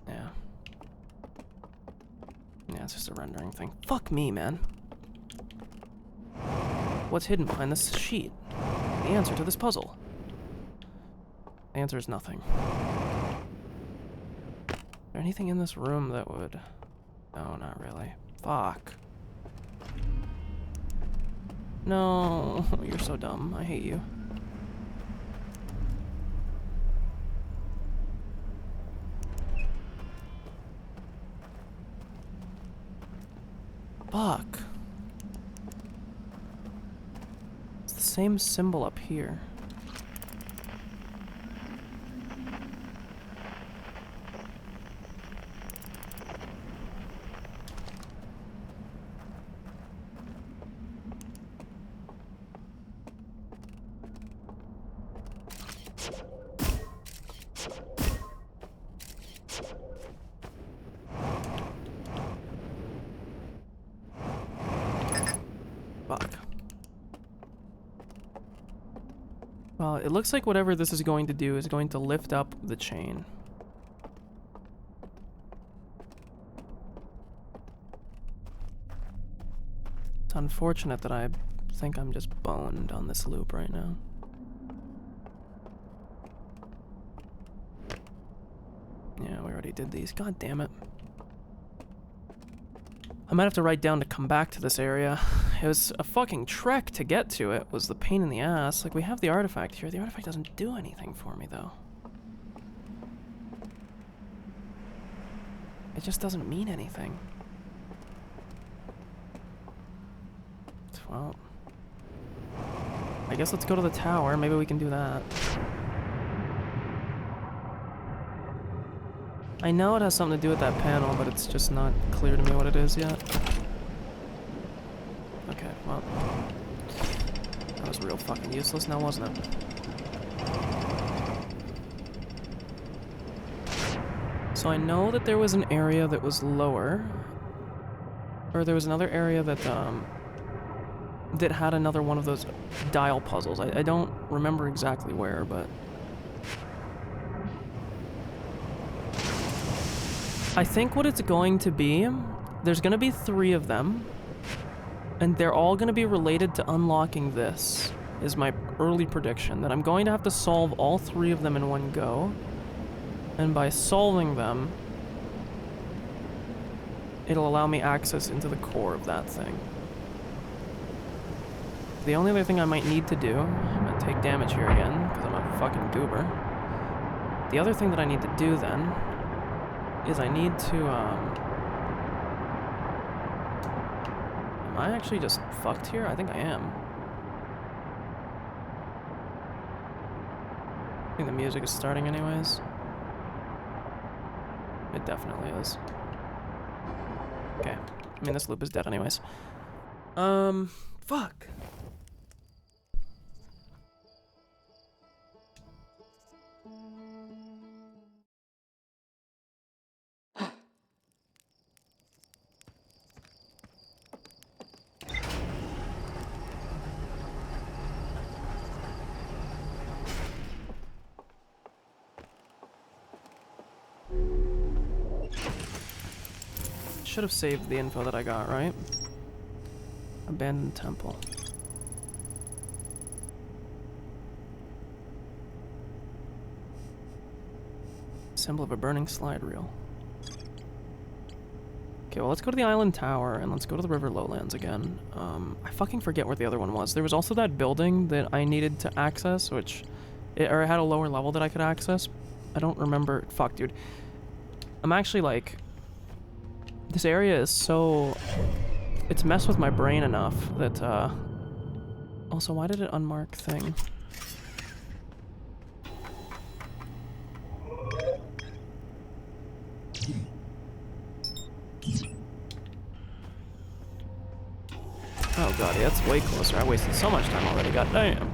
Yeah. Yeah, it's just a rendering thing. Fuck me, man. What's hidden behind this sheet? The answer to this puzzle. The answer is nothing. Is there anything in this room that would... No, not really. Fuck. No, you're so dumb. I hate you. Fuck. It's the same symbol up here. Fuck. Well, it looks like whatever this is going to do is going to lift up the chain. It's unfortunate that I think I'm just boned on this loop right now. Yeah, we already did these. God damn it. I might have to write down to come back to this area. It was a fucking trek to get to it, was the pain in the ass. Like, we have the artifact here. The artifact doesn't do anything for me, though. It just doesn't mean anything. Well, I guess let's go to the tower. Maybe we can do that. I know it has something to do with that panel, but it's just not clear to me what it is yet. Okay, well. That was real fucking useless now, wasn't it? So I know that there was an area that was lower. Or there was another area that, that had another one of those dial puzzles. I don't remember exactly where, but... I think what it's going to be, there's going to be 3 of them, and they're all going to be related to unlocking this, is my early prediction, that I'm going to have to solve all 3 of them in one go, and by solving them, it'll allow me access into the core of that thing. The only other thing I might need to do, I'm going to take damage here again, because I'm a fucking goober. The other thing that I need to do then, is I need to, am I actually just fucked here? I think I am. I think the music is starting anyways. It definitely is. Okay. I mean, this loop is dead anyways. Fuck. Should have saved the info that I got, right? Abandoned temple. Symbol of a burning slide reel. Okay, well, let's go to the island tower and let's go to the river lowlands again. I fucking forget where the other one was. There was also that building that I needed to access, which... or it had a lower level that I could access. I don't remember... Fuck, dude. I'm actually, like... This area is so... It's messed with my brain enough that, Also, why did it unmark thing? Oh god, yeah, that's way closer. I wasted so much time already, god damn.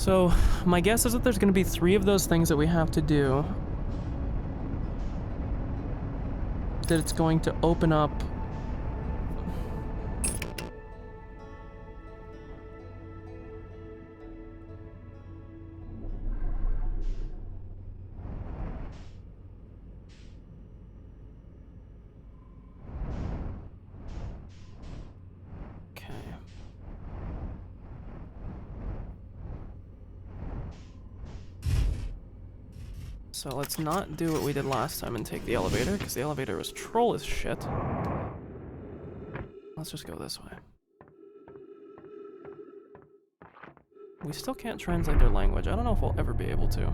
So, my guess is that there's going to be 3 of those things that we have to do. That it's going to open up... Okay. So let's not do what we did last time and take the elevator, because the elevator was troll as shit. Let's just go this way. We still can't translate their language. I don't know if we'll ever be able to.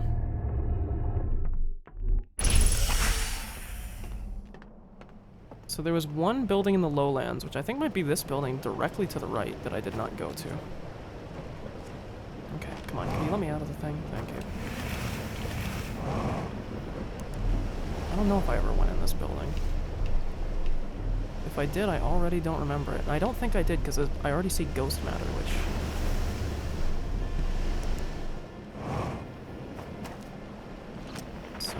So there was one building in the lowlands, which I think might be this building directly to the right, that I did not go to. Okay, come on, can you let me out of the thing? Thank you. I don't know if I ever went in this building. If I did, I already don't remember it. And I don't think I did, because I already see ghost matter, which... So...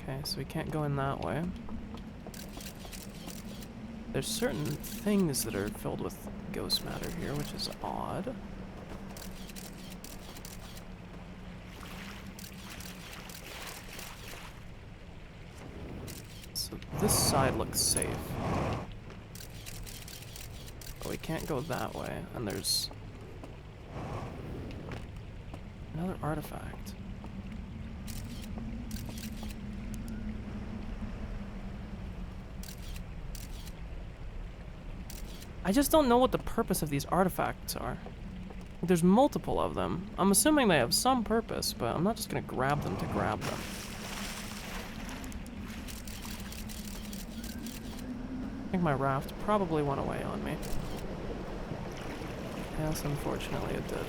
Okay, so we can't go in that way. There's certain things that are filled with ghost matter here, which is odd. So this side looks safe. But we can't go that way, and there's another artifact. I just don't know what the purpose of these artifacts are. There's multiple of them. I'm assuming they have some purpose, but I'm not just gonna grab them to grab them. I think my raft probably went away on me. Yes, unfortunately it did.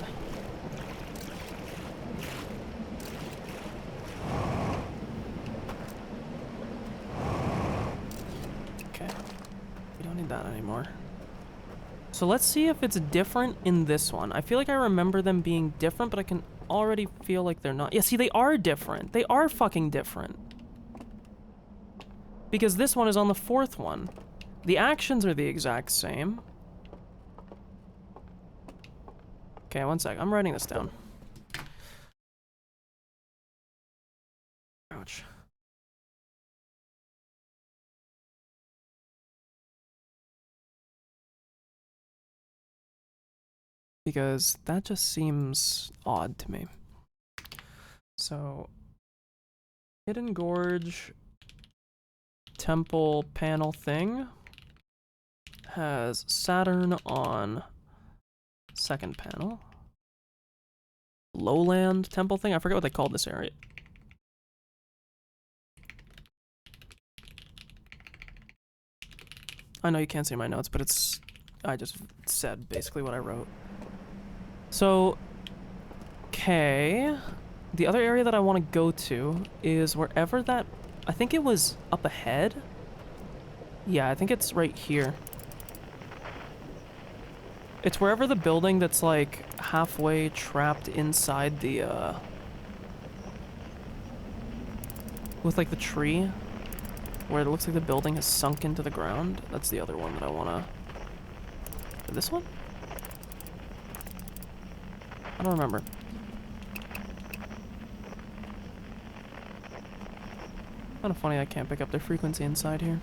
Okay. We don't need that anymore. So let's see if it's different in this one. I feel like I remember them being different, but I can already feel like they're not. Yeah, see, they are different. They are fucking different. Because this one is on the 4th one. The actions are the exact same. Okay, one sec. I'm writing this down. Ouch. Because that just seems odd to me. So, Hidden Gorge temple panel thing has Saturn on 2nd panel. Lowland temple thing? I forget what they called this area. I know you can't see my notes, but it's... I just said basically what I wrote. So, okay. The other area that I want to go to is wherever that... I think it was up ahead? Yeah, I think it's right here. It's wherever the building that's like halfway trapped inside the with like the tree, where it looks like the building has sunk into the ground. That's the other one that I wanna... This one? I don't remember. Kind of funny I can't pick up their frequency inside here.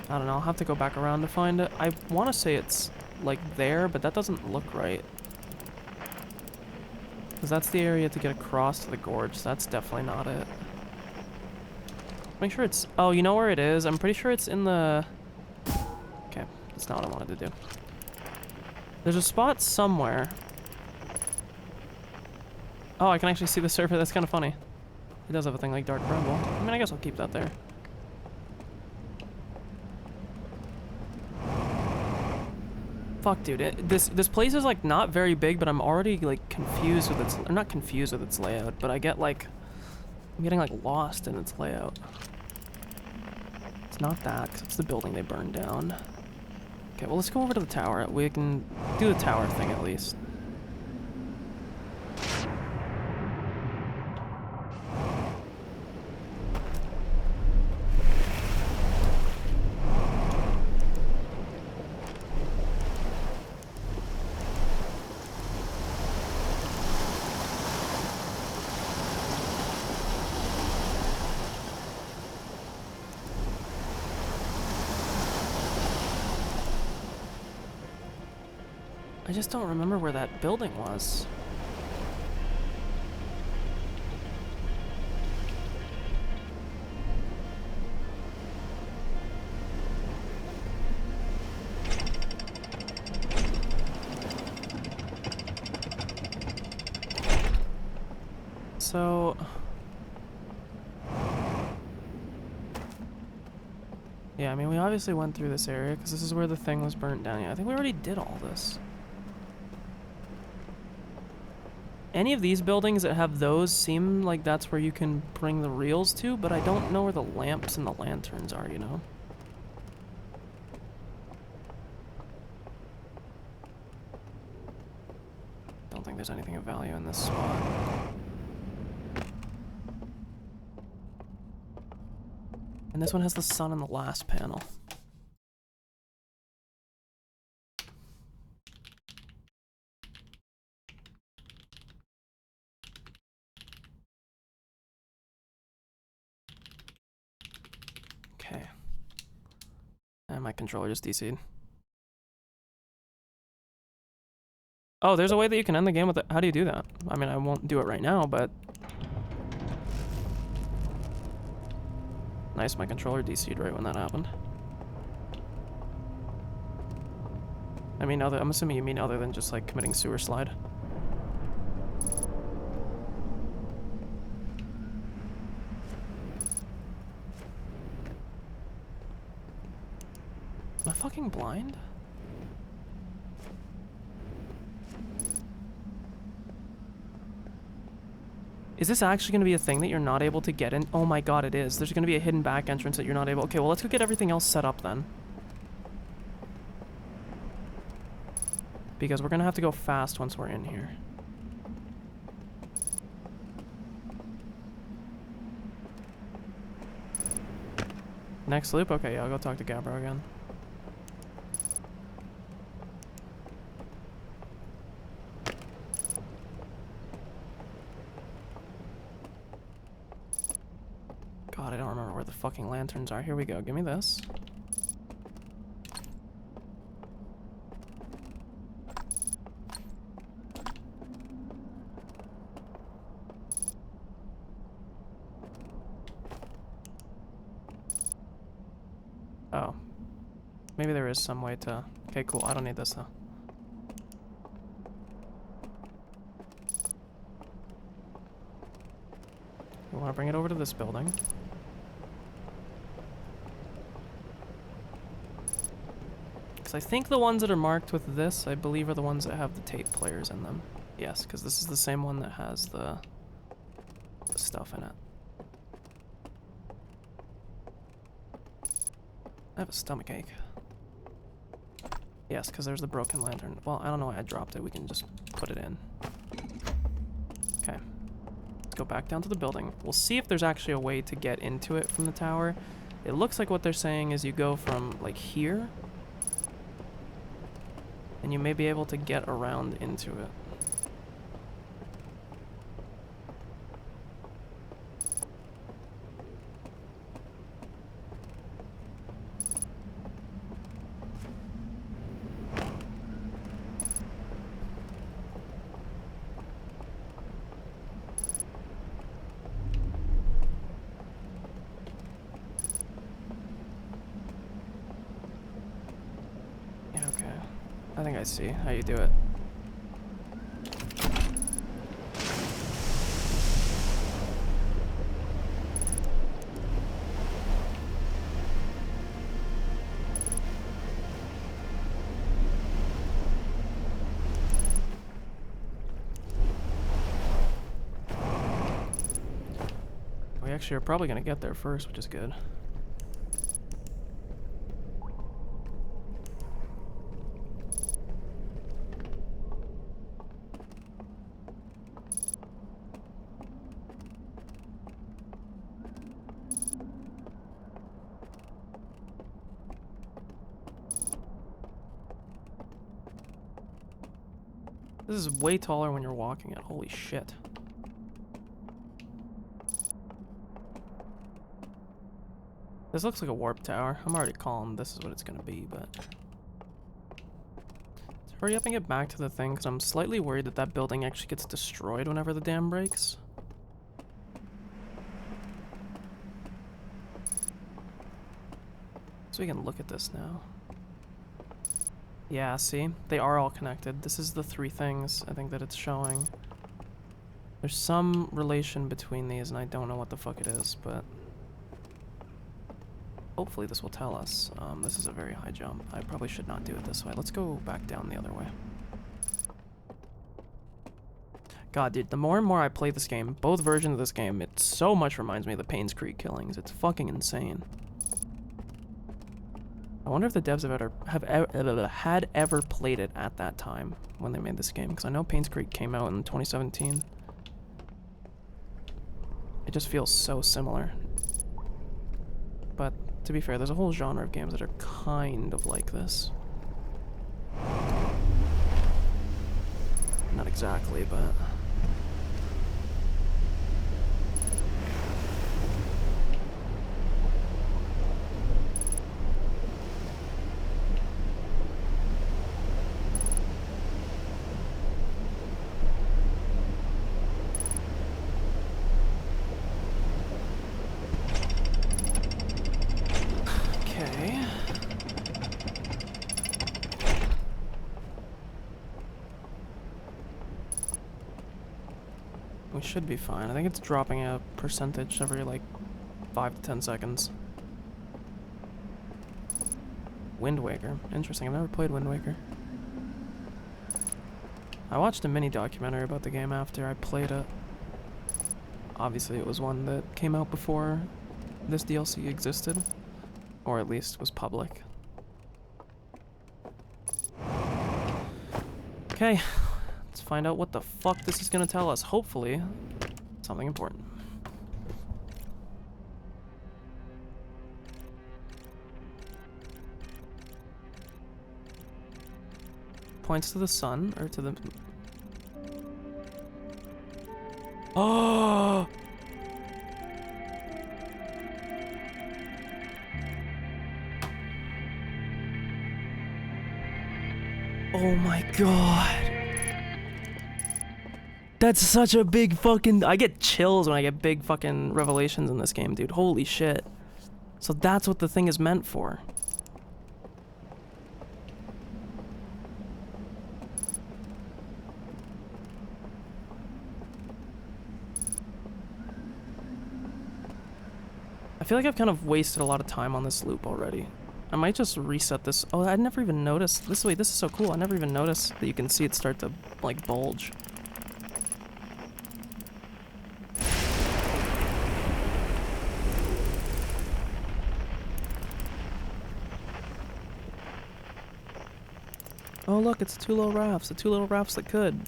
I don't know, I'll have to go back around to find it. I want to say it's, like, there, but that doesn't look right. Because that's the area to get across to the gorge, so that's definitely not it. Make sure it's... Oh, you know where it is? I'm pretty sure it's in the... Okay, that's not what I wanted to do. There's a spot somewhere. Oh, I can actually see the surface. That's kind of funny. It does have a thing like Dark Bramble. I mean, I guess I'll keep that there. Fuck, dude. This place is like not very big, but I'm already like confused with its. I'm not confused with its layout, but I get like, I'm getting like lost in its layout. It's not that, 'cause it's the building they burned down. Okay, well let's go over to the tower. We can do the tower thing at least. I just don't remember where that building was. So... yeah, I mean, we obviously went through this area because this is where the thing was burnt down. Yeah, I think we already did all this. Any of these buildings that have those seem like that's where you can bring the reels to, but I don't know where the lamps and the lanterns are, you know? Don't think there's anything of value in this spot. And this one has the sun in the last panel. Okay. And my controller just DC'd. Oh, there's a way that you can end the game with it. How do you do that? I mean, I won't do it right now, but... nice, my controller DC'd right when that happened. I mean, I'm assuming you mean other than just, like, committing sewer slide. Am I fucking blind? Is this actually going to be a thing that you're not able to get in? Oh my god, it is. There's going to be a hidden back entrance that you're not able... okay, well, let's go get everything else set up then. Because we're going to have to go fast once we're in here. Next loop? Okay, yeah, I'll go talk to Gabbro again. God, I don't remember where the fucking lanterns are. Here we go. Give me this. Oh. Maybe there is some way to... okay, cool. I don't need this, though. We want to bring it over to this building. Because I think the ones that are marked with this, I believe, are the ones that have the tape players in them. Yes, because this is the same one that has the stuff in it. I have a stomachache. Yes, because there's the broken lantern. Well, I don't know why I dropped it. We can just put it in. Okay. Let's go back down to the building. We'll see if there's actually a way to get into it from the tower. It looks like what they're saying is you go from, like, here, and you may be able to get around into it. I think I see how you do it. actually are probably gonna get there first, which is good. This is way taller when you're walking it. Holy shit. This looks like a warp tower. I'm already calling this is what it's gonna be, but... Let's hurry up and get back to the thing, because I'm slightly worried that that building actually gets destroyed whenever the dam breaks. So we can look at this now. Yeah, see? They are all connected. This is the three things, I think, that it's showing. There's some relation between these, and I don't know what the fuck it is, but... Hopefully this will tell us. This is a very high jump. I probably should not do it this way. Let's go back down the other way. God, dude, the more and more I play this game, both versions of this game, it so much reminds me of the Payne's Creek killings. It's fucking insane. I wonder if the devs had ever played it at that time when they made this game, because I know Payne's Creek came out in 2017. It just feels so similar. But to be fair, there's a whole genre of games that are kind of like this. Not exactly, but... We should be fine. I think it's dropping a percentage every like 5 to 10 seconds. Wind Waker. Interesting. I've never played Wind Waker. I watched a mini documentary about the game after I played it. Obviously it was one that came out before this DLC existed. Or at least was public. Okay. Let's find out what the fuck this is gonna tell us. Hopefully, something important. Points to the sun, or to the... Oh! Oh my god. That's such a big fucking... I get chills when I get big fucking revelations in this game, dude. Holy shit. So that's what the thing is meant for. I feel like I've kind of wasted a lot of time on this loop already. I might just reset this. Oh, I never even noticed. This is so cool. I never even noticed that you can see it start to, like, bulge. Oh look, it's two little rafts. The two little rafts that could.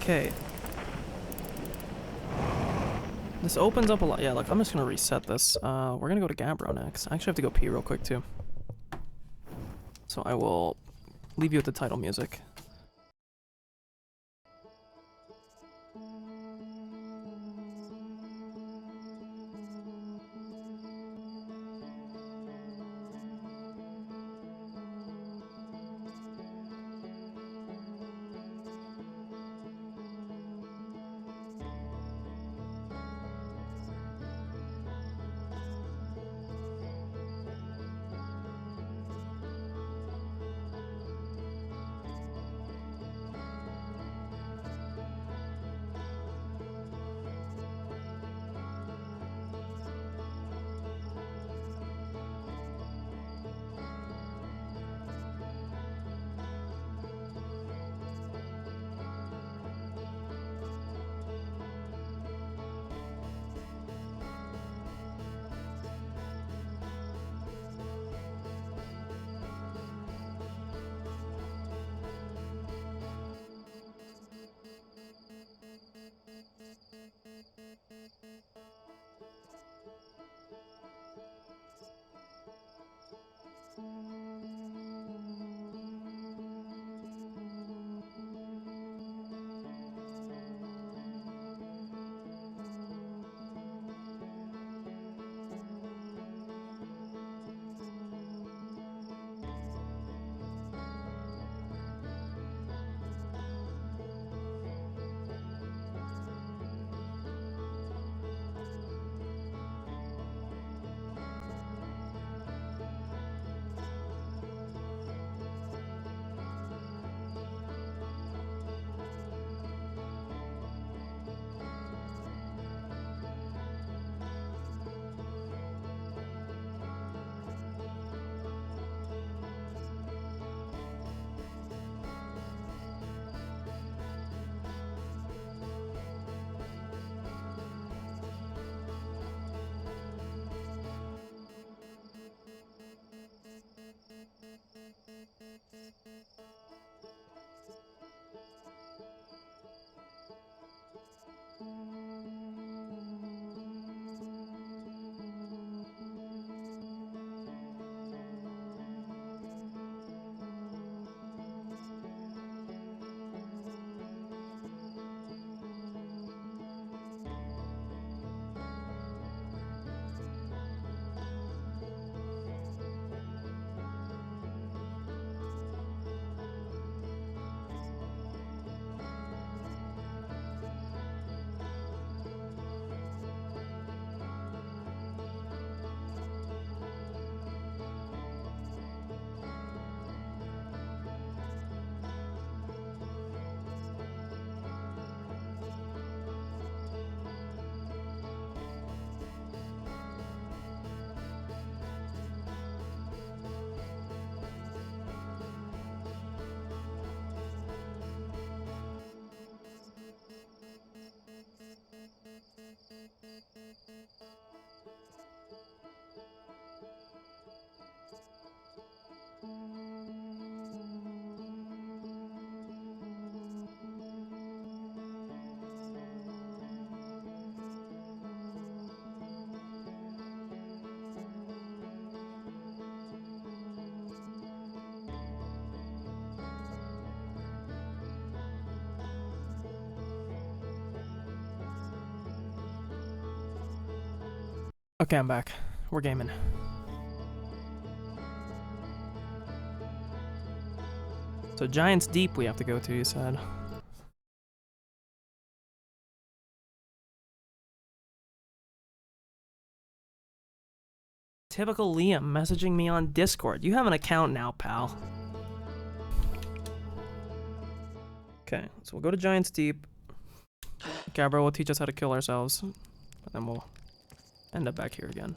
Okay. This opens up a lot. Yeah, look, I'm just gonna reset this. We're gonna go to Gabbro next. I actually have to go pee real quick too. So I will leave you with the title music. Okay, I'm back. We're gaming. So Giant's Deep we have to go to, you said. Typical Liam messaging me on Discord. You have an account now, pal. Okay, so we'll go to Giant's Deep. Gabriel will teach us how to kill ourselves. And then we'll end up back here again.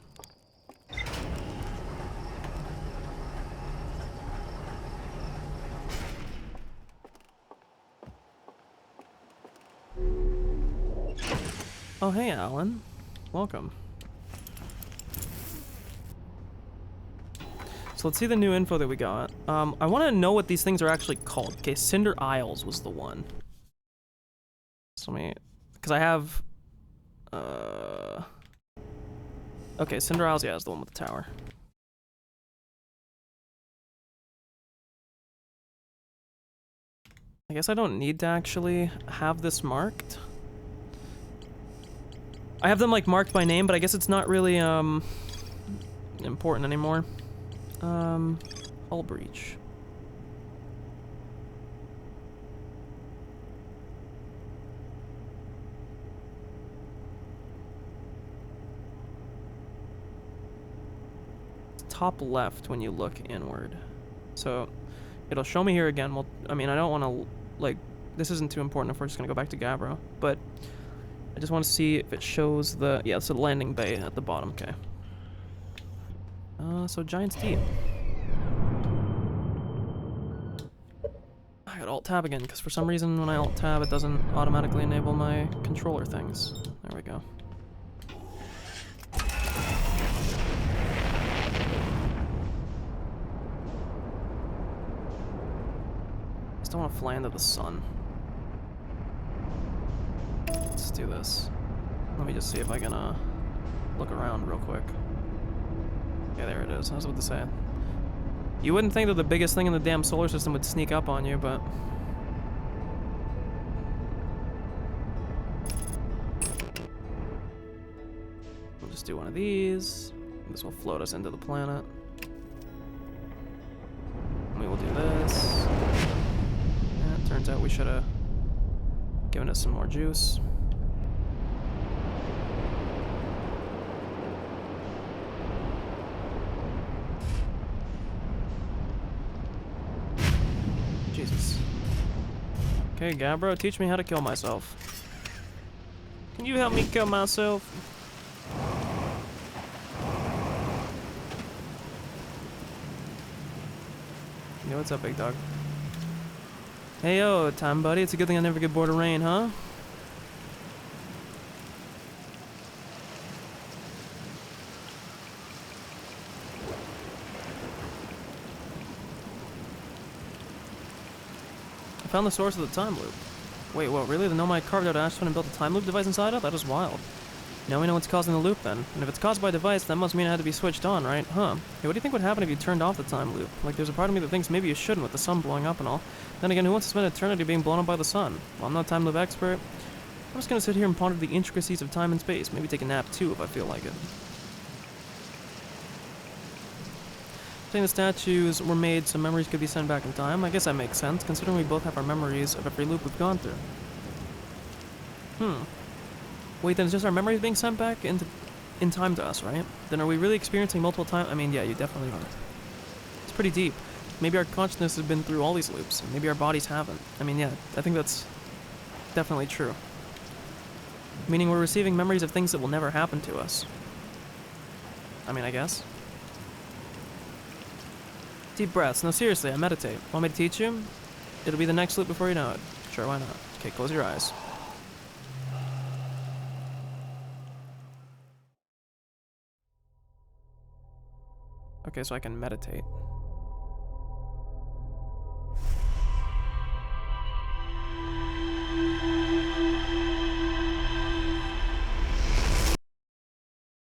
Oh, hey, Alan. Welcome. So let's see the new info that we got. I want to know what these things are actually called. Okay, Cinder Isles was the one. So let me... Because I have... Okay, Cinder Isles, yeah, is the one with the tower. I guess I don't need to actually have this marked. I have them, like, marked by name, but I guess it's not really, important anymore. Hull breach. Top left when you look inward. So, it'll show me here again. Well, I mean, I don't want to, like, this isn't too important if we're just going to go back to Gabbro, but I just want to see if it shows the, yeah, it's a landing bay at the bottom, okay. So Giant's Deep. I got Alt-Tab again, because for some reason when I Alt-Tab it doesn't automatically enable my controller things. There we go. Just don't want to fly into the sun. Let's do this. Let me just see if I can look around real quick. Yeah, there it is. I was about to say. You wouldn't think that the biggest thing in the damn solar system would sneak up on you, but... We'll just do one of these. This will float us into the planet. We will do this. Yeah, it turns out we should have given us some more juice. Jesus. Okay, Gabbro, teach me how to kill myself. Can you help me kill myself? Yo, what's up, big dog? Hey, yo, time buddy. It's a good thing I never get bored of rain, huh? I found the source of the time loop. Wait, what, really? The Nomai carved out Ashton and built a time loop device inside it? That is wild. Now we know what's causing the loop then. And if it's caused by a device, that must mean it had to be switched on, right? Huh. Hey, what do you think would happen if you turned off the time loop? Like, there's a part of me that thinks maybe you shouldn't with the sun blowing up and all. Then again, who wants to spend eternity being blown up by the sun? Well, I'm not a time loop expert. I'm just gonna sit here and ponder the intricacies of time and space. Maybe take a nap too if I feel like it. Saying the statues were made so memories could be sent back in time. I guess that makes sense, considering we both have our memories of every loop we've gone through. Wait, then it's just our memories being sent back in time to us, right? Then are we really experiencing multiple times? I mean, yeah, you definitely are. It's pretty deep. Maybe our consciousness has been through all these loops, and maybe our bodies haven't. I mean, yeah, I think that's definitely true. Meaning we're receiving memories of things that will never happen to us. I mean, I guess. Deep breaths. No, seriously, I meditate. Want me to teach you? It'll be the next loop before you know it. Sure, why not? Okay, close your eyes. Okay, so I can meditate.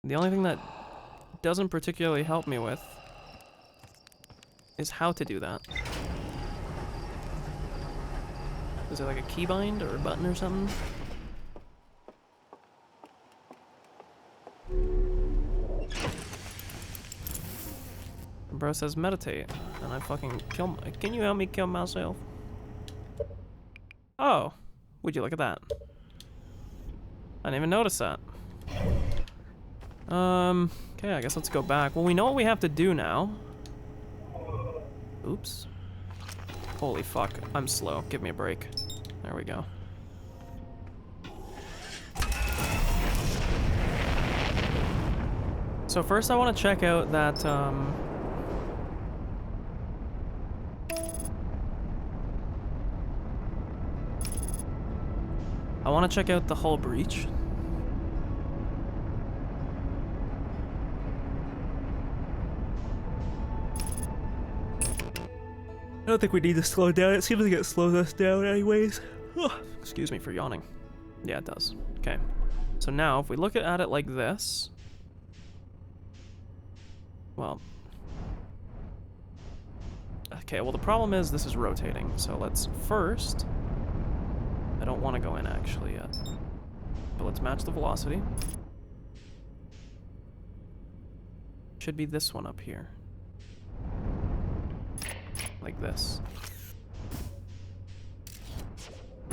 The only thing that doesn't particularly help me with is how to do that. Is it like a keybind or a button or something? Bro says meditate, and I fucking kill. Can you help me kill myself? Oh, would you look at that? I didn't even notice that. Okay, I guess let's go back. Well, we know what we have to do now. Oops. Holy fuck, I'm slow. Give me a break. There we go. So first I want to check out that, I want to check out the hull breach. I don't think we need to slow down. It seems like it slows us down anyways. Excuse me for yawning. Yeah, it does. Okay. So now, if we look at it like this... Well... Okay, well the problem is this is rotating. So let's first... I don't want to go in actually yet. But let's match the velocity. Should be this one up here. Like this.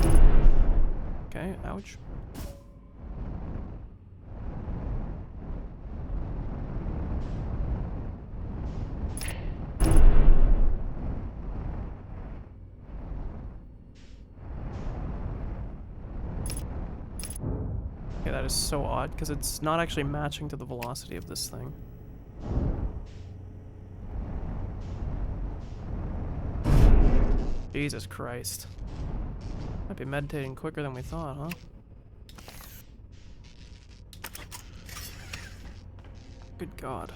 Okay, ouch. Okay, that is so odd, because it's not actually matching to the velocity of this thing. Jesus Christ. Might be meditating quicker than we thought, huh? Good God.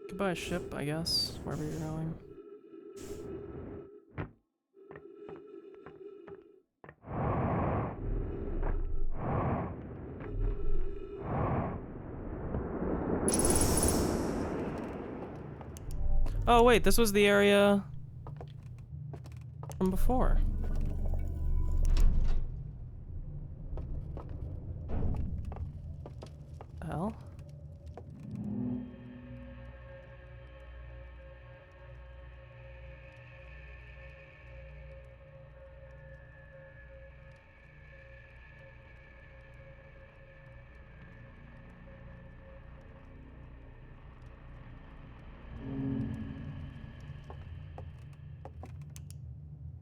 Goodbye, ship, I guess, wherever you're going. Oh wait, this was the area from before. The hell?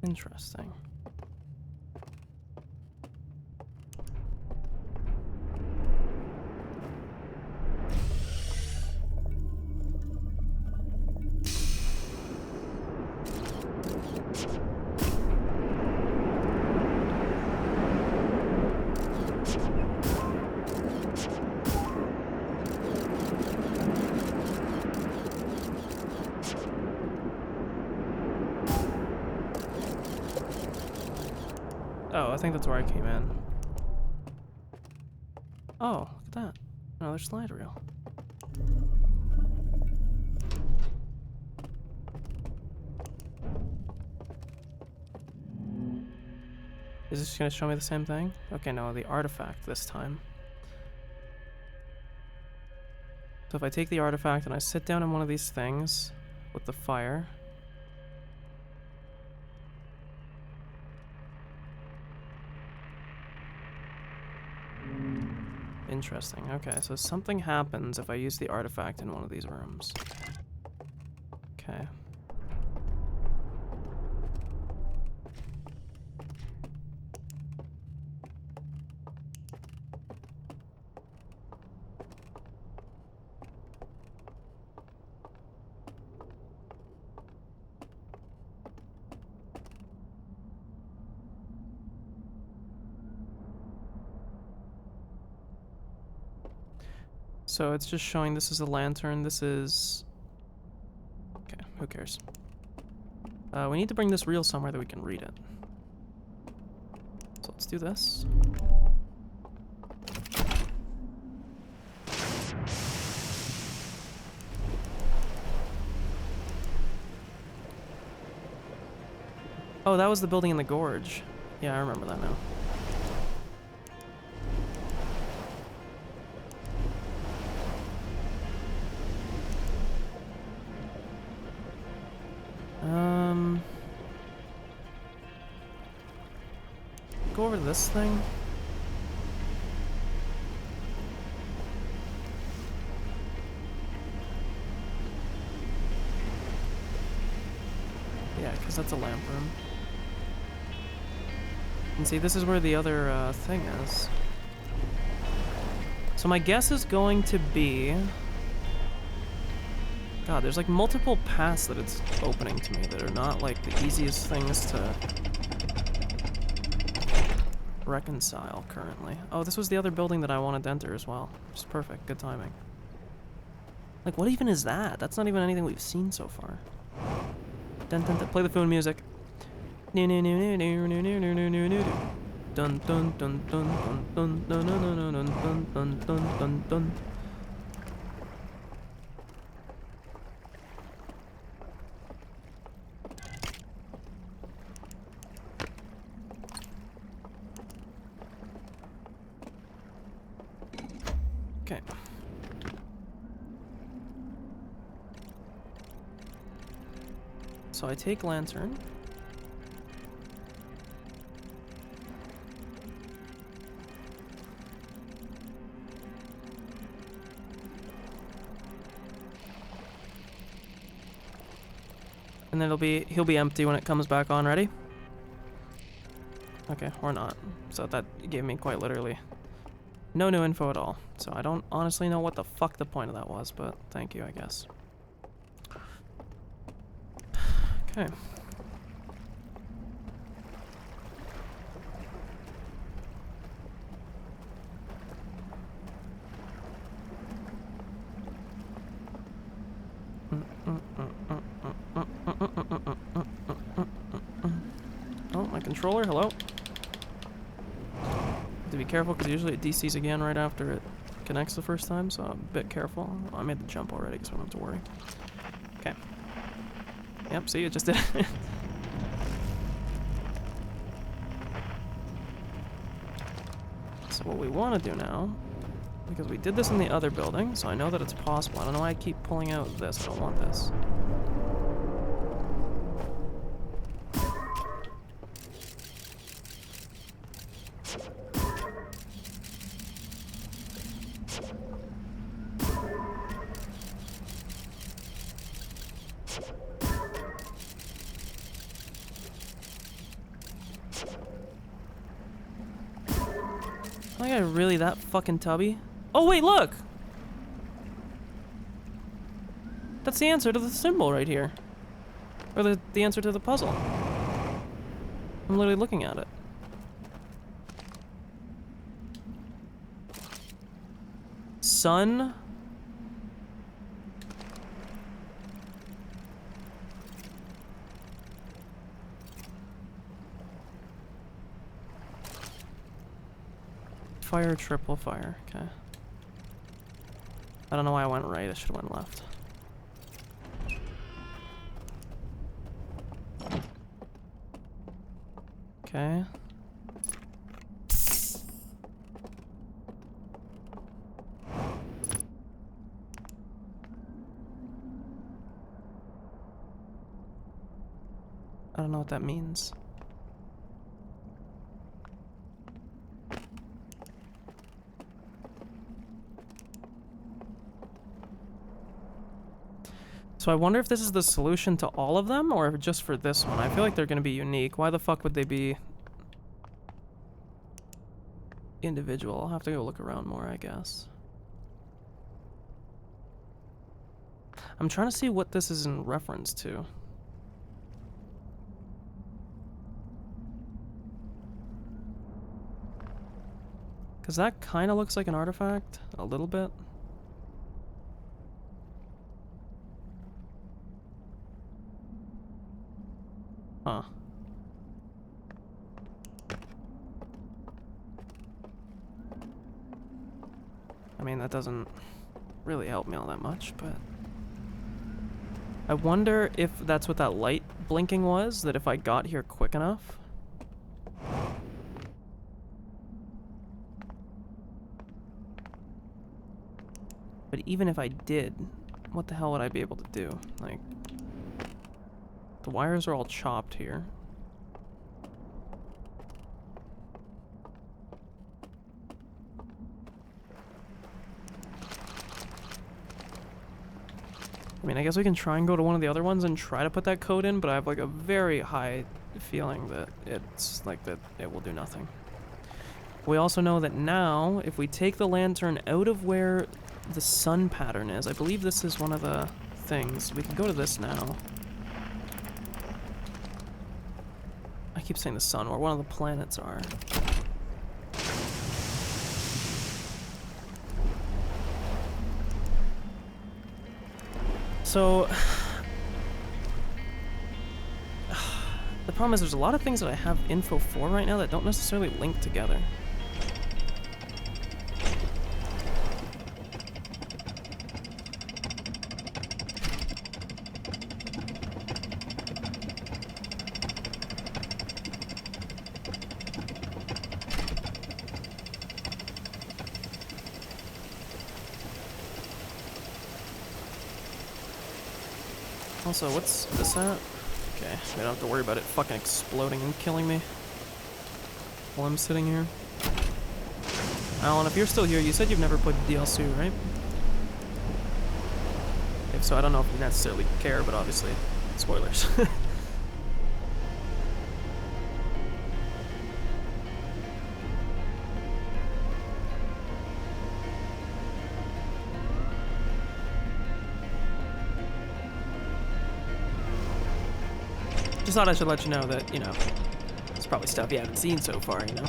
Interesting. Oh, I think that's where I came in. Oh, look at that. Another slide reel. Is this gonna show me the same thing? Okay, no, the artifact this time. So if I take the artifact and I sit down in one of these things with the fire... Interesting. Okay, so something happens if I use the artifact in one of these rooms. Okay. So it's just showing this is a lantern, this is... Okay, who cares? We need to bring this reel somewhere that we can read it. So let's do this. Oh, that was the building in the gorge. Yeah, I remember that now. Go over to this thing. Yeah, because that's a lamp room. And see, this is where the other thing is. So my guess is going to be... God, there's like multiple paths that it's opening to me that are not like the easiest things to reconcile currently. Oh, this was the other building that I wanted to enter as well. Just perfect, good timing. Like, what even is that? That's not even anything we've seen so far. Dun dun dun. Play the phone music. Dun dun dun dun dun dun dun dun dun dun dun dun dun dun. Okay. So I take lantern. And then he'll be empty when it comes back on. Ready? Okay, or not. So that gave me quite literally no new info at all. So I don't honestly know what the fuck the point of that was, but thank you, I guess. Okay. Oh, my controller, hello. Have to be careful because usually it DCs again right after it connects the first time, so I'm a bit careful. Oh, I made the jump already because we don't have to worry. Okay. Yep, see, it just did it. So what we want to do now, because we did this in the other building, so I know that it's possible. I don't know why I keep pulling out this. I don't want this. Am I really that fucking tubby? Oh wait, look! That's the answer to the symbol right here. Or the answer to the puzzle. I'm literally looking at it. Sun. Fire, triple fire, okay. I don't know why I went right, I should have went left. Okay. I don't know what that means. So I wonder if this is the solution to all of them, or just for this one. I feel like they're going to be unique. Why the fuck would they be individual? I'll have to go look around more, I guess. I'm trying to see what this is in reference to. Because that kind of looks like an artifact, a little bit. Huh. I mean, that doesn't really help me all that much, but... I wonder if that's what that light blinking was, that if I got here quick enough. But even if I did, what the hell would I be able to do? Like, the wires are all chopped here. I mean, I guess we can try and go to one of the other ones and try to put that code in, but I have like a very high feeling that it's like that it will do nothing. We also know that now, if we take the lantern out of where the sun pattern is, I believe this is one of the things. We can go to this now. I keep saying the sun, where one of the planets are. So, the problem is there's a lot of things that I have info for right now that don't necessarily link together. Also, what's this at? Okay, I don't have to worry about it fucking exploding and killing me while I'm sitting here. Alan, if you're still here, you said you've never played the DLC, right? If so, I don't know if you necessarily care, but obviously, spoilers. Just thought I should let you know that, you know, it's probably stuff you haven't seen so far, you know?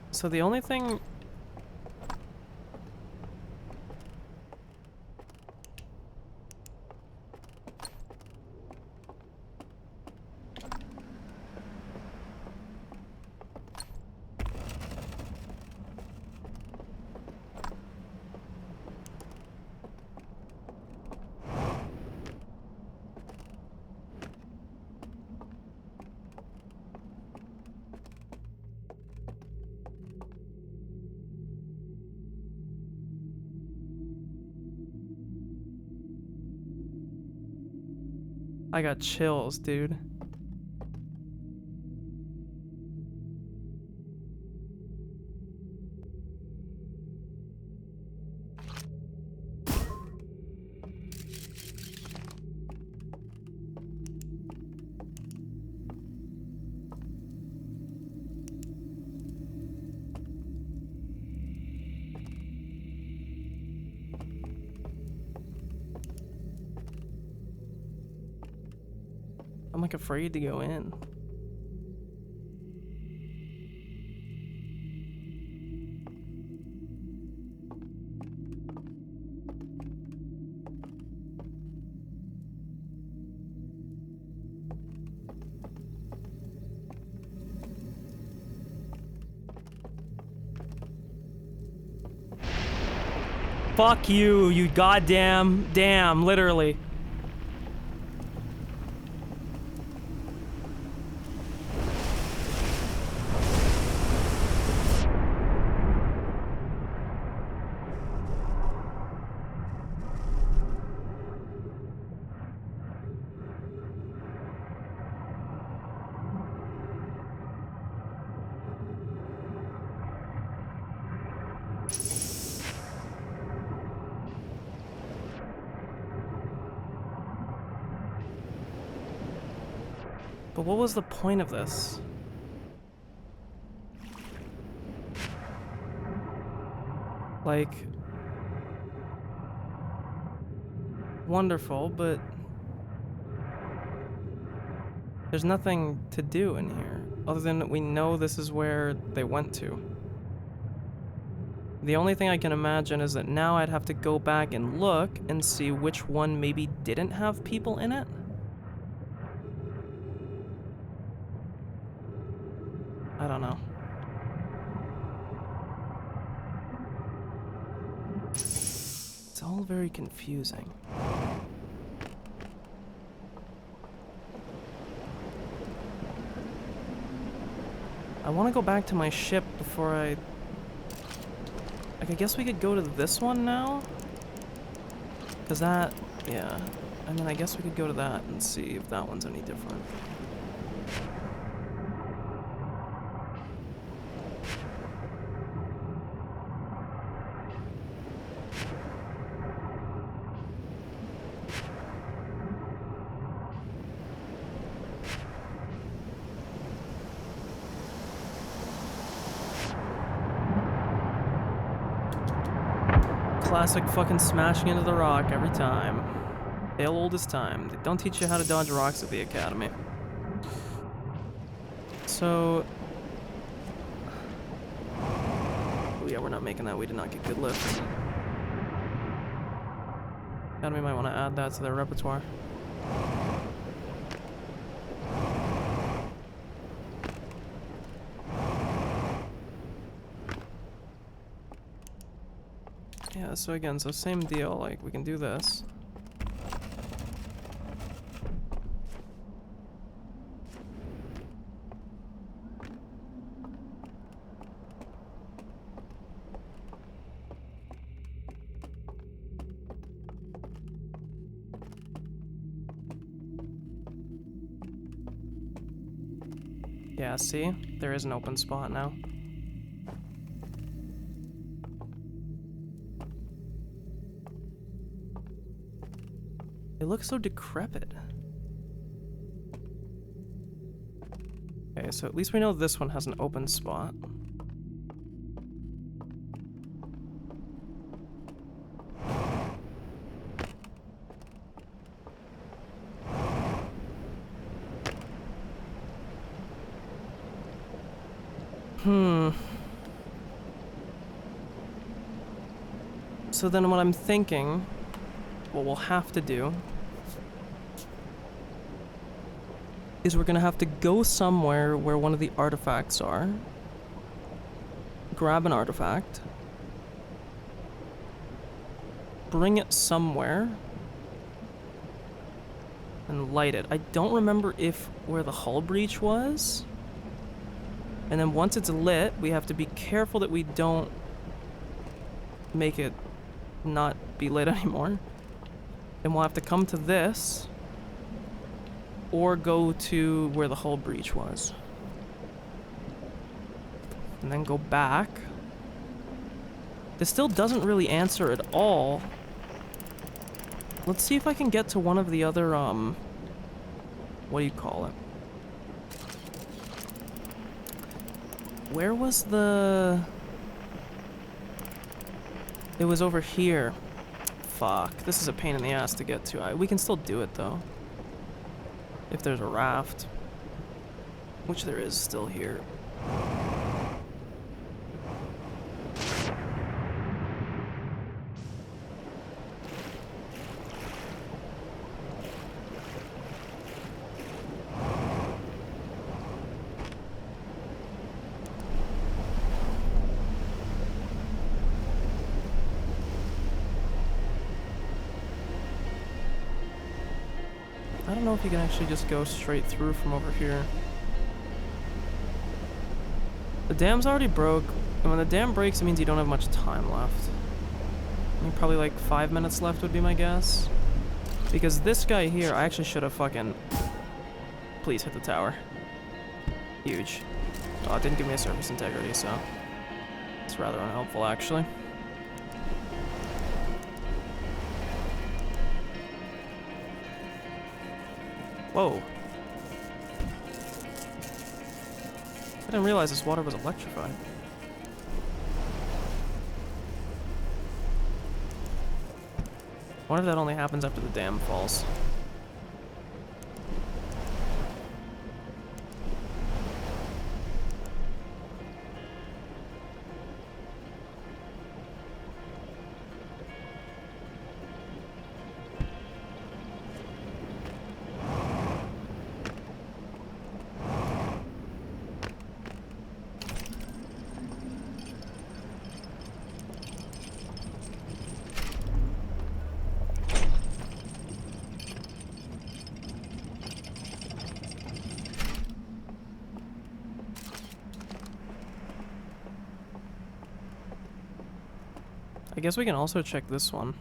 So the only thing... I got chills, dude. I'm like afraid to go in. Fuck you, you goddamn, damn, literally. But what was the point of this? Like, wonderful, but there's nothing to do in here other than we know this is where they went to. The only thing I can imagine is that now I'd have to go back and look and see which one maybe didn't have people in it. I don't know. It's all very confusing. I want to go back to my ship before I... Like, I guess we could go to this one now? Because that... Yeah. I mean, I guess we could go to that and see if that one's any different. Classic fucking smashing into the rock every time. Tale old as time. They don't teach you how to dodge rocks at the academy. So... Oh yeah, we're not making that. We did not get good lift. Academy might want to add that to their repertoire. Yeah, so again, so same deal, like, we can do this. Yeah, see? There is an open spot now. It looks so decrepit. Okay, so at least we know this one has an open spot. So then what I'm thinking, what we'll have to do is we're gonna have to go somewhere where one of the artifacts are, grab an artifact, bring it somewhere, and light it. I don't remember where the hull breach was. And then once it's lit, we have to be careful that we don't make it not be lit anymore. Then we'll have to come to this, or go to where the hull breach was. And then go back. This still doesn't really answer at all. Let's see if I can get to one of the other, what do you call it? Where was the... It was over here. Fuck, this is a pain in the ass to get to. We can still do it, though. If there's a raft. Which there is still here. I don't know if you can actually just go straight through from over here. The dam's already broke, and when the dam breaks, it means you don't have much time left. I mean, probably like 5 minutes left would be my guess. Because this guy here, I actually should have fucking... Please hit the tower. Huge. Oh, it didn't give me a surface integrity, so... It's rather unhelpful, actually. Whoa. I didn't realize this water was electrified. I wonder if that only happens after the dam falls. I guess we can also check this one.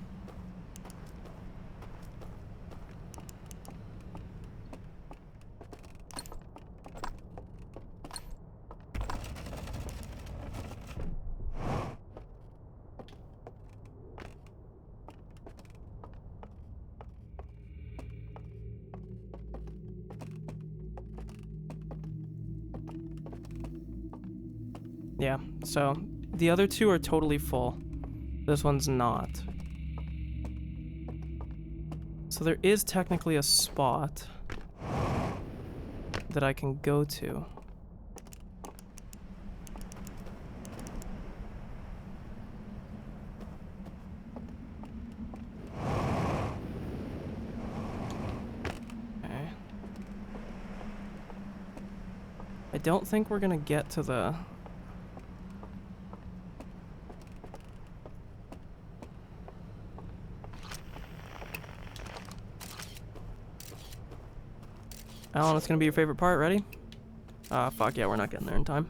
Yeah, so the other two are totally full. This one's not. So there is technically a spot that I can go to. Okay. I don't think we're gonna get to the... Alan, it's gonna be your favorite part. Ready? Fuck yeah, we're not getting there in time.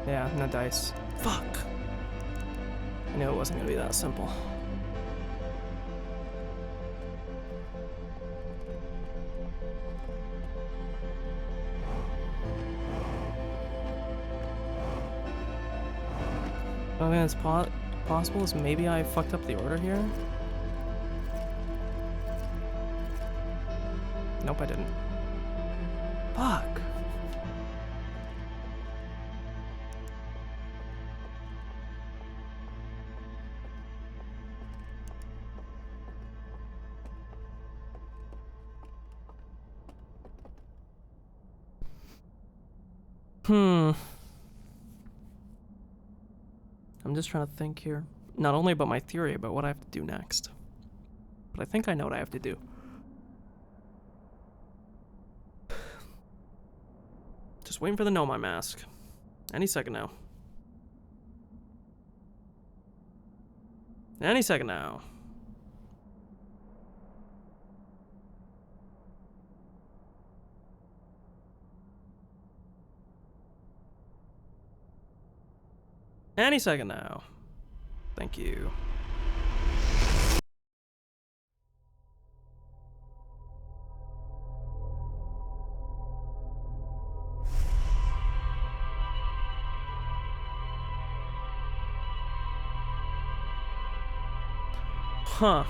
Yeah, no dice. Fuck! I knew it wasn't gonna be that simple. The only thing that's possible is maybe I fucked up the order here. Nope, I didn't. Fuck! I'm just trying to think here. Not only about my theory, but what I have to do next. But I think I know what I have to do. Just waiting for the Nomai mask. Any second now. Any second now. Any second now. Thank you. Huh.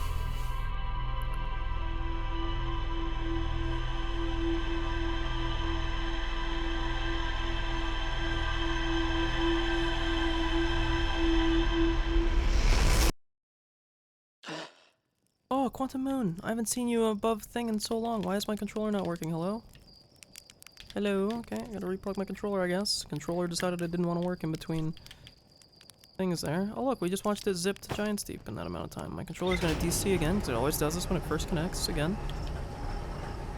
Oh, Quantum Moon. I haven't seen you above thing in so long. Why is my controller not working? Hello? Hello? Okay, gotta replug my controller, I guess. Controller decided it didn't want to work in between things there. Oh look, we just watched it zip to Giant Steep in that amount of time. My controller's gonna DC again, because it always does this when it first connects again.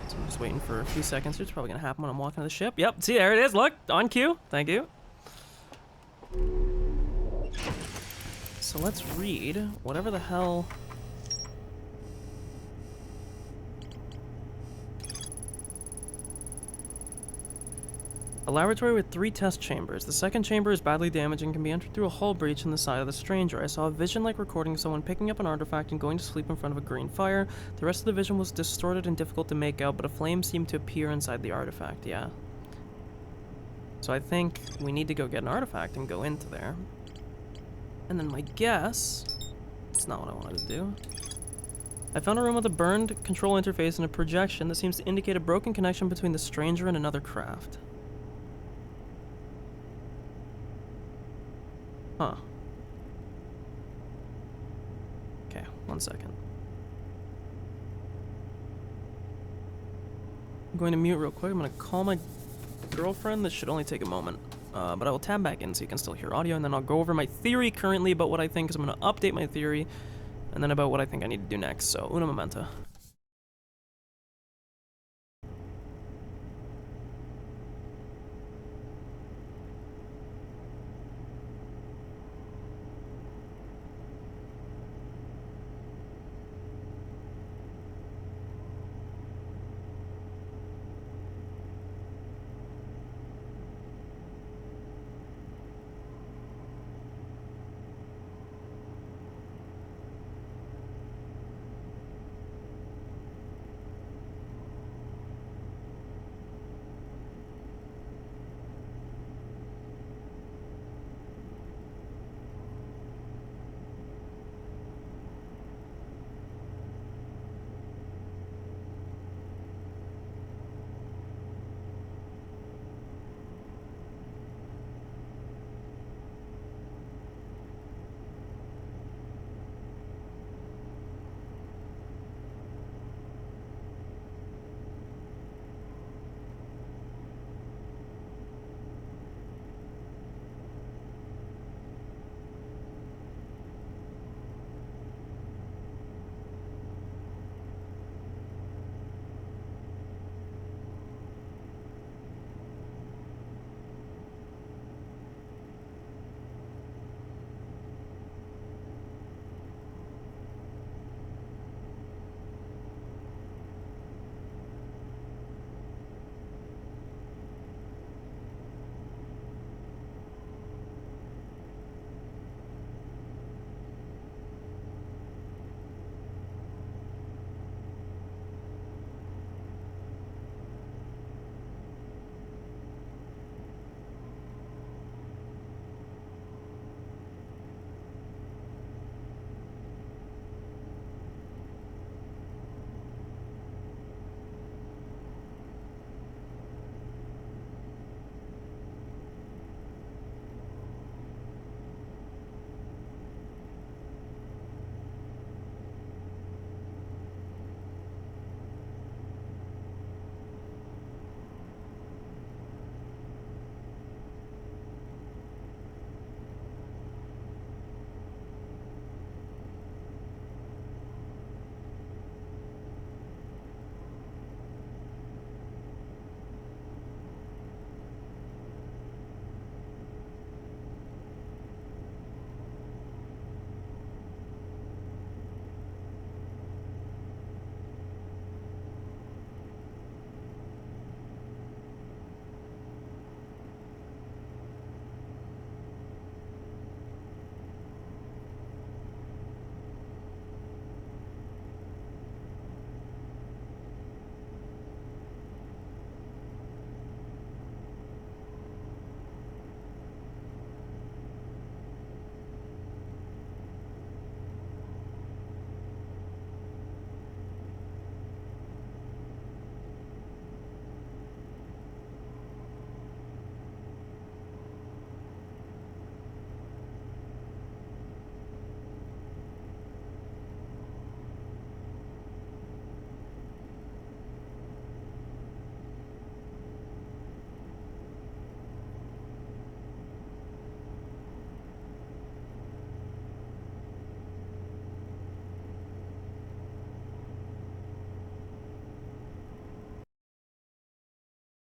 So I'm just waiting for a few seconds. It's probably gonna happen when I'm walking to the ship. Yep, see, there it is. Look, on cue. Thank you. So let's read whatever the hell... A laboratory with 3 test chambers. The second chamber is badly damaged and can be entered through a hull breach in the side of the stranger. I saw a vision like recording of someone picking up an artifact and going to sleep in front of a green fire. The rest of the vision was distorted and difficult to make out, but a flame seemed to appear inside the artifact, yeah. So I think we need to go get an artifact and go into there. And then my guess... It's not what I wanted to do. I found a room with a burned control interface and a projection that seems to indicate a broken connection between the stranger and another craft. Huh. Okay, 1 second. I'm going to mute real quick. I'm going to call my girlfriend. This should only take a moment. But I will tab back in so you can still hear audio, and then I'll go over my theory currently about what I think, because I'm going to update my theory, and then about what I think I need to do next. So, una momenta.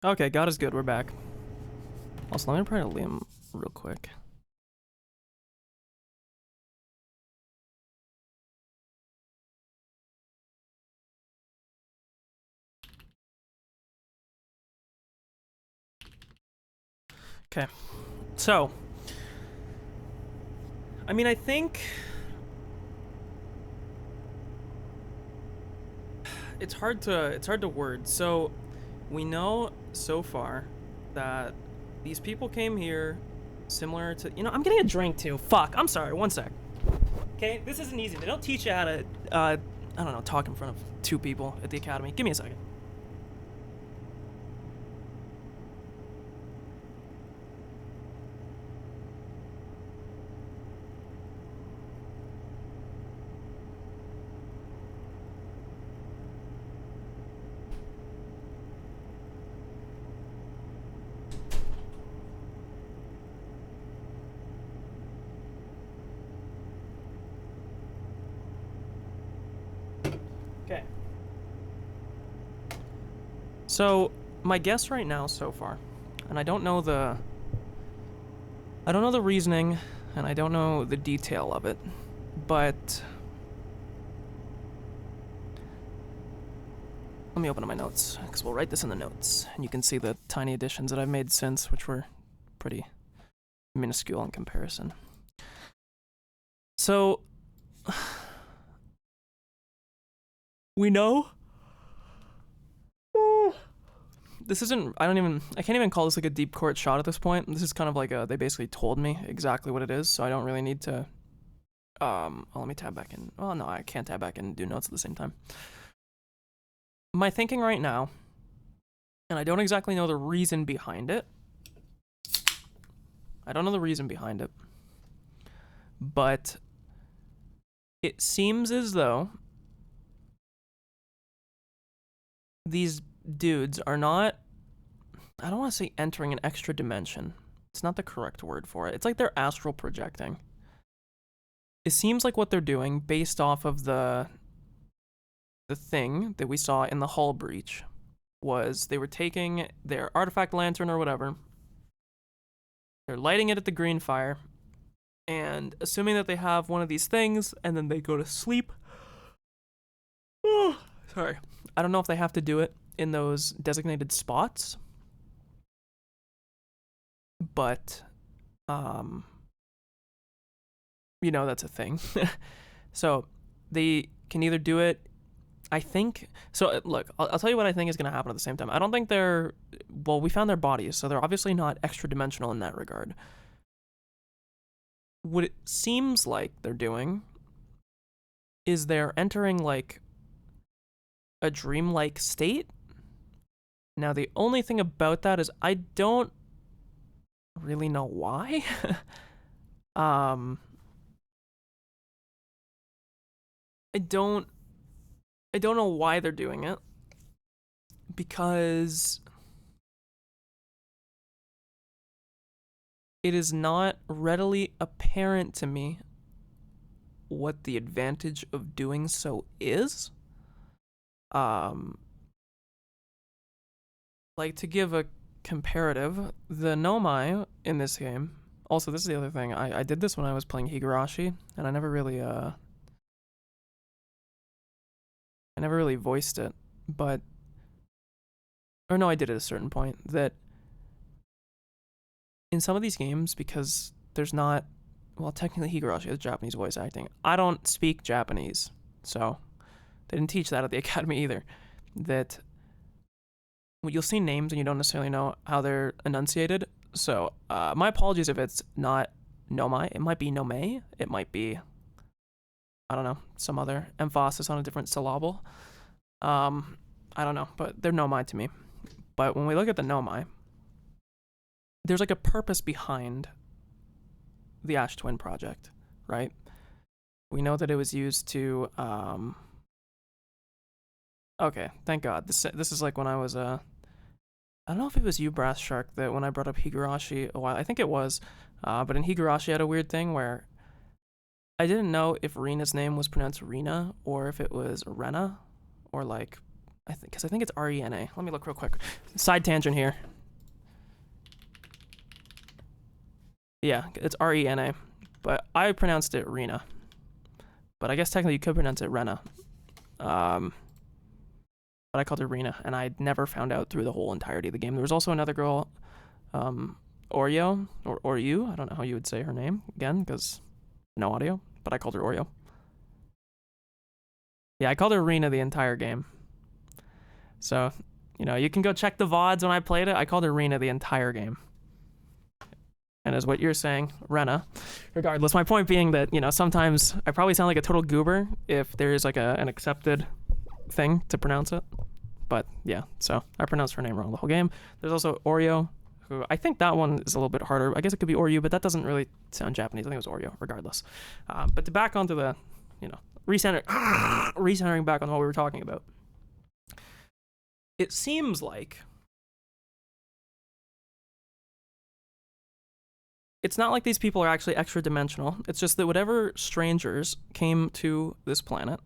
Okay, God is good. We're back. Also, let me reply to Liam real quick. Okay, so I mean, I think it's hard to word. So we know so far that these people came here similar to, I'm getting a drink too. Fuck, I'm sorry. One sec. Okay, this isn't easy. They don't teach you how to I don't know, talk in front of two people at the academy. Give me a second. Okay. So, my guess right now so far, and I don't know the reasoning, and I don't know the detail of it, but let me open up my notes, because we'll write this in the notes, and you can see the tiny additions that I've made since, which were pretty minuscule in comparison. So, we know this isn't, I can't even call this like a deep court shot at this point. This is kind of like they basically told me exactly what it is, so I don't really need to, let me tab back in. Oh no, I can't tab back in and do notes at the same time. My thinking right now, and I don't exactly know the reason behind it. But it seems as though these dudes are not, I don't want to say entering an extra dimension. It's not the correct word for it. It's like they're astral projecting. It seems like what they're doing, based off of the thing that we saw in the hull breach, was they were taking their artifact lantern or whatever, they're lighting it at the green fire, and assuming that they have one of these things, and then they go to sleep. Oh, sorry. I don't know if they have to do it in those designated spots, but you know, that's a thing. So they can either do it, I think. So look, I'll tell you what I think is going to happen at the same time. I don't think they're, well, we found their bodies, so they're obviously not extra dimensional in that regard. What it seems like they're doing is they're entering like a dreamlike state. Now, the only thing about that is I don't really know why. I don't know why they're doing it, because it is not readily apparent to me what the advantage of doing so is. Like, to give a comparative, the Nomai in this game, also this is the other thing, I did this when I was playing Higurashi, and I never really voiced it, but, or no, I did at a certain point, that in some of these games, because there's not, well, technically Higurashi has Japanese voice acting. I don't speak Japanese, so they didn't teach that at the academy either. That you'll see names and you don't necessarily know how they're enunciated. So my apologies if it's not Nomai. It might be Nomei. It might be, I don't know, some other emphasis on a different syllable. I don't know, but they're Nomai to me. But when we look at the Nomai, there's like a purpose behind the Ash Twin project, right? We know that it was used to, okay, thank God. This is like when I was, I don't know if it was you, Brass Shark, that when I brought up Higurashi a while, I think it was, but in Higurashi I had a weird thing where I didn't know if Rena's name was pronounced Rena or if it was Rena, or like, because I think it's R-E-N-A. Let me look real quick. Side tangent here. Yeah, it's R-E-N-A, but I pronounced it Rena. But I guess technically you could pronounce it Rena. But I called her Rena, and I never found out through the whole entirety of the game. There was also another girl, Oreo, or Oryu. I don't know how you would say her name, again, because no audio, but I called her Oreo. Yeah, I called her Rena the entire game. So, you know, you can go check the VODs when I played it. I called her Rena the entire game. And as what you're saying, Rena. Regardless, my point being that, you know, sometimes I probably sound like a total goober if there's like an accepted thing to pronounce it. But yeah, so I pronounced her name wrong the whole game. There's also Oreo, who I think that one is a little bit harder. I guess it could be Oryu, but that doesn't really sound Japanese. I think it was Oreo, regardless. But to back onto the, you know, recentering back on what we were talking about. It seems like it's not like these people are actually extra dimensional. It's just that whatever strangers came to this planet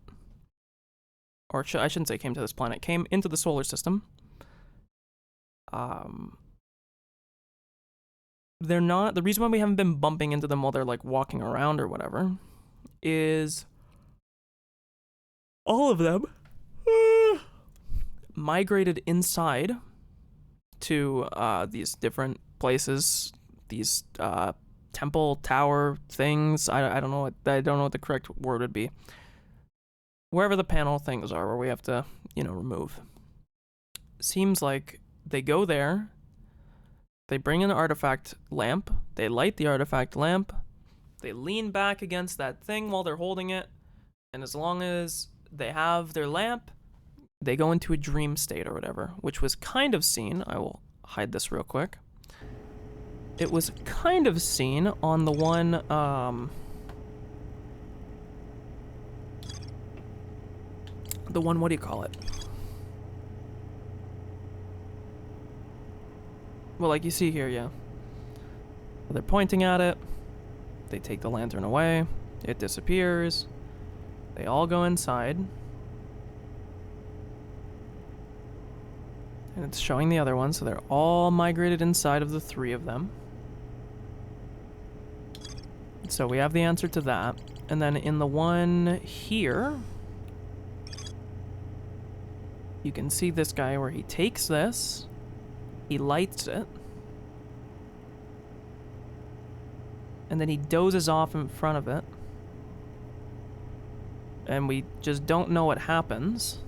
or I shouldn't say came to this planet, came into the solar system. They're not, the reason why we haven't been bumping into them while they're like walking around or whatever is all of them migrated inside to these different places, these temple tower things. I don't know what the correct word would be. Wherever the panel things are where we have to, remove. Seems like they go there, they bring in the artifact lamp, they light the artifact lamp, they lean back against that thing while they're holding it, and as long as they have their lamp, they go into a dream state or whatever, which was kind of seen. I will hide this real quick. It was kind of seen on the one, what do you call it? Well, like you see here, yeah. They're pointing at it. They take the lantern away. It disappears. They all go inside. And it's showing the other one, so they're all migrated inside of the three of them. So we have the answer to that. And then in the one here, you can see this guy where he takes this, he lights it, and then he dozes off in front of it. And we just don't know what happens.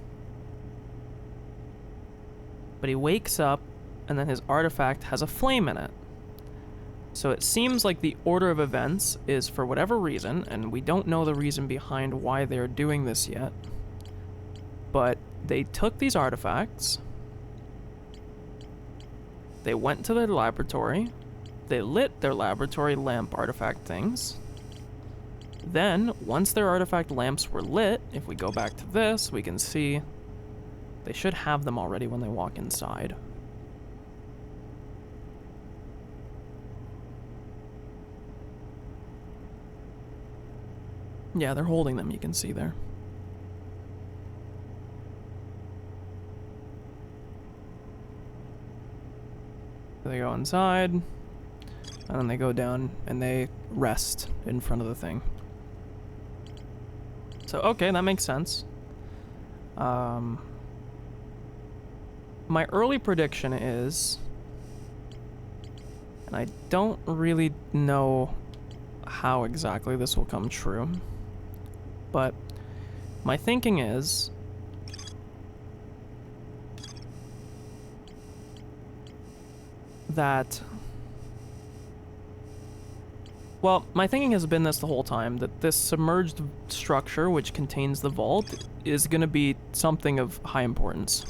But he wakes up, and then his artifact has a flame in it. So it seems like the order of events is, for whatever reason, and we don't know the reason behind why they're doing this yet, but they took these artifacts, they went to their laboratory, they lit their laboratory lamp artifact things. Then, once their artifact lamps were lit, if we go back to this, we can see they should have them already when they walk inside. Yeah, they're holding them, you can see there. They go inside, and then they go down, and they rest in front of the thing. So, okay, that makes sense. My early prediction is, and I don't really know how exactly this will come true, but my thinking is that, well, my thinking has been this the whole time, that this submerged structure, which contains the vault, is going to be something of high importance.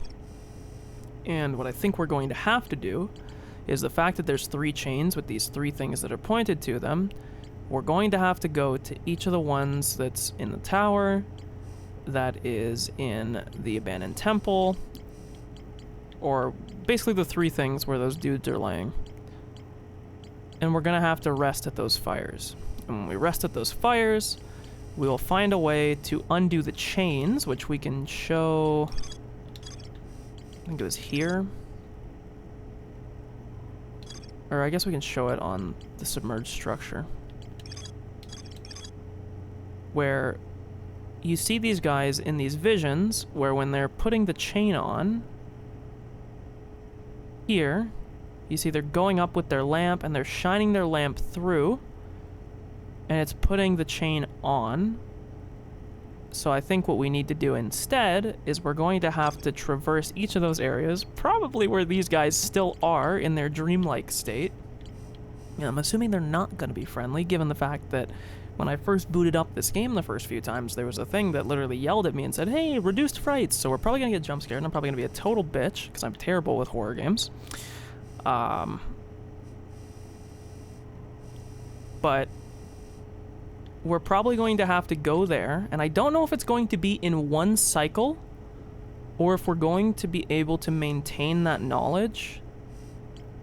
And what I think we're going to have to do is the fact that there's 3 chains with these 3 things that are pointed to them, we're going to have to go to each of the ones that's in the tower, that is in the abandoned temple, or basically the 3 things where those dudes are laying. And we're gonna have to rest at those fires. And when we rest at those fires, we will find a way to undo the chains, which we can show, I think it was here. Or I guess we can show it on the submerged structure. Where you see these guys in these visions, where when they're putting the chain on, here, you see they're going up with their lamp, and they're shining their lamp through, and it's putting the chain on. So I think what we need to do instead is we're going to have to traverse each of those areas, probably where these guys still are in their dreamlike state. And I'm assuming they're not going to be friendly, given the fact that when I first booted up this game the first few times, there was a thing that literally yelled at me and said, hey, reduced frights, so we're probably going to get jump scared, and I'm probably going to be a total bitch, because I'm terrible with horror games. But we're probably going to have to go there, and I don't know if it's going to be in one cycle, or if we're going to be able to maintain that knowledge,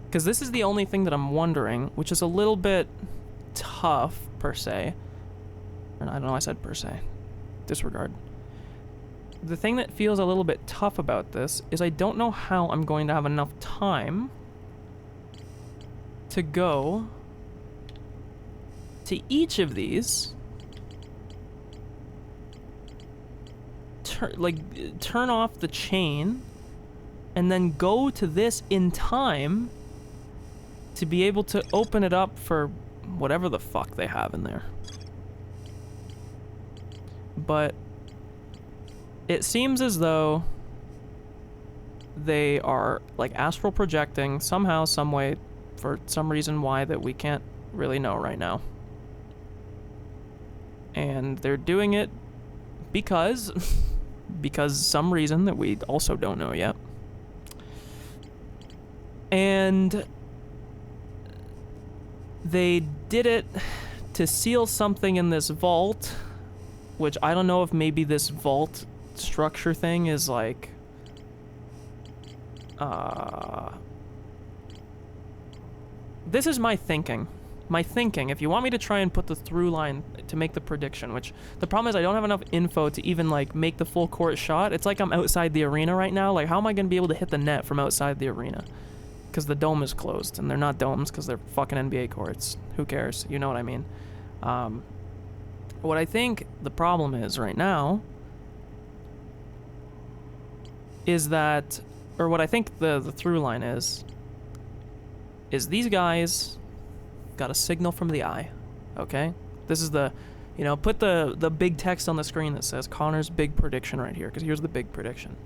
because this is the only thing that I'm wondering, which is a little bit tough, per se. And I don't know, I said per se. Disregard. the thing that feels a little bit tough about this is I don't know how I'm going to have enough time to go to each of these, turn off the chain, and then go to this in time to be able to open it up for whatever the fuck they have in there. But it seems as though they are like astral projecting somehow, some way, for some reason why that we can't really know right now. And they're doing it because some reason that we also don't know yet. And they did it to seal something in this vault, which I don't know if maybe this vault structure thing is like this is my thinking. If you want me to try and put the through line to make the prediction, which the problem is I don't have enough info to even like make the full court shot. It's like I'm outside the arena right now. Like, how am I going to be able to hit the net from outside the arena? Because the dome is closed, and they're not domes because they're fucking NBA courts. Who cares? You know what I mean? What I think the problem is right now is that, or what I think the through line is these guys got a signal from the eye, okay? This is the, you know, put the big text on the screen that says Connor's big prediction right here, because here's the big prediction.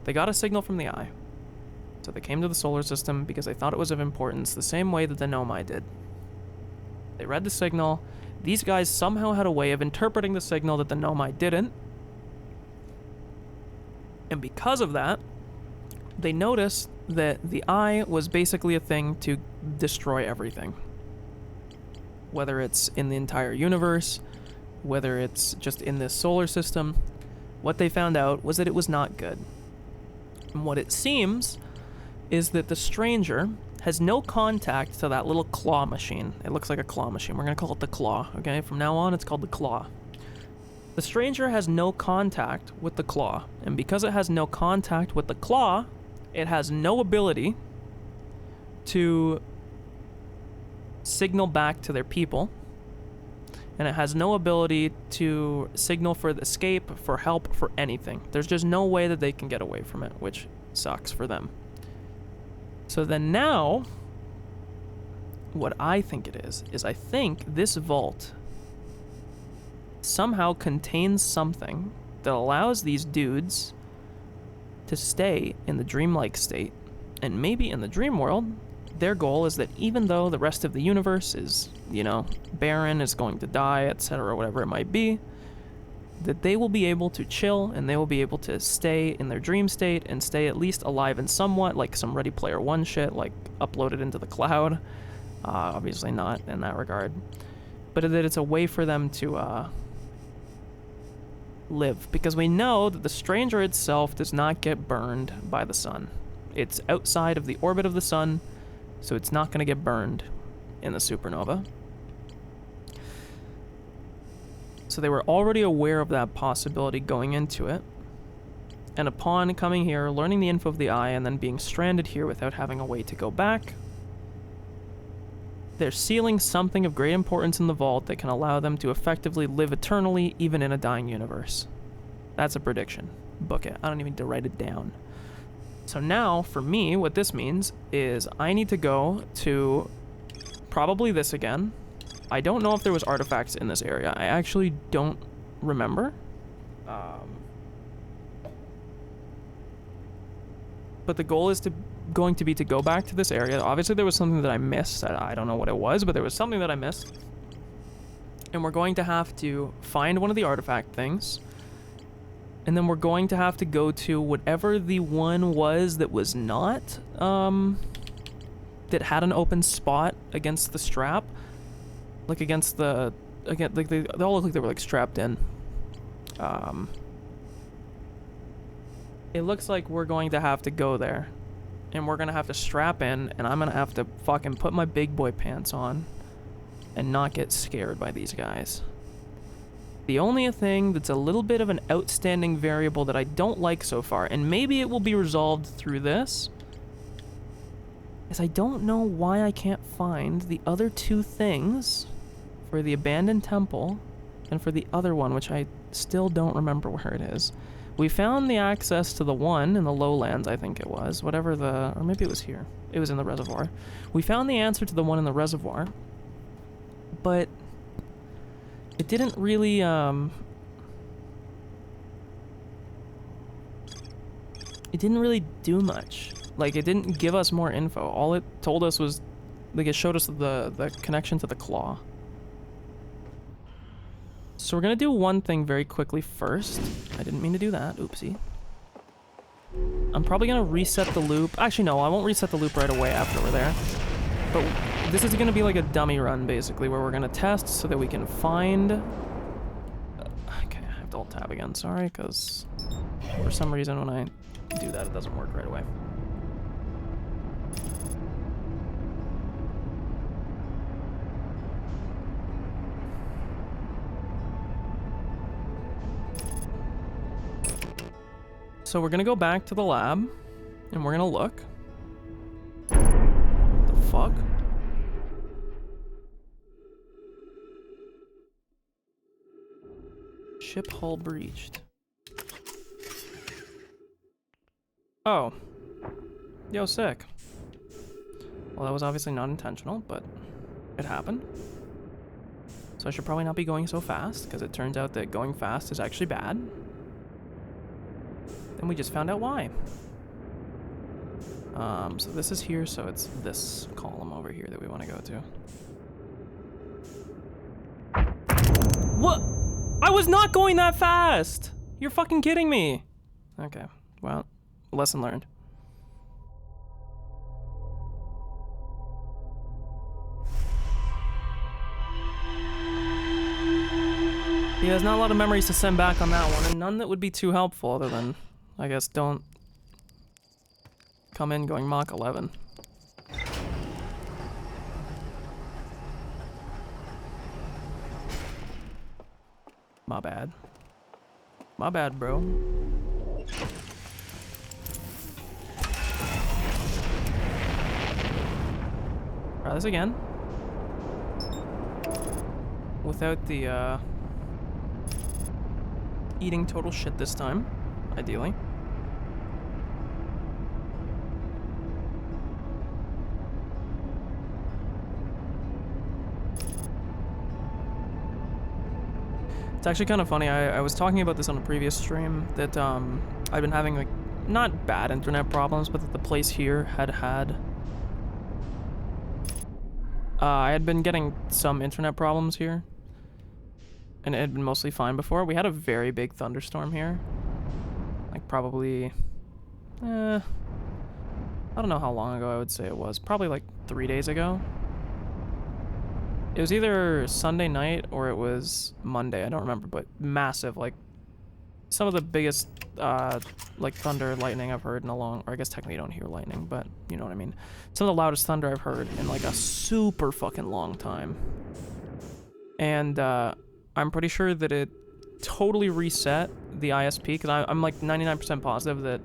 They got a signal from the eye. So they came to the solar system because they thought it was of importance, the same way that the Nomai did. They read the signal. These guys somehow had a way of interpreting the signal that the Nomai didn't. And because of that, they noticed that the eye was basically a thing to destroy everything. Whether it's in the entire universe, whether it's just in this solar system, what they found out was that it was not good. And what it seems is that the stranger has no contact to that little claw machine. It looks like a claw machine. We're going to call it the claw, okay? From now on, it's called the claw. The stranger has no contact with the claw, and because it has no contact with the claw, it has no ability to signal back to their people, and it has no ability to signal for escape, for help, for anything. There's just no way that they can get away from it, which sucks for them. So then now, what I think it is I think this vault somehow contains something that allows these dudes to stay in the dreamlike state. And maybe in the dream world, their goal is that even though the rest of the universe is, you know, barren, is going to die, etc., whatever it might be, that they will be able to chill and they will be able to stay in their dream state and stay at least alive and somewhat, like some Ready Player One shit, like uploaded into the cloud. Obviously not in that regard. But that it's a way for them to live. Because we know that the stranger itself does not get burned by the sun. It's outside of the orbit of the sun, so it's not going to get burned in the supernova. So they were already aware of that possibility going into it. And upon coming here, learning the info of the eye, and then being stranded here without having a way to go back, they're sealing something of great importance in the vault that can allow them to effectively live eternally, even in a dying universe. That's a prediction. Book it. I don't even need to write it down. So now, for me, what this means is I need to go to probably this again. I don't know if there was artifacts in this area. I actually don't remember. But the goal is going to be to go back to this area. Obviously, there was something that I missed. I don't know what it was, but there was something that I missed. And we're going to have to find one of the artifact things. And then we're going to have to go to whatever the one was that was not, that had an open spot against the strap. Like against the, again, like they all look like they were like strapped in. It looks like we're going to have to go there. And we're going to have to strap in, and I'm going to have to fucking put my big boy pants on and not get scared by these guys. The only thing that's a little bit of an outstanding variable that I don't like so far, and maybe it will be resolved through this, is I don't know why I can't find the other two things for the abandoned temple and for the other one, which I still don't remember where it is. We found the access to the one in the lowlands, I think it was, whatever the, or maybe it was here. It was in the reservoir. We found the answer to the one in the reservoir, but it didn't really, it didn't really do much. Like, it didn't give us more info. All it told us was, like, it showed us the connection to the claw. So we're gonna do one thing very quickly first. I didn't mean to do that, oopsie. I'm probably gonna reset the loop. Actually, no, I won't reset the loop right away after we're there. But this is gonna be like a dummy run, basically, where we're gonna test so that we can find... okay, I have to alt-tab again, sorry, because for some reason when I do that, it doesn't work right away. So we're gonna go back to the lab, and we're gonna look. What the fuck? Ship hull breached. Oh. Yo, sick. Well, that was obviously not intentional, but it happened. So I should probably not be going so fast, because it turns out that going fast is actually bad. And we just found out why. So this is here, so it's this column over here that we want to go to. What? I was not going that fast! You're fucking kidding me! Okay, well, lesson learned. Yeah, there's not a lot of memories to send back on that one, and none that would be too helpful other than... I guess don't come in going Mach 11. My bad. My bad, bro. Try this again. Without the, eating total shit this time. Ideally. It's actually kind of funny. I was talking about this on a previous stream that I've been having like not bad internet problems, but that the place here had I had been getting some internet problems here, and it had been mostly fine before. We had a very big thunderstorm here. Like probably, I don't know how long ago I would say it was. Probably like 3 days ago. It was either Sunday night or it was Monday. I don't remember, but massive. Like some of the biggest, like thunder, lightning I've heard in a long. Or I guess technically you don't hear lightning, but you know what I mean. Some of the loudest thunder I've heard in like a super fucking long time. And I'm pretty sure that it totally reset the ISP, because I'm like 99% positive that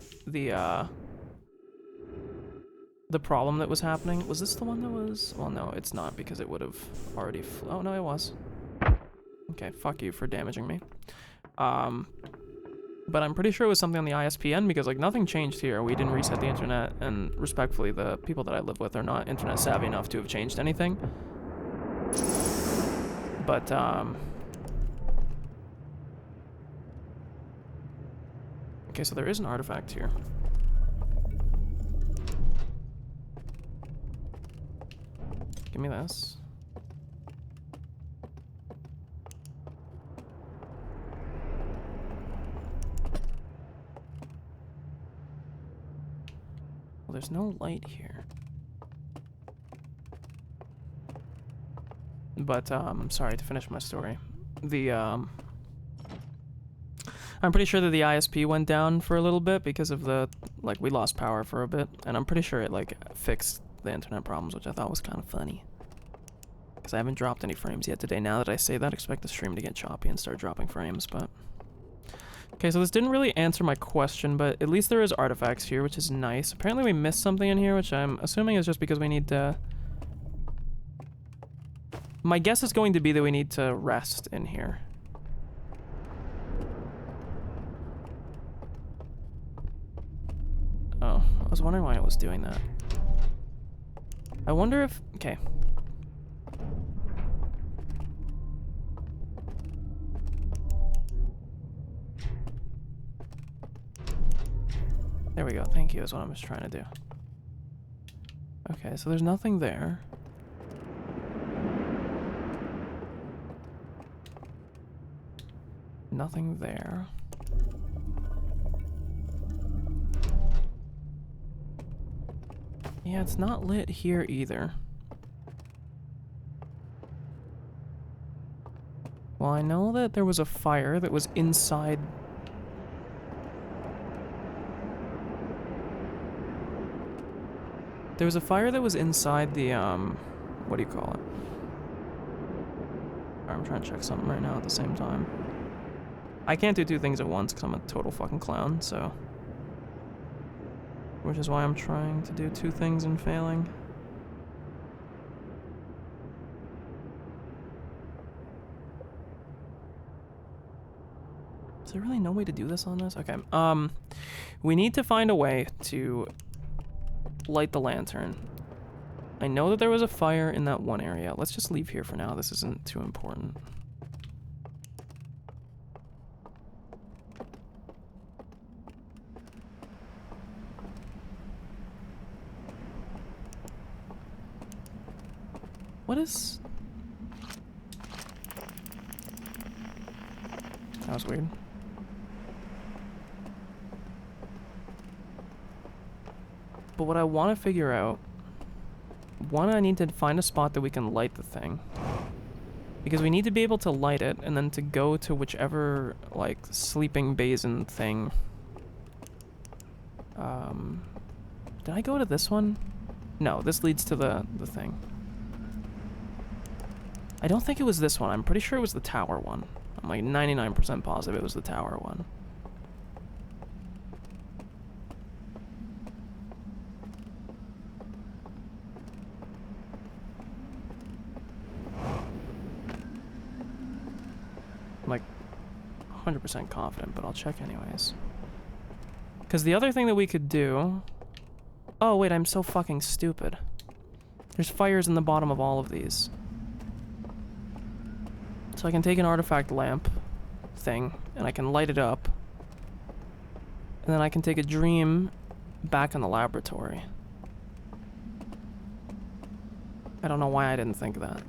the problem that was happening, was this the one that was, well no, it's not, because it would have already, oh no, it was. Okay, fuck you for damaging me. But I'm pretty sure it was something on the ISPN, because like nothing changed here. We didn't reset the internet, and respectfully, the people that I live with are not internet savvy enough to have changed anything. But okay, so there is an artifact here. Give me this. Well, there's no light here. But, sorry, to finish my story. I'm pretty sure that the ISP went down for a little bit because of the, like, we lost power for a bit. And I'm pretty sure it, like, fixed the internet problems, which I thought was kind of funny. Because I haven't dropped any frames yet today. Now that I say that, expect the stream to get choppy and start dropping frames, but... Okay, so this didn't really answer my question, but at least there is artifacts here, which is nice. Apparently we missed something in here, which I'm assuming is just because we need to... My guess is going to be that we need to rest in here. Oh, I was wondering why it was doing that. I wonder if... Okay. There we go. Thank you is what I was trying to do. Okay, so there's nothing there. Nothing there. Yeah, it's not lit here either. Well, I know that there was a fire that was inside... There was a fire that was inside the, what do you call it? I'm trying to check something right now at the same time. I can't do two things at once because I'm a total fucking clown, so... Which is why I'm trying to do two things and failing. Is there really no way to do this on this? Okay, we need to find a way to light the lantern. I know that there was a fire in that one area. Let's just leave here for now. This isn't too important. What is... That was weird. But what I want to figure out... One, I need to find a spot that we can light the thing. Because we need to be able to light it, and then to go to whichever, like, sleeping basin thing. Did I go to this one? No, this leads to the thing. I don't think it was this one. I'm pretty sure it was the tower one. I'm like 99% positive it was the tower one. I'm like 100% confident, but I'll check anyways. Because the other thing that we could do... Oh, wait, I'm so fucking stupid. There's fires in the bottom of all of these. So I can take an artifact lamp thing, and I can light it up. And then I can take a dream back in the laboratory. I don't know why I didn't think of that.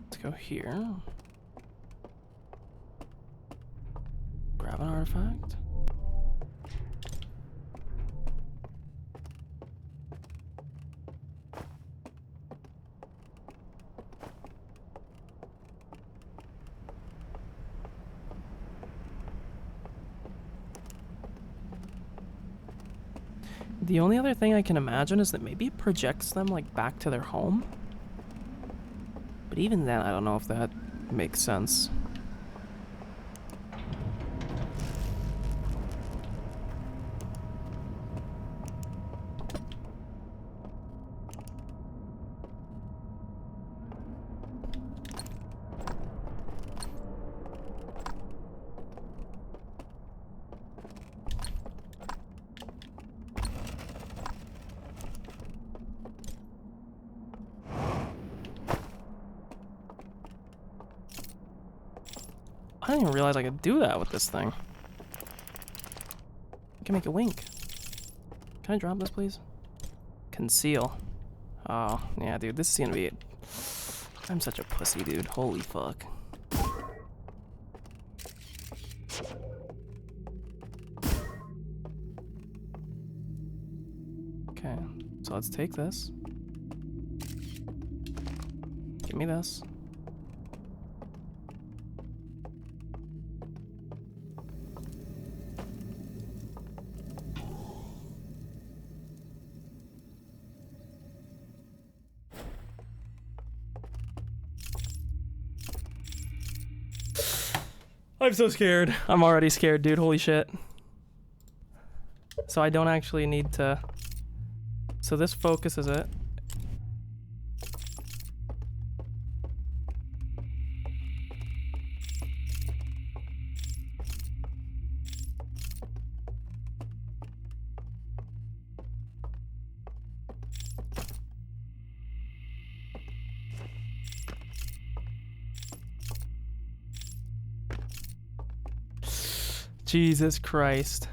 Let's go here. Grab an artifact. The only other thing I can imagine is that maybe it projects them like back to their home. But even then, I don't know if that makes sense. I didn't even realize I could do that with this thing. I can make it wink. Can I drop this, please? Conceal. Oh, yeah, dude, this is gonna be it. I'm such a pussy, dude. Holy fuck. Okay, so let's take this. Give me this. I'm so scared. I'm already scared, dude. Holy shit. So I don't actually need to... So this focuses it. Jesus Christ.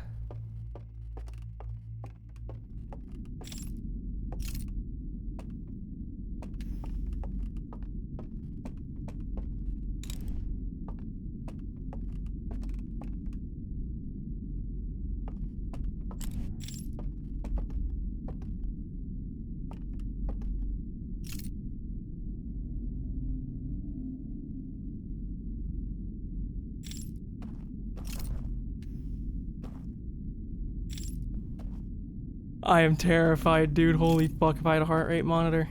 I am terrified, dude. Holy fuck, if I had a heart rate monitor.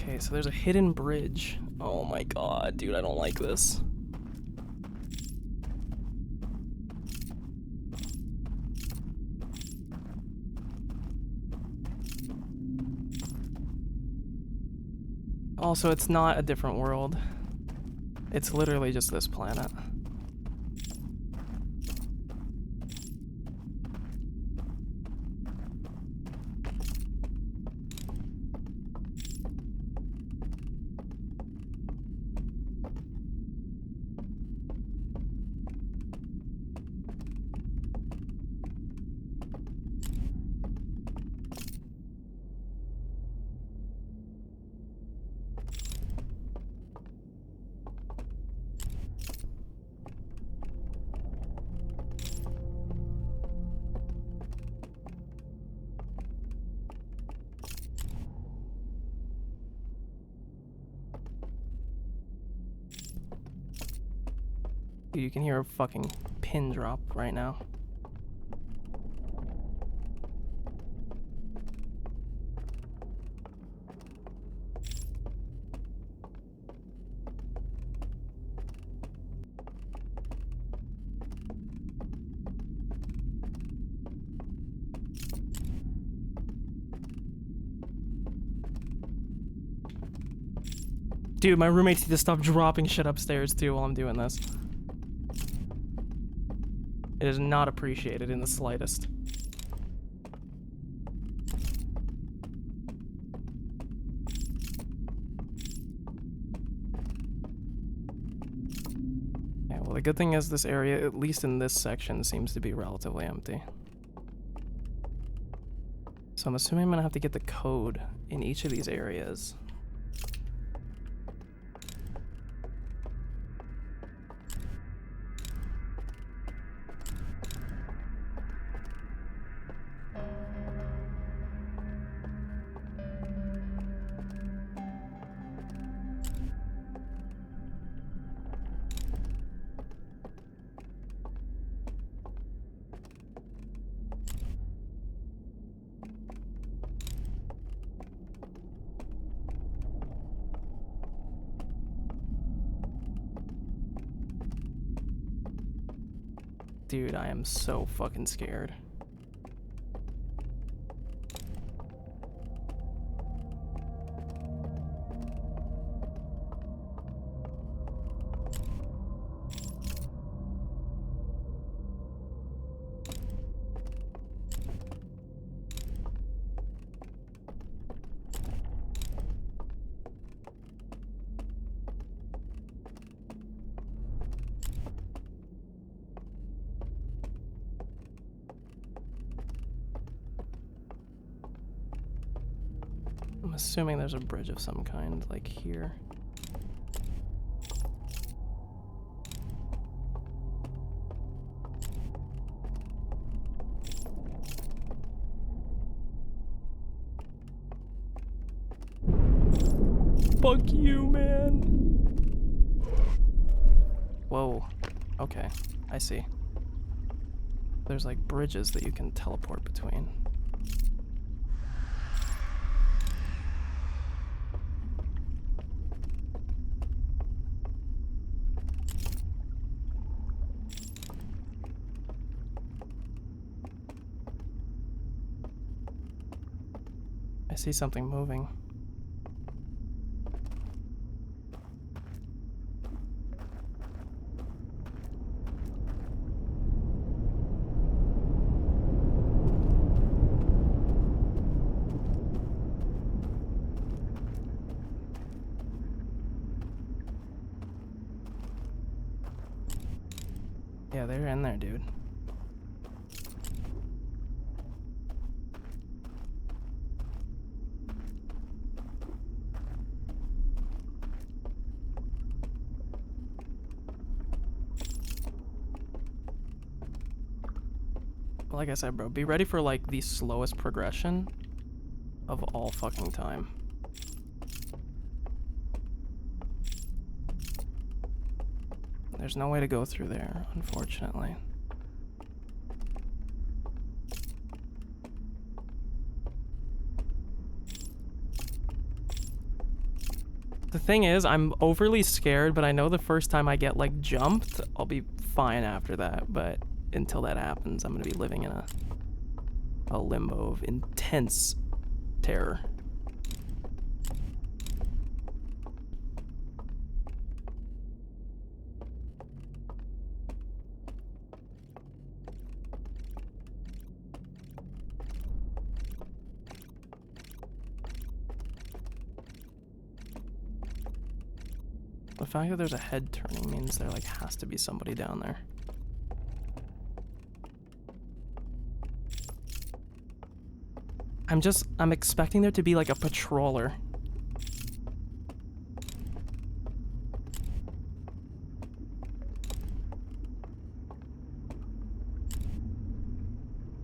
Okay, so there's a hidden bridge. Oh my god, dude, I don't like this. Also, it's not a different world. It's literally just this planet. Dude, you can hear a fucking pin drop right now. Dude, my roommates need to stop dropping shit upstairs too while I'm doing this. It is not appreciated in the slightest. Yeah, well, the good thing is this area, at least in this section, seems to be relatively empty. So I'm assuming I'm gonna have to get the code in each of these areas. Dude, I am so fucking scared. I'm assuming there's a bridge of some kind, like here. Fuck you, man. Whoa. Okay, I see. There's like bridges that you can teleport between. I see something moving. Yeah, they're in there, dude. Like I said, bro, be ready for like the slowest progression of all fucking time. There's no way to go through there, unfortunately. The thing is, I'm overly scared, but I know the first time I get like jumped, I'll be fine after that. But until that happens, I'm gonna be living in a limbo of intense terror. The fact that there's a head turning means there like has to be somebody down there. I'm expecting there to be like a patroller.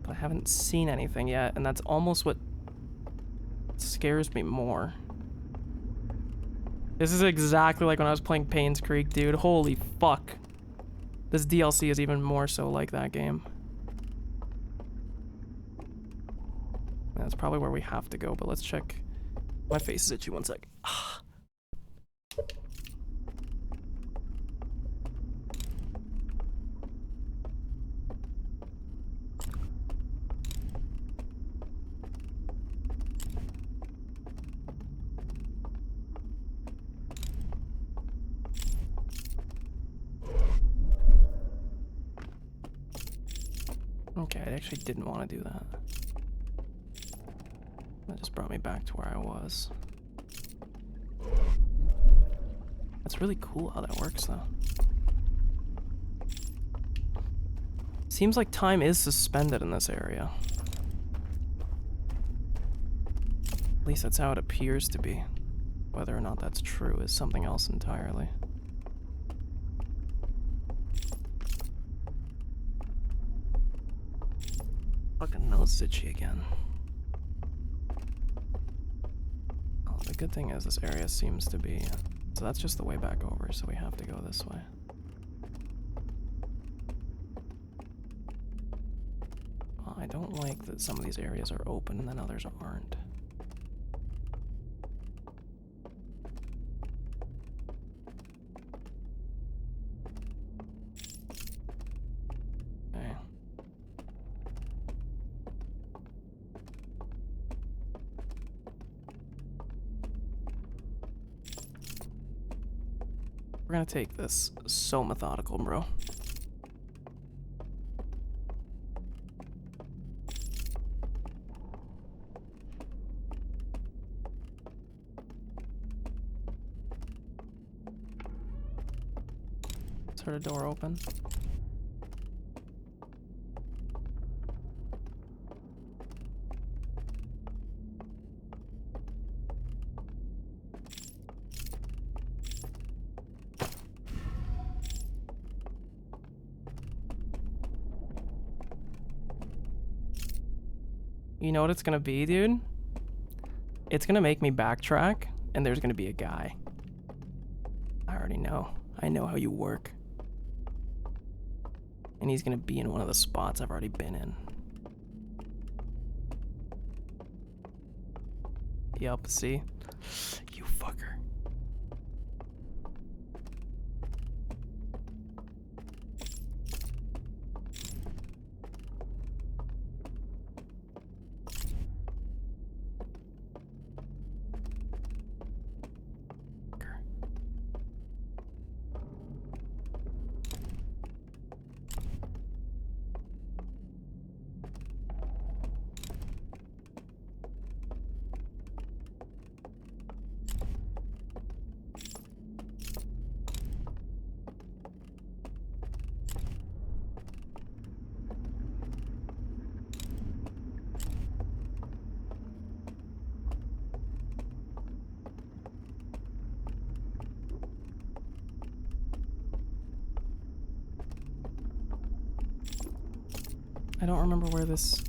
But I haven't seen anything yet, and that's almost what scares me more. This is exactly like when I was playing Payne's Creek, dude. Holy fuck. This DLC is even more so like that game. That's probably where we have to go, but let's check. My face is itchy, one sec. Okay, I actually didn't want to do that. That just brought me back to where I was. That's really cool how that works, though. Seems like time is suspended in this area. At least that's how it appears to be. Whether or not that's true is something else entirely. Fucking nose is itchy again. Oh, the good thing is this area seems to be... So that's just the way back over, so we have to go this way. Oh, I don't like that some of these areas are open and then others aren't. Okay. We're gonna take this so methodical, bro. Let's heard a door open. You know what it's gonna be, dude? It's gonna make me backtrack and there's gonna be a guy. I already know. I know how you work. And he's gonna be in one of the spots I've already been in. Yup, see? You fucker. I don't remember where this...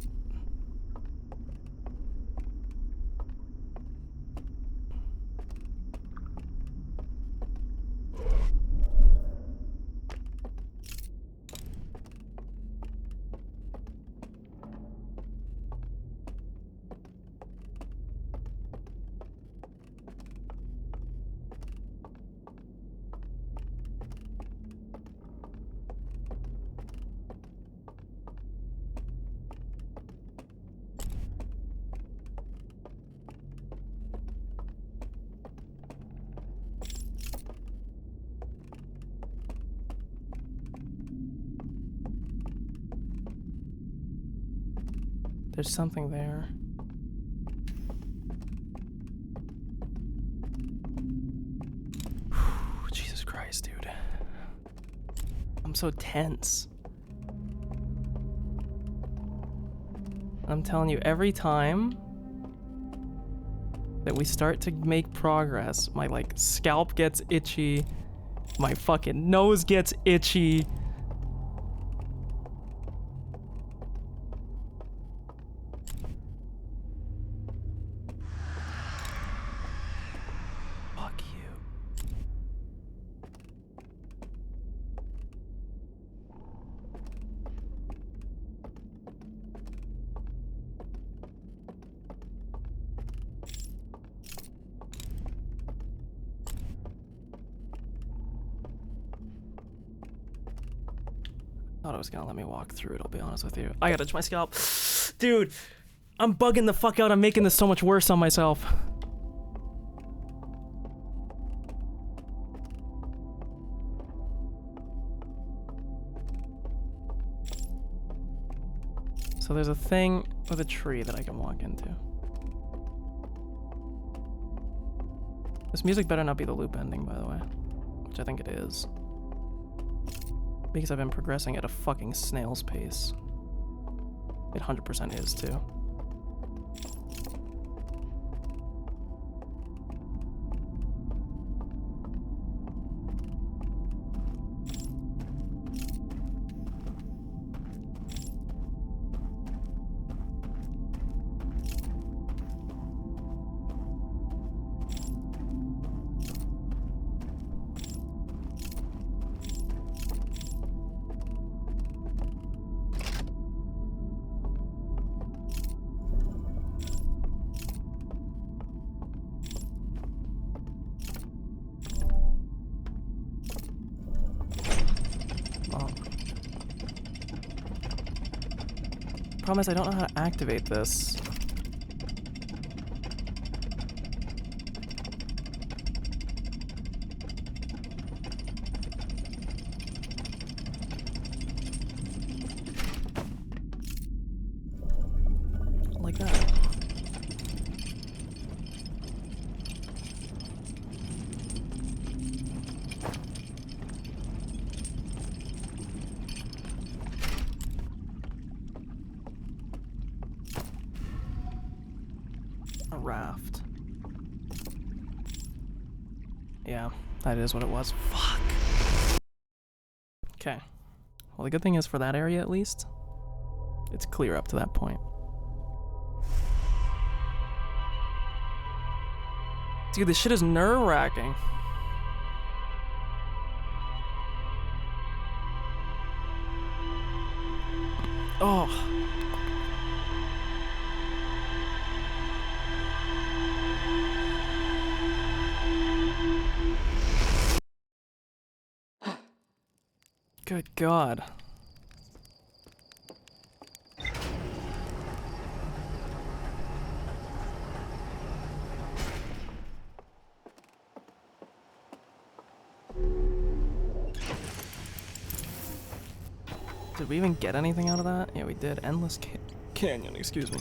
There's something there. Jesus Christ, dude. I'm so tense. I'm telling you, every time that we start to make progress, my like scalp gets itchy, my fucking nose gets itchy. Fuck you. Thought it was gonna let me walk through it, I'll be honest with you. I gotta touch my scalp. Dude, I'm bugging the fuck out. I'm making this so much worse on myself. So there's a thing with a tree that I can walk into. This music better not be the loop ending, by the way. Which I think it is. Because I've been progressing at a fucking snail's pace. It 100% is, too. Problem is, I don't know how to activate this. Like that. A raft. Yeah, that is what it was. Fuck. Okay. Well, the good thing is for that area at least, it's clear up to that point. Dude, this shit is nerve-wracking. Oh. Good God. Did we even get anything out of that? Yeah, we did. Endless canyon, excuse me.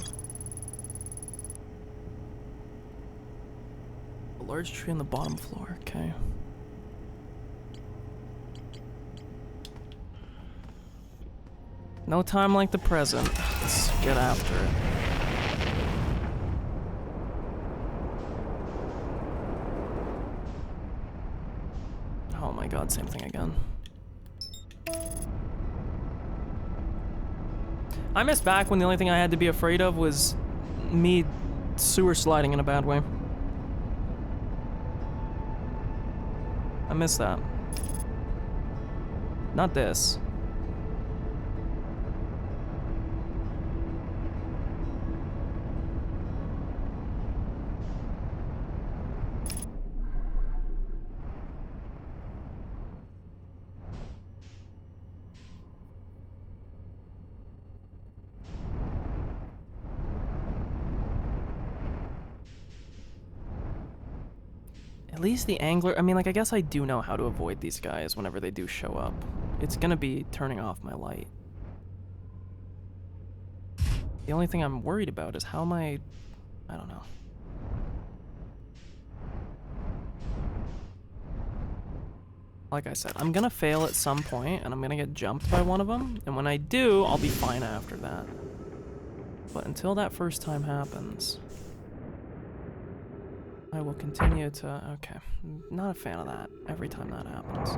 A large tree on the bottom floor, okay. No time like the present. Let's get after it. Oh my God, same thing again. I miss back when the only thing I had to be afraid of was me sewer sliding in a bad way. I miss that. Not this. At least the angler, I mean, like, I guess I do know how to avoid these guys whenever they do show up. It's gonna be turning off my light. The only thing I'm worried about is how am I don't know. Like I said, I'm gonna fail at some point, and I'm gonna get jumped by one of them, and when I do, I'll be fine after that. But until that first time happens, I will continue to... Okay, not a fan of that every time that happens.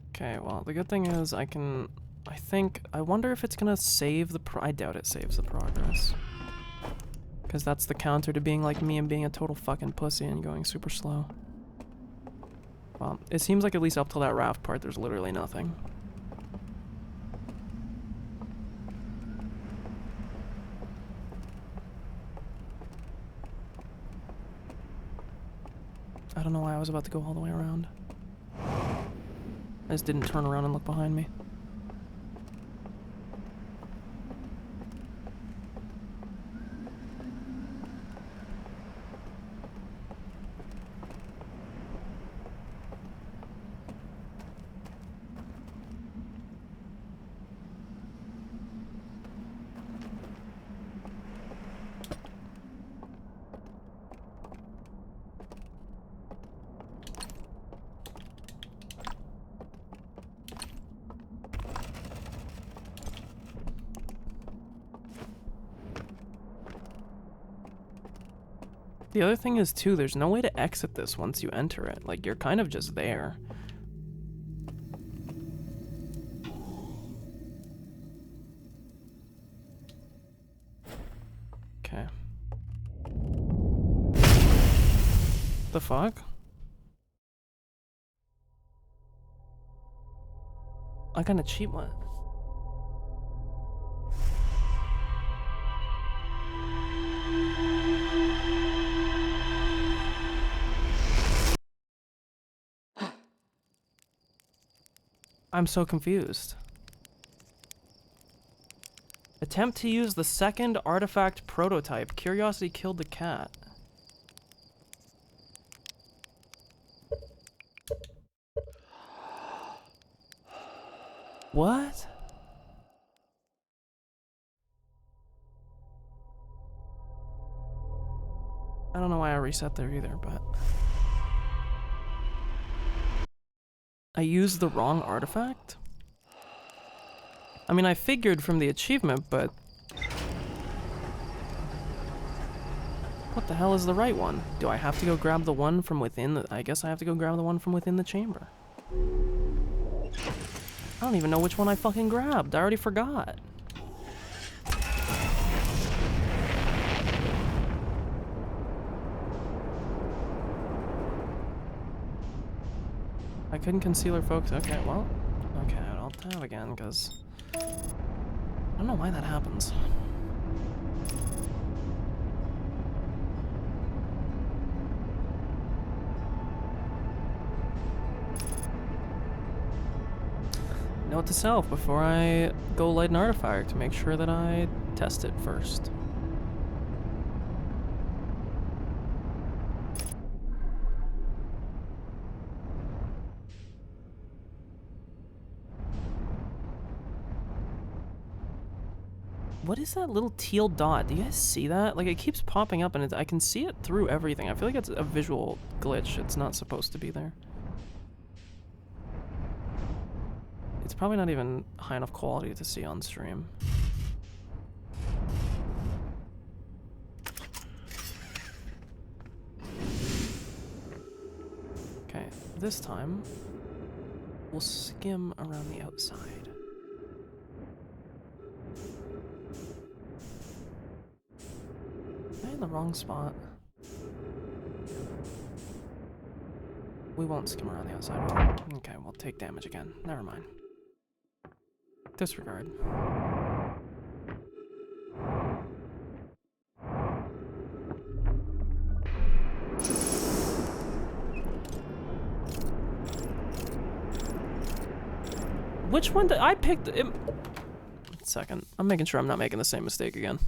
Okay, well, the good thing is I wonder if it's gonna save the I doubt it saves the progress. Because that's the counter to being like me and being a total fucking pussy and going super slow. Well, it seems like at least up till that raft part, there's literally nothing. I don't know why I was about to go all the way around. I just didn't turn around and look behind me. The other thing is, too, there's no way to exit this once you enter it. Like, you're kind of just there. Okay. The fuck? I got a cheap one. I'm so confused. Attempt to use the second artifact prototype. Curiosity killed the cat. What? I don't know why I reset there either, but... I used the wrong artifact? I mean, I figured from the achievement, but... What the hell is the right one? Do I have to go grab the one from within the... I guess I have to go grab the one from within the chamber. I don't even know which one I fucking grabbed. I already forgot. I couldn't conceal or focus. Okay, well. Okay, I'll tab again, because I don't know why that happens. Note to self before I go light an artifact to make sure that I test it first. What is that little teal dot? Do you guys see that? Like, it keeps popping up and I can see it through everything. I feel like it's a visual glitch. It's not supposed to be there. It's probably not even high enough quality to see on stream. Okay, this time we'll skim around the outside. Am I in the wrong spot? We won't skim around the outside. Okay, we'll take damage again. Never mind. Disregard. Which one did I pick? Second. I'm making sure I'm not making the same mistake again.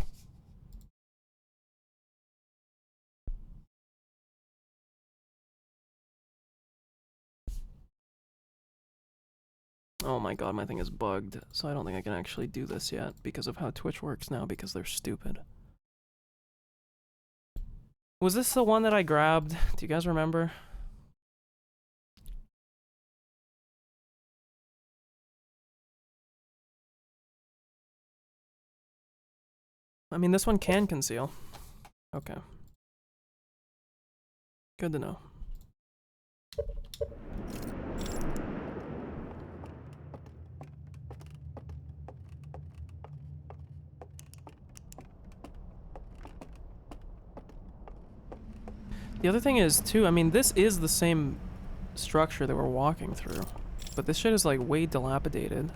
Oh my god, my thing is bugged, so I don't think I can actually do this yet because of how Twitch works now, because they're stupid. Was this the one that I grabbed? Do you guys remember? I mean, this one can conceal. Okay. Good to know. The other thing is, too, I mean, this is the same structure that we're walking through, but this shit is, like, way dilapidated.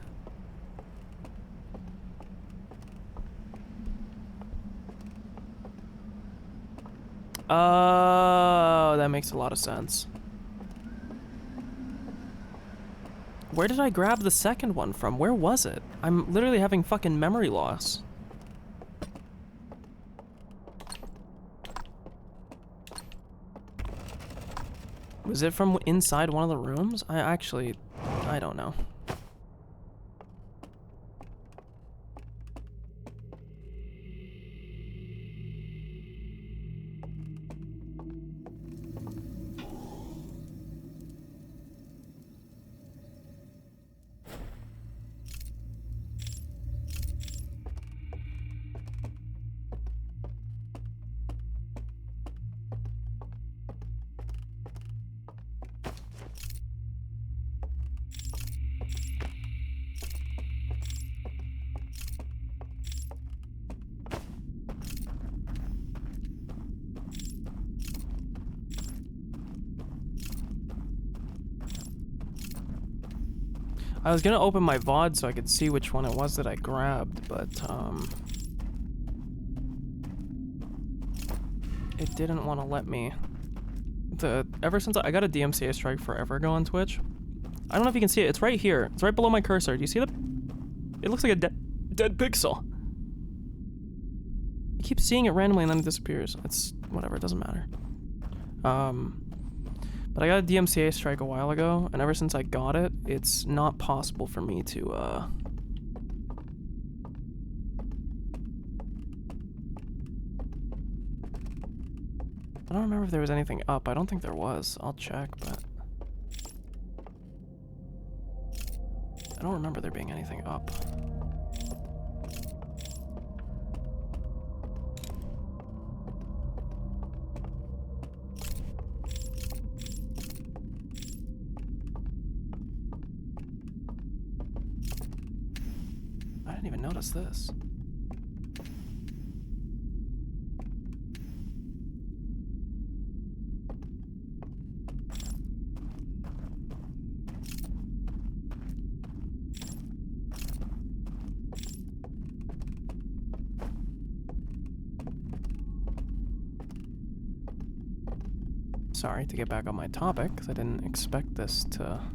Oh, that makes a lot of sense. Where did I grab the second one from? Where was it? I'm literally having fucking memory loss. Was it from inside one of the rooms? I don't know. I was gonna open my VOD so I could see which one it was that I grabbed, but, it didn't want to let me. Ever since I got a DMCA strike forever ago on Twitch, I don't know if you can see it, it's right here. It's right below my cursor. Do you see the... It looks like a dead pixel. I keep seeing it randomly and then it disappears. It's... whatever, it doesn't matter. But I got a DMCA strike a while ago, and ever since I got it, it's not possible for me to, I don't remember if there was anything up. I don't think there was. I'll check, but... I don't remember there being anything up. I didn't even notice this. Sorry, to get back on my topic, because I didn't expect this to... I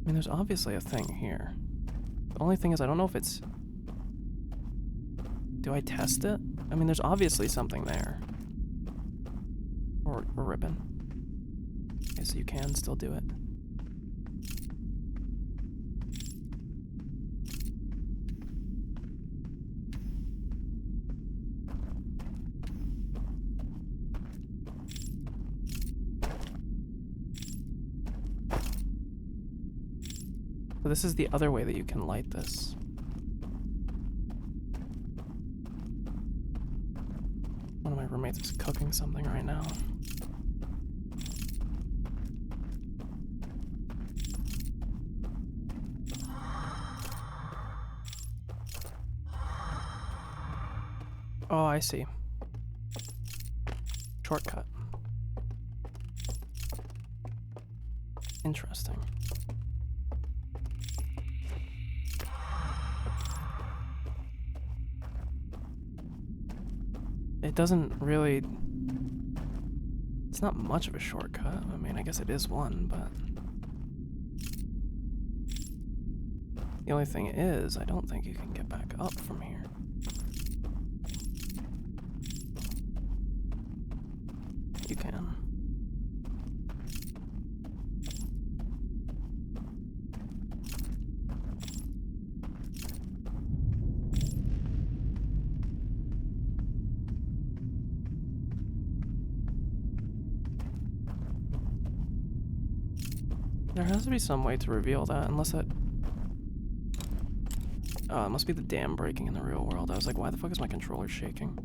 mean, there's obviously a thing here. The only thing is, I don't know if it's... Do I test it? I mean, there's obviously something there. Or ribbon. Okay, so you can still do it. So this is the other way that you can light this. One of my roommates is cooking something right now. Oh, I see. Shortcut. Interesting. It doesn't really... It's not much of a shortcut. I mean, I guess it is one, but... The only thing is, I don't think you can get back up from here. You can. There has to be some way to reveal that, unless that... Oh, it must be the dam breaking in the real world. I was like, why the fuck is my controller shaking?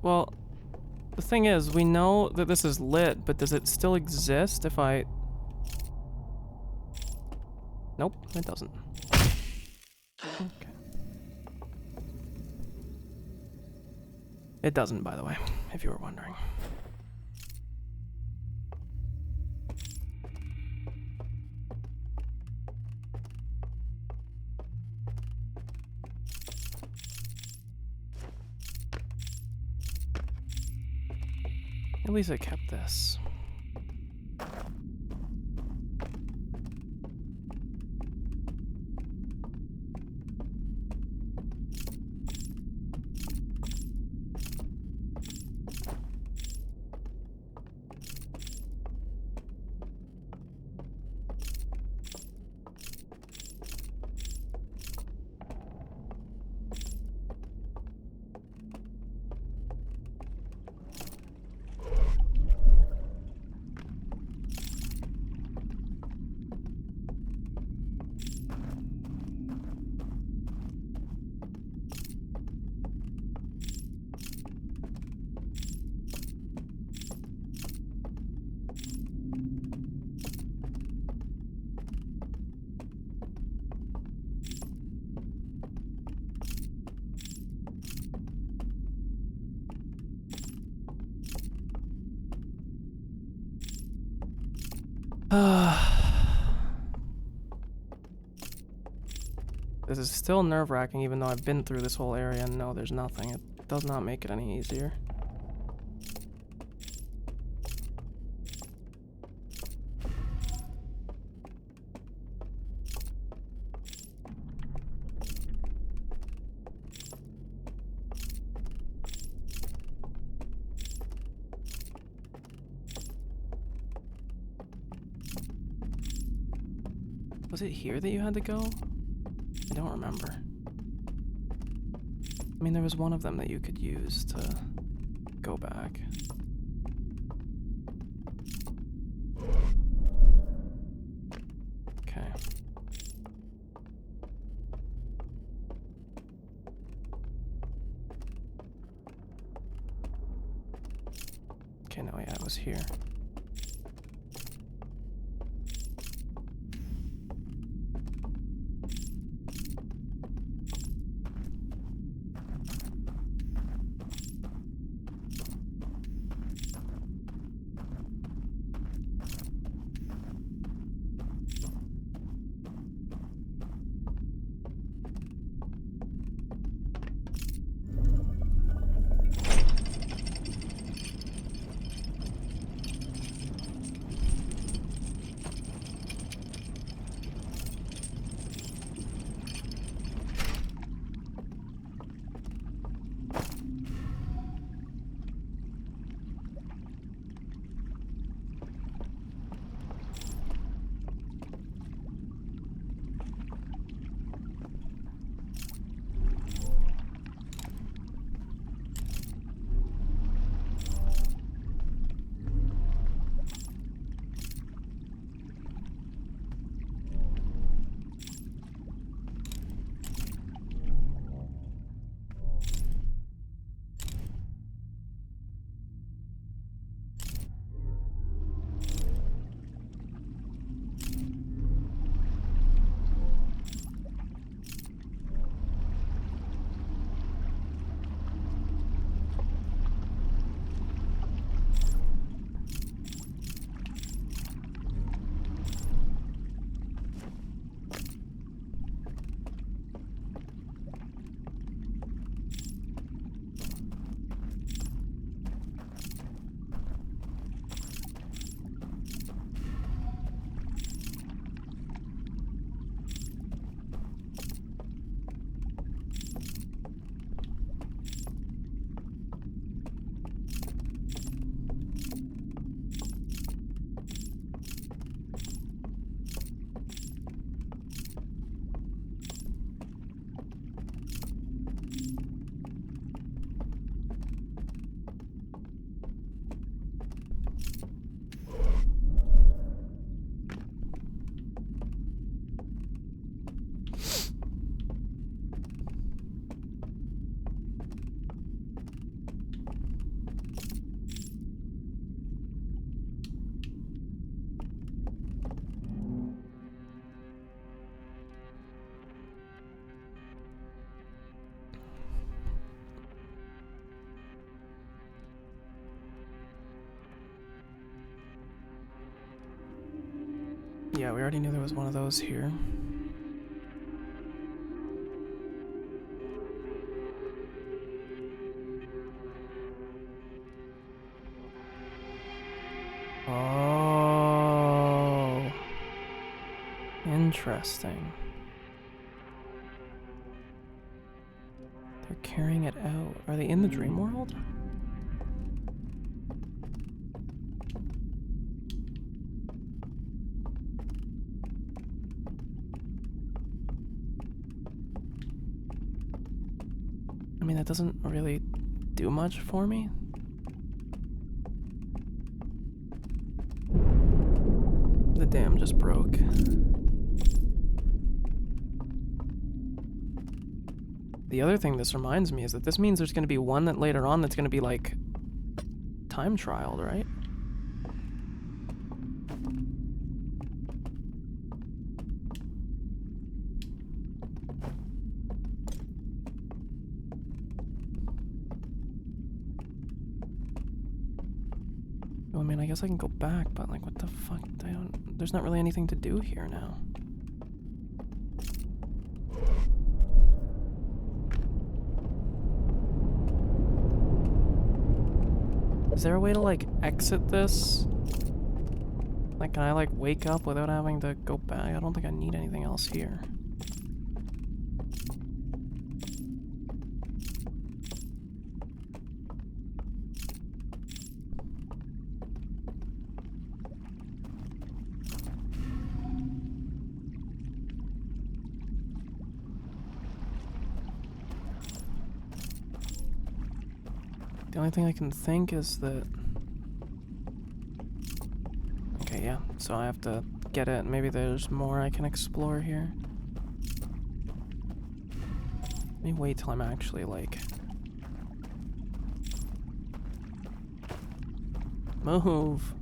Well, the thing is, we know that this is lit, but does it still exist if I... Nope, it doesn't. Okay. It doesn't, by the way, if you were wondering. At least I kept this. This is still nerve-wracking, even though I've been through this whole area and no, there's nothing. It does not make it any easier. Was it here that you had to go? I don't remember. I mean, there was one of them that you could use to go back. Okay. Okay, no, yeah, it was here. Yeah, we already knew there was one of those here. Oh, interesting. They're carrying it out. Are they in the dream world? I mean, that doesn't really do much for me. The dam just broke. The other thing this reminds me is that this means there's going to be one that later on that's going to be like time trialed, right? I mean, I guess I can go back, but like, what the fuck? There's not really anything to do here now. Is there a way to like exit this? Like, can I like wake up without having to go back? I don't think I need anything else here. The only thing I can think is that... Okay, yeah, so I have to get it. Maybe there's more I can explore here. Let me wait till I'm actually, like... Move.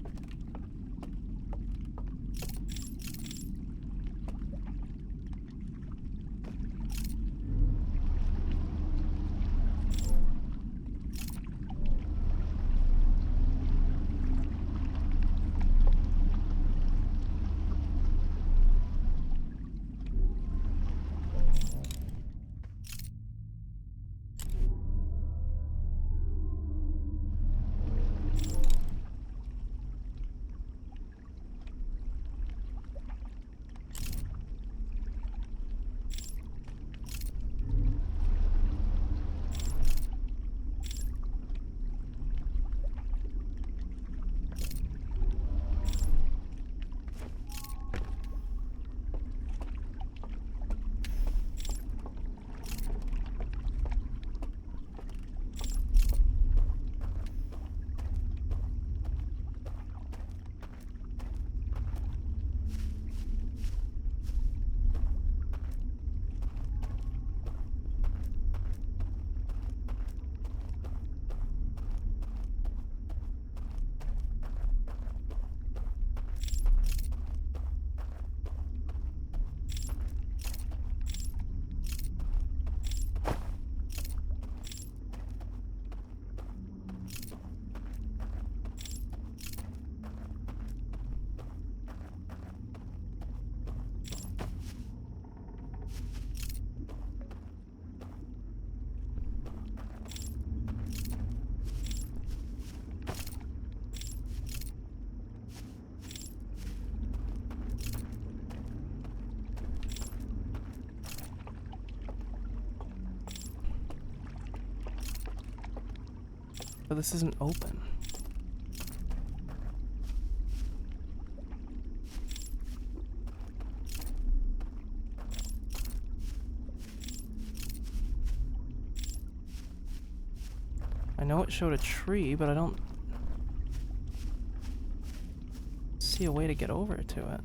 But this isn't open. I know it showed a tree, but I don't see a way to get over to it.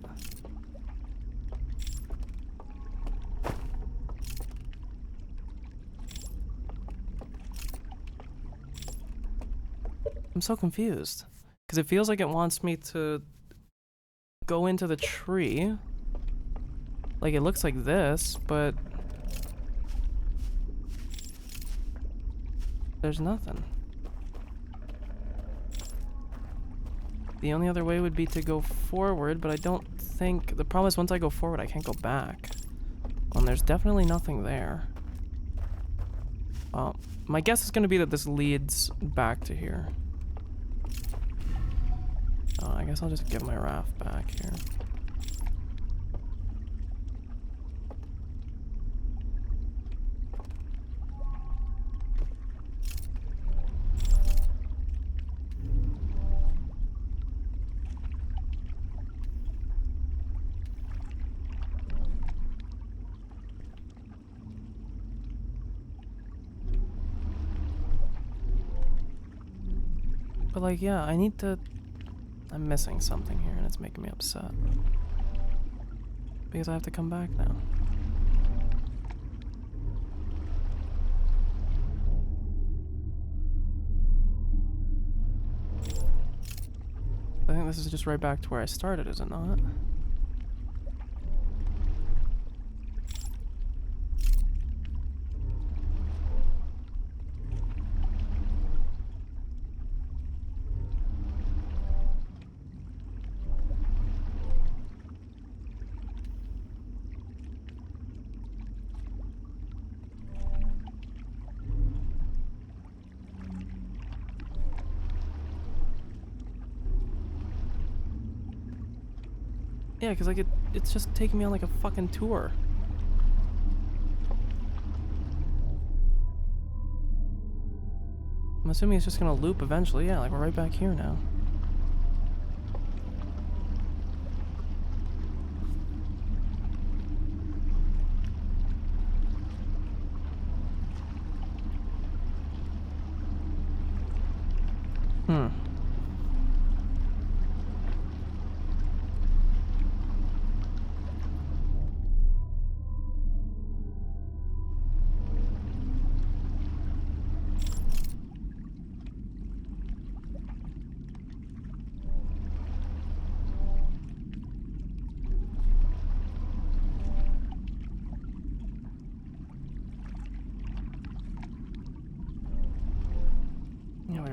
I'm so confused. Because it feels like it wants me to go into the tree. Like it looks like this, but there's nothing. The only other way would be to go forward, but I don't think... The problem is once I go forward, I can't go back. And there's definitely nothing there. My guess is going to be that this leads back to here. I guess I'll just give my raft back here. But like, yeah, I need to... I'm missing something here and it's making me upset. Because I have to come back now. I think this is just right back to where I started, is it not? Yeah, because like it's just taking me on like a fucking tour. I'm assuming it's just gonna loop eventually. Yeah, like we're right back here now.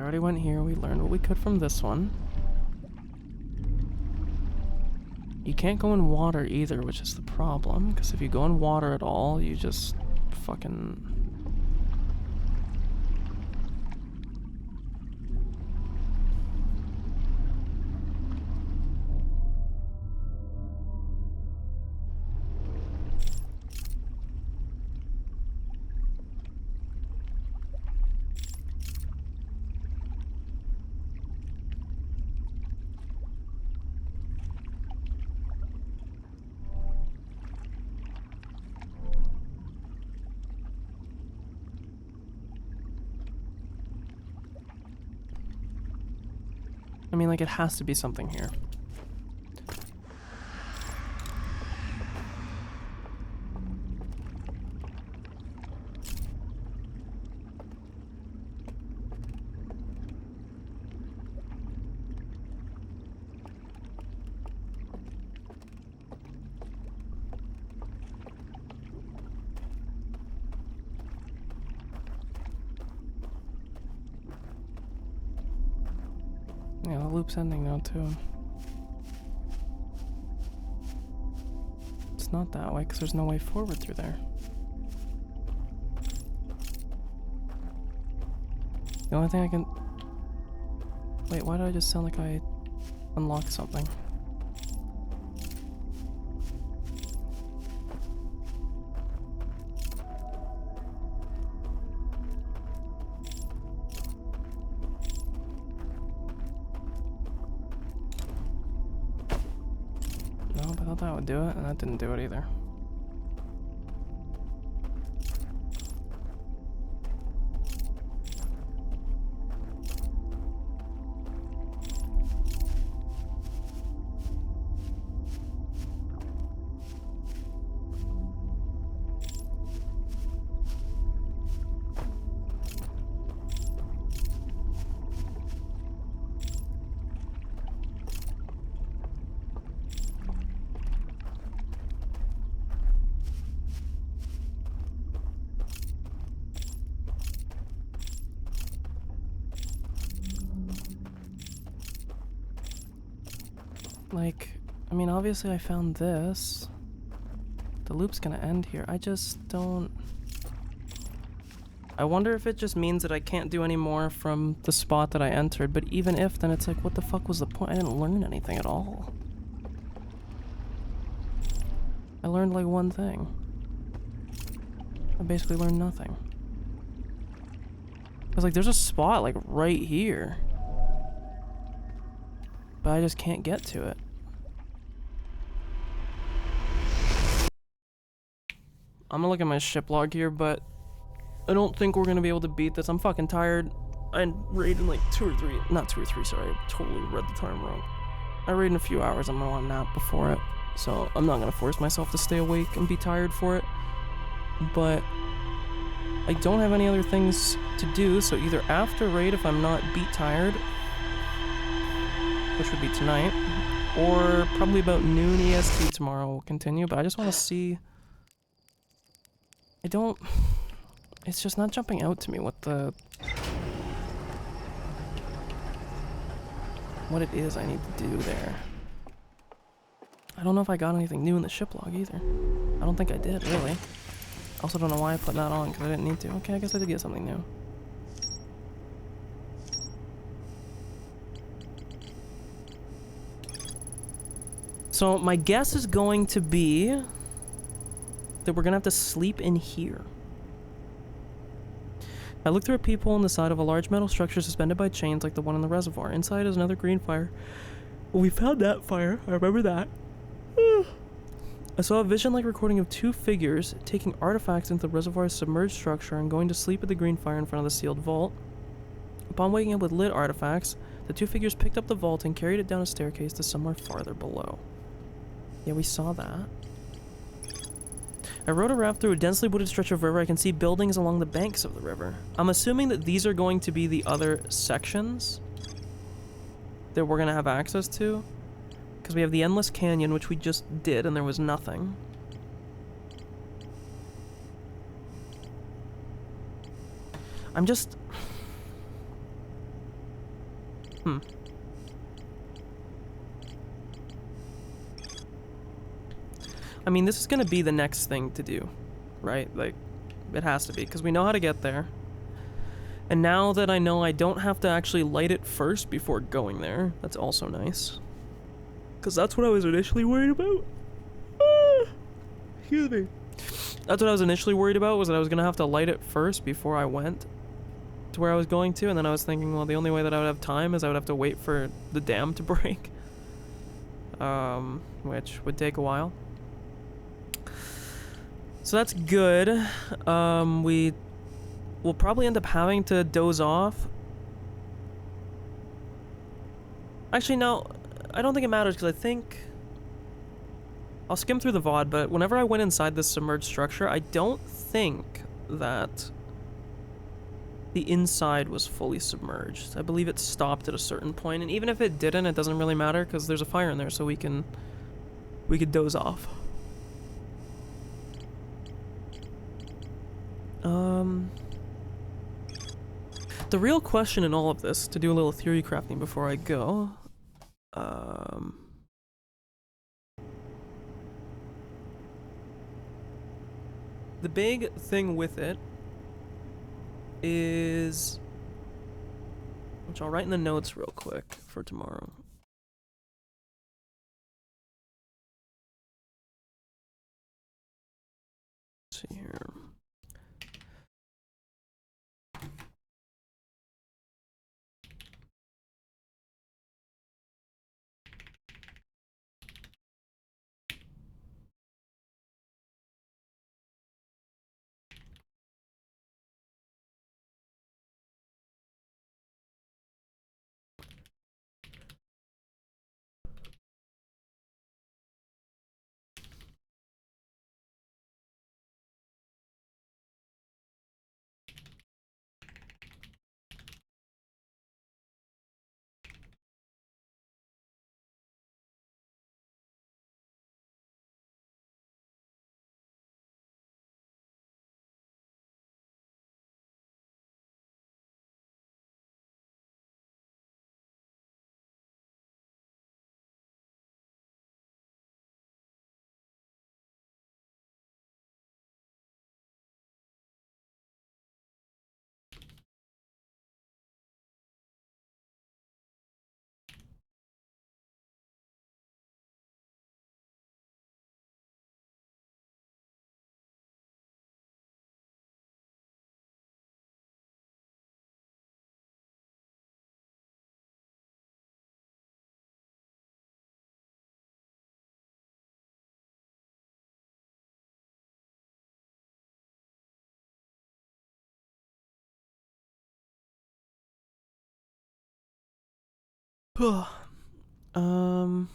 already went here. We learned what we could from this one. You can't go in water either, which is the problem. Because if you go in water at all, you just fucking... I mean, like, it has to be something here. Yeah, the loop's ending now, too. It's not that way, because there's no way forward through there. The only thing I can... Wait, why did I just sound like I unlocked something? That would do it, and that didn't do it either. Like, I mean, obviously I found this. The loop's gonna end here. I just don't... I wonder if it just means that I can't do any more from the spot that I entered, but even if, then it's like, what the fuck was the point? I didn't learn anything at all. I learned like one thing. I basically learned nothing. I was like, there's a spot like right here. But I just can't get to it. I'm gonna look at my ship log here, but I don't think we're gonna be able to beat this. I'm fucking tired. I raided in like not 2 or 3, sorry. I totally read the time wrong. I raided in a few hours. I'm gonna want a nap before it. So I'm not gonna force myself to stay awake and be tired for it. But I don't have any other things to do, so either after raid if I'm not beat tired, which would be tonight, or probably about noon EST tomorrow we'll continue, but I just want to see... I don't... It's just not jumping out to me what the... what it is I need to do there. I don't know if I got anything new in the ship log either. I don't think I did, really. I also don't know why I put that on, because I didn't need to. Okay, I guess I did get something new. So my guess is going to be that we're gonna have to sleep in here. I looked through a peephole in the side of a large metal structure suspended by chains like the one in the reservoir. Inside is another green fire. Well, we found that fire. I remember that. I saw a vision-like recording of 2 figures taking artifacts into the reservoir's submerged structure and going to sleep at the green fire in front of the sealed vault. Upon waking up with lit artifacts, the 2 figures picked up the vault and carried it down a staircase to somewhere farther below. Yeah, we saw that. I rode a raft through a densely wooded stretch of river. I can see buildings along the banks of the river. I'm assuming that these are going to be the other sections that we're going to have access to. Because we have the Endless Canyon, which we just did, and there was nothing. I'm just... Hmm. I mean, this is gonna be the next thing to do, right? Like, it has to be, because we know how to get there. And now that I know I don't have to actually light it first before going there, that's also nice. Because that's what I was initially worried about. Excuse me. That's what I was initially worried about, was that I was gonna have to light it first before I went to where I was going to, and then I was thinking, well, the only way that I would have time is I would have to wait for the dam to break. Which would take a while. So that's good. We will probably end up having to doze off. Actually, no, I don't think it matters, because I think I'll skim through the VOD, but whenever I went inside this submerged structure, I don't think that the inside was fully submerged. I believe it stopped at a certain point, and even if it didn't, it doesn't really matter, because there's a fire in there, so we could doze off. The real question in all of this, to do a little theory crafting before I go, the big thing with it is, which I'll write in the notes real quick for tomorrow. Let's see here. um...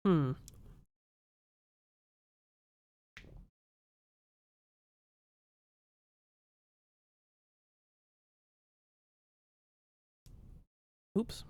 Hmm. Oops.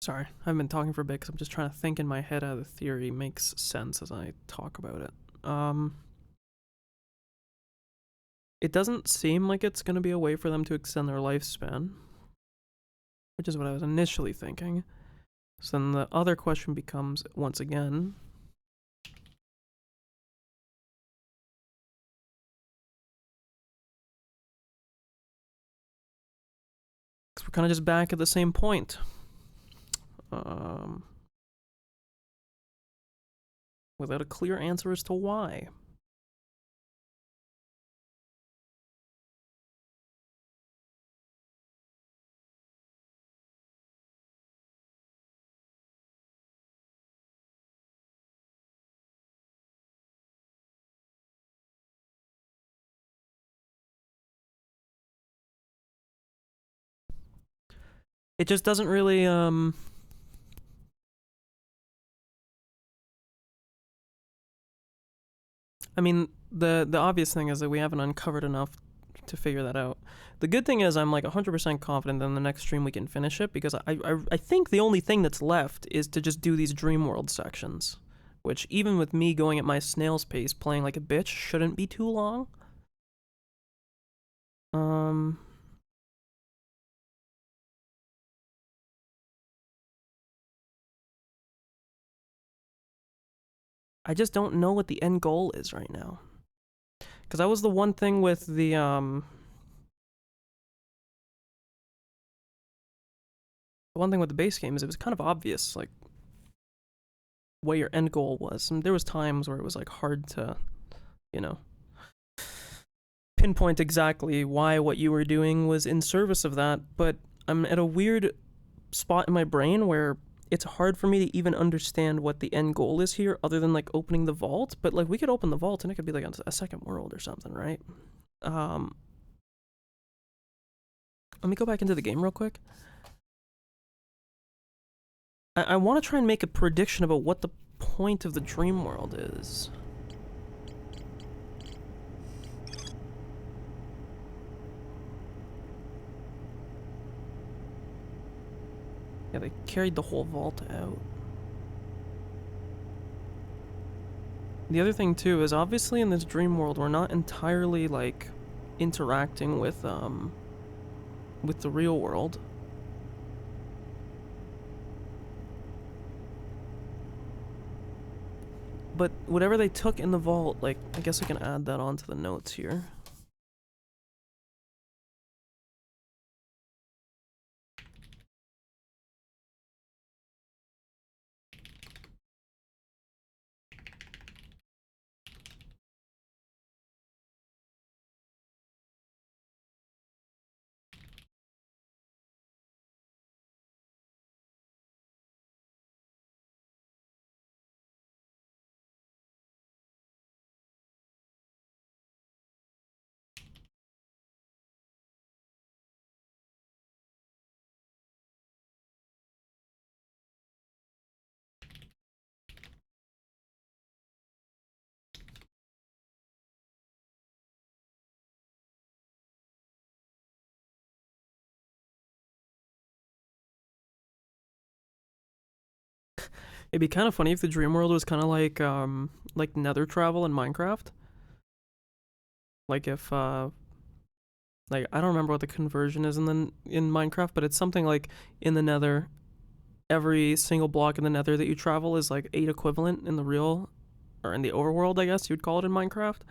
Sorry, I've been talking for a bit because I'm just trying to think in my head how the theory makes sense as I talk about it. It doesn't seem like it's going to be a way for them to extend their lifespan, which is what I was initially thinking. So then the other question becomes, once again, Because we're kind of just back at the same point. Without a clear answer as to why. It just doesn't really, I mean, the obvious thing is that we haven't uncovered enough to figure that out. The good thing is I'm like 100% confident that in the next stream we can finish it, because I think the only thing that's left is to just do these dream world sections, which even with me going at my snail's pace playing like a bitch shouldn't be too long. I just don't know what the end goal is right now. Because that was the one thing with the, one thing with the base game is it was kind of obvious, like, what your end goal was. And there was times where it was, like, hard to, you know, pinpoint exactly why what you were doing was in service of that. But I'm at a weird spot in my brain where it's hard for me to even understand what the end goal is here other than, like, opening the vault. But, like, we could open the vault and it could be, like, a second world or something, right? Let me go back into the game real quick. I want to try and make a prediction about what the point of the dream world is. Yeah, they carried the whole vault out. The other thing too is obviously in this dream world we're not entirely like interacting with the real world. But whatever they took in the vault, like, I guess I can add that onto the notes here. It'd be kind of funny if the dream world was kind of like nether travel in Minecraft. Like if like I don't remember what the conversion is in Minecraft, but it's something like in the nether, every single block in the nether that you travel is like 8 equivalent in the real, or in the overworld, I guess you'd call it in Minecraft.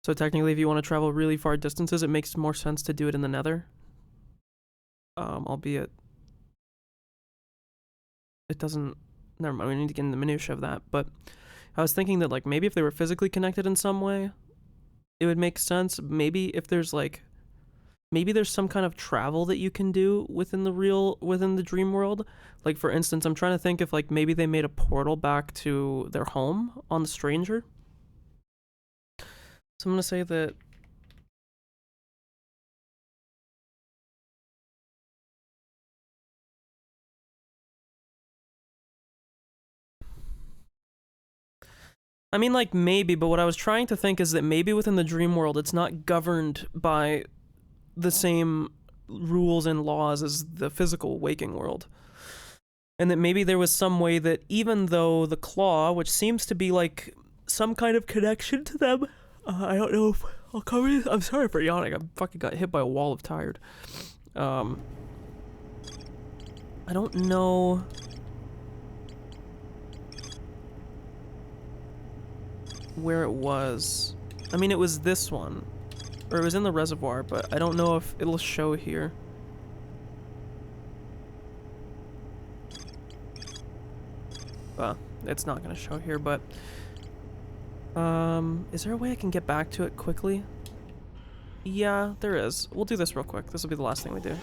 So technically if you want to travel really far distances, it makes more sense to do it in the nether. Albeit it doesn't, never mind, we need to get in the minutia of that, but I was thinking that like maybe if they were physically connected in some way, it would make sense. Maybe if there's like, maybe there's some kind of travel that you can do within the dream world. Like for instance, I'm trying to think if like maybe they made a portal back to their home on the Stranger. So I'm gonna say that I mean, like, maybe, but what I was trying to think is that maybe within the dream world, it's not governed by the same rules and laws as the physical waking world. And that maybe there was some way that even though the claw, which seems to be like some kind of connection to them, I don't know if I'll cover this. I'm sorry for yawning. I fucking got hit by a wall of tired. I don't know. Where it was. I mean, it was this one. Or it was in the reservoir, but I don't know if it'll show here. it's not gonna show here, but is there a way I can get back to it quickly? Yeah, there is. We'll do this real quick. This will be the last thing we do.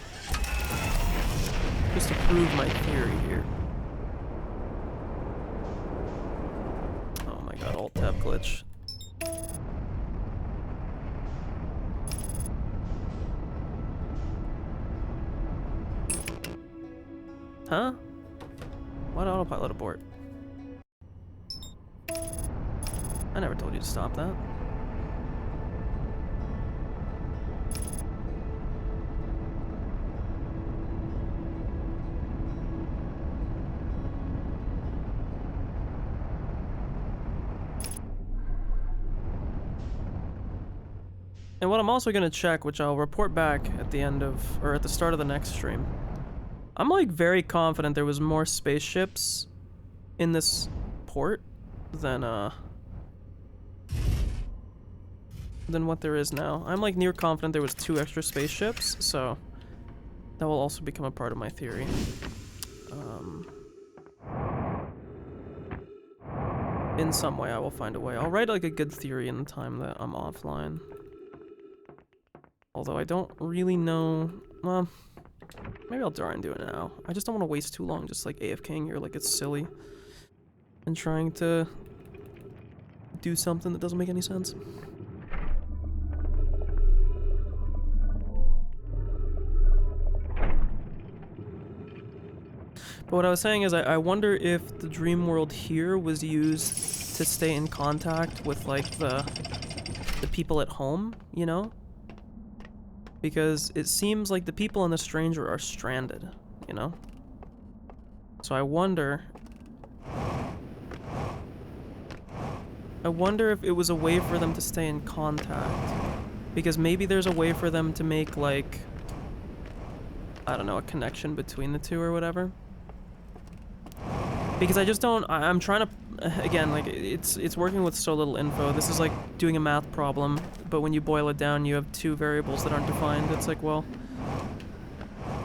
Just to prove my theory here. Oh my god, alt-tab glitch. Huh? Why'd autopilot abort? I never told you to stop that. And what I'm also gonna check, which I'll report back at the end of, or at the start of the next stream. I'm like very confident there was more spaceships in this port than what there is now. I'm like near confident there was 2 extra spaceships, so that will also become a part of my theory. In some way I will find a way. I'll write like a good theory in the time that I'm offline. Although I don't really know, well, maybe I'll try and do it now. I just don't want to waste too long just like AFKing here like it's silly. And trying to do something that doesn't make any sense. But what I was saying is I wonder if the dream world here was used to stay in contact with like the people at home, you know? Because it seems like the people and the stranger are stranded, you know? So I wonder if it was a way for them to stay in contact. Because maybe there's a way for them to make like, I don't know, a connection between the two or whatever. Because I just don't, I'm trying to, again, like, it's working with so little info. This is like doing a math problem, but when you boil it down, you have 2 variables that aren't defined. It's like, well,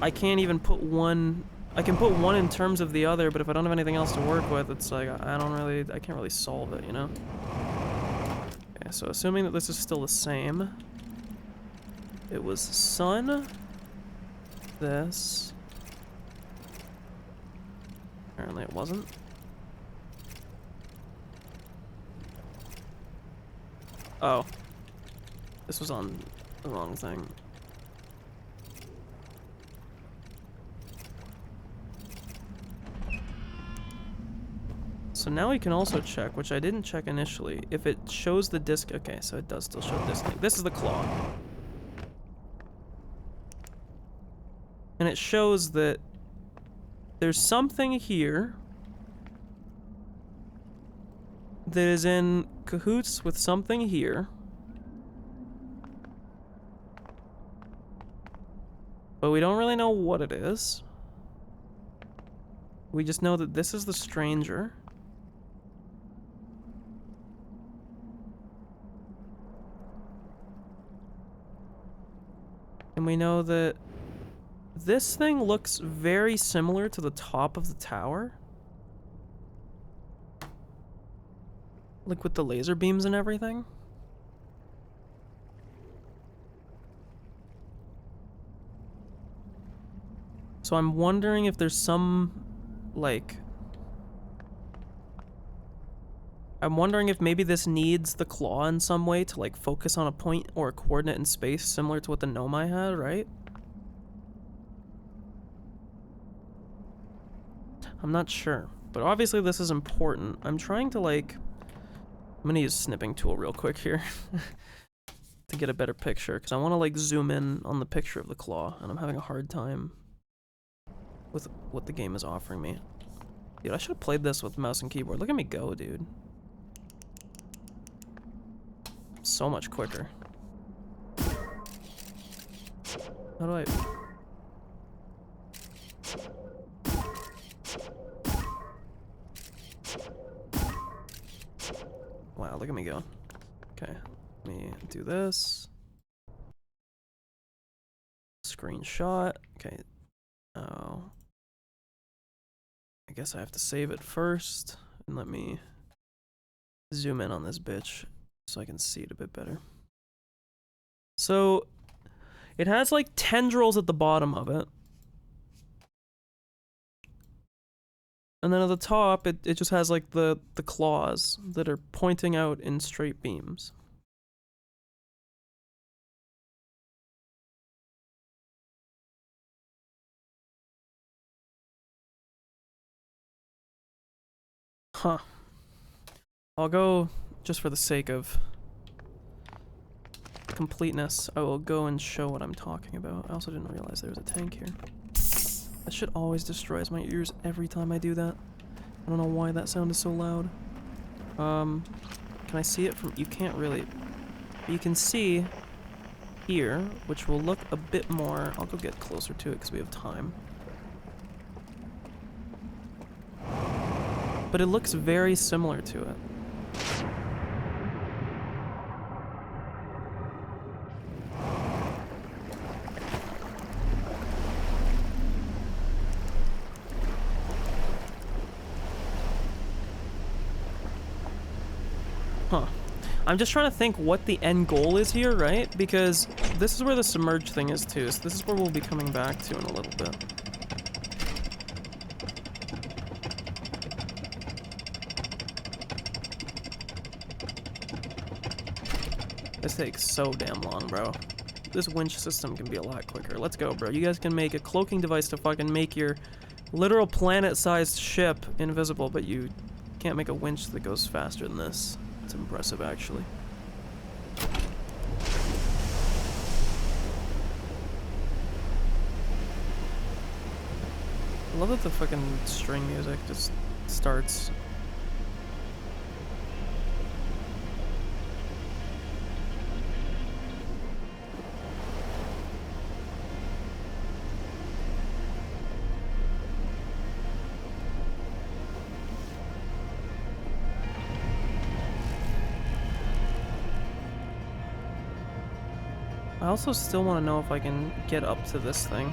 I can't even put one, I can put one in terms of the other, but if I don't have anything else to work with, it's like, I can't really solve it, you know? Okay, so assuming that this is still the same, it was sun, this. Apparently it wasn't. Oh. This was on the wrong thing. So now we can also check, which I didn't check initially, if it shows the disc. Okay, so it does still show this thing. This is the claw. And it shows that there's something here that is in cahoots with something here. But we don't really know what it is. We just know that this is the stranger. And we know that this thing looks very similar to the top of the tower. Like with the laser beams and everything. So I'm wondering if there's some, like... I'm wondering if maybe this needs the claw in some way to, like, focus on a point or a coordinate in space, similar to what the Nomai had, right? I'm not sure. But obviously this is important. I'm trying to, like... I'm gonna use a snipping tool real quick here. To get a better picture, because I want to, like, zoom in on the picture of the claw, and I'm having a hard time with what the game is offering me. Dude, I should have played this with mouse and keyboard. Look at me go, dude. So much quicker. How do I... Wow, look at me go. Okay, let me do this. Screenshot. Okay. Oh. I guess I have to save it first, And let me zoom in on this bitch so I can see it a bit better. So it has like tendrils at the bottom of it. And then at the top, it just has like the claws that are pointing out in straight beams. Huh. I'll go, just for the sake of completeness, I will go and show what I'm talking about. I also didn't realize there was a tank here. That shit always destroys my ears every time I do that. I don't know why that sound is so loud. Can I see it from... You can't really... You can see here, which will look a bit more... I'll go get closer to it because we have time. But it looks very similar to it. Huh. I'm just trying to think what the end goal is here, right? Because this is where the submerged thing is too, so this is where we'll be coming back to in a little bit. This takes so damn long, bro. This winch system can be a lot quicker. Let's go, bro. You guys can make a cloaking device to fucking make your literal planet-sized ship invisible, but you can't make a winch that goes faster than this. It's impressive, actually. I love that the fucking string music just starts. I also still want to know if I can get up to this thing.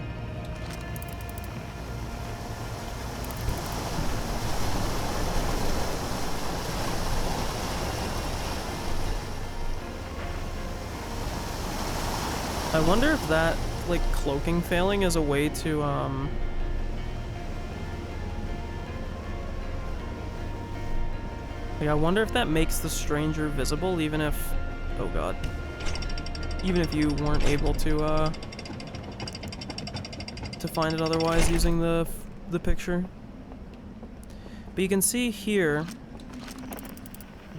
I wonder if that, like, cloaking failing is a way to, like, I wonder if that makes the stranger visible, even if... Oh god. Even if you weren't able to find it otherwise using the picture. But you can see here,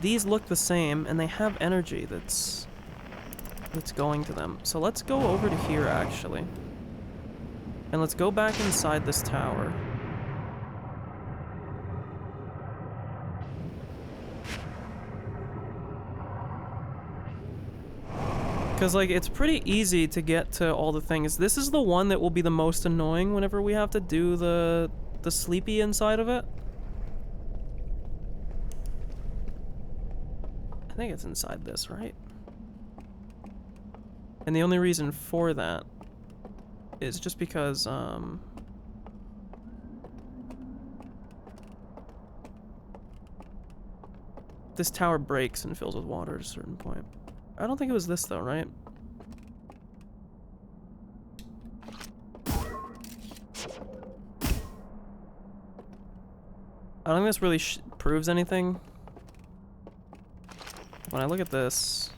these look the same, and they have energy that's going to them. So let's go over to here, actually. And let's go back inside this tower. Because, like, it's pretty easy to get to all the things. This is the one that will be the most annoying whenever we have to do the sleepy inside of it. I think it's inside this, right? And the only reason for that is just because, this tower breaks and fills with water at a certain point. I don't think it was this, though, right? I don't think this really proves anything. When I look at this,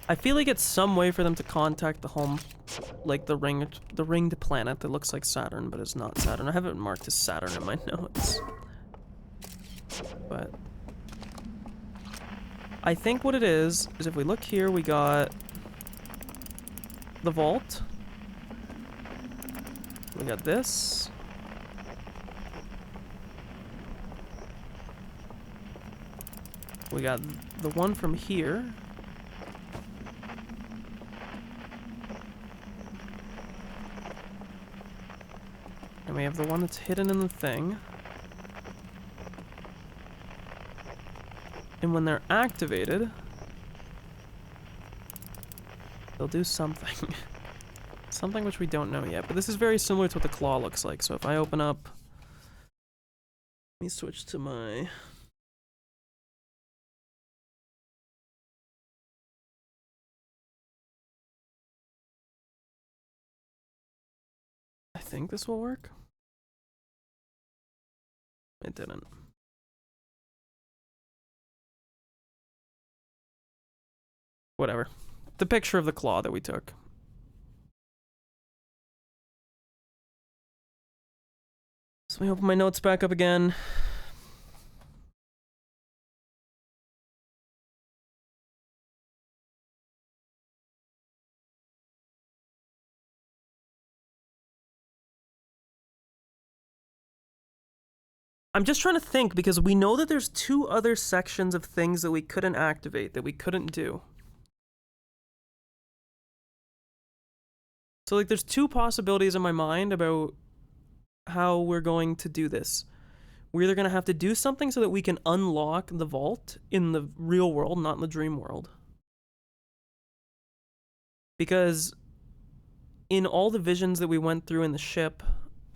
I feel like it's some way for them to contact the home, like the ringed planet that looks like Saturn, but is not Saturn. I have it marked as Saturn in my notes. But I think what it is if we look here, we got the vault. We got this. We got the one from here. And we have the one that's hidden in the thing. And when they're activated, they'll do something. Something which we don't know yet. But this is very similar to what the claw looks like. So if I open up me switch to my... I think this will work. It didn't. Whatever. The picture of the claw that we took. So let me open my notes back up again. I'm just trying to think, because we know that there's 2 other sections of things that we couldn't activate, that we couldn't do. So, like, there's 2 possibilities in my mind about how we're going to do this. We're either going to have to do something so that we can unlock the vault in the real world, not in the dream world. Because in all the visions that we went through in the ship...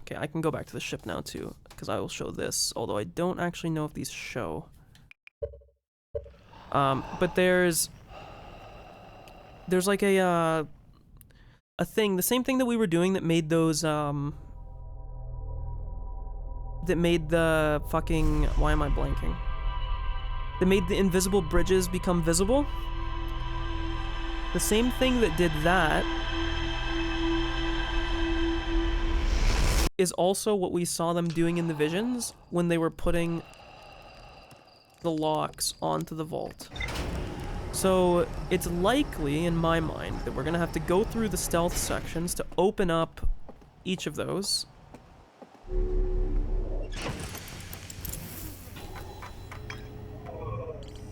Okay, I can go back to the ship now, too, because I will show this, although I don't actually know if these show. But there's like a thing, the same thing that we were doing that made those, that made the fucking... Why am I blanking? That made the invisible bridges become visible. The same thing that did that is also what we saw them doing in the visions when they were putting the locks onto the vault. So it's likely, in my mind, that we're gonna have to go through the stealth sections to open up each of those.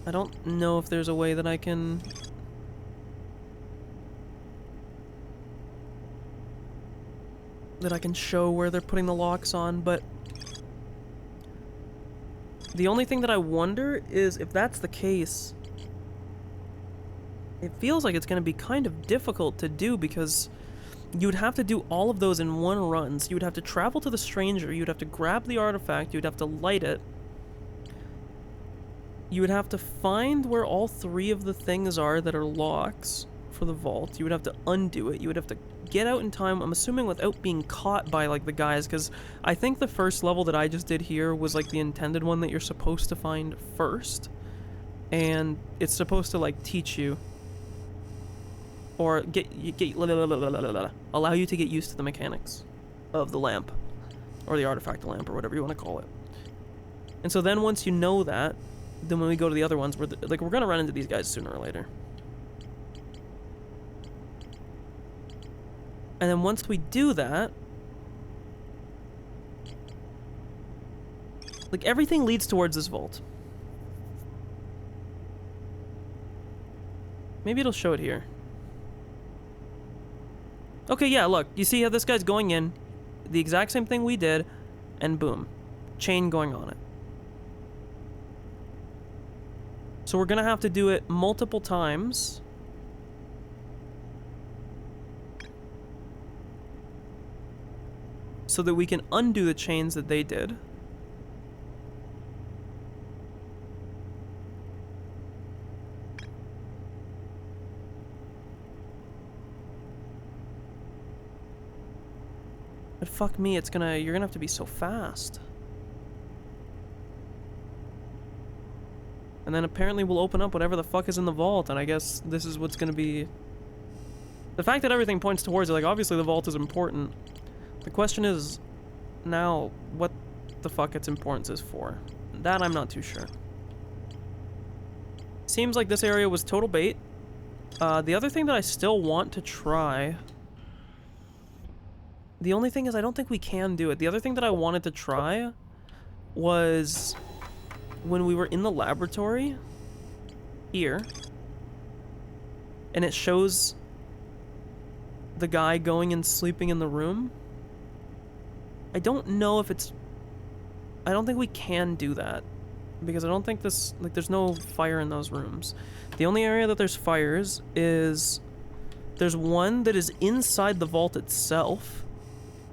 I don't know if there's a way that I can... show where they're putting the locks on, but the only thing that I wonder is if that's the case, it feels like it's going to be kind of difficult to do, because you'd have to do all of those in one run. So you would have to travel to the stranger, you'd have to grab the artifact, you'd have to light it, you would have to find where all 3 of the things are that are locks for the vault, you would have to undo it, you would have to get out in time, I'm assuming without being caught by, like, the guys, because I think the first level that I just did here was, like, the intended one that you're supposed to find first, and it's supposed to, like, teach you, or allow you to get used to the mechanics of the lamp, or the artifact lamp, or whatever you want to call it. And so then once you know that, then when we go to the other ones, we're gonna run into these guys sooner or later. And then once we do that, like, everything leads towards this vault. Maybe it'll show it here. Okay, yeah, look, you see how this guy's going in, the exact same thing we did, and boom, chain going on it. So we're gonna have to do it multiple times. So that we can undo the chains that they did. But fuck me, you're gonna have to be so fast. And then apparently we'll open up whatever the fuck is in the vault, and I guess this is what's gonna be... The fact that everything points towards it, like, obviously the vault is important. The question is, now, what the fuck its importance is for. That I'm not too sure. Seems like this area was total bait. The other thing that I still want to try... The only thing is I don't think we can do it. The other thing that I wanted to try was when we were in the laboratory here, and it shows the guy going and sleeping in the room. I don't know if it's... I don't think we can do that, because I don't think this... Like, there's no fire in those rooms. The only area that there's fires is... There's one that is inside the vault itself,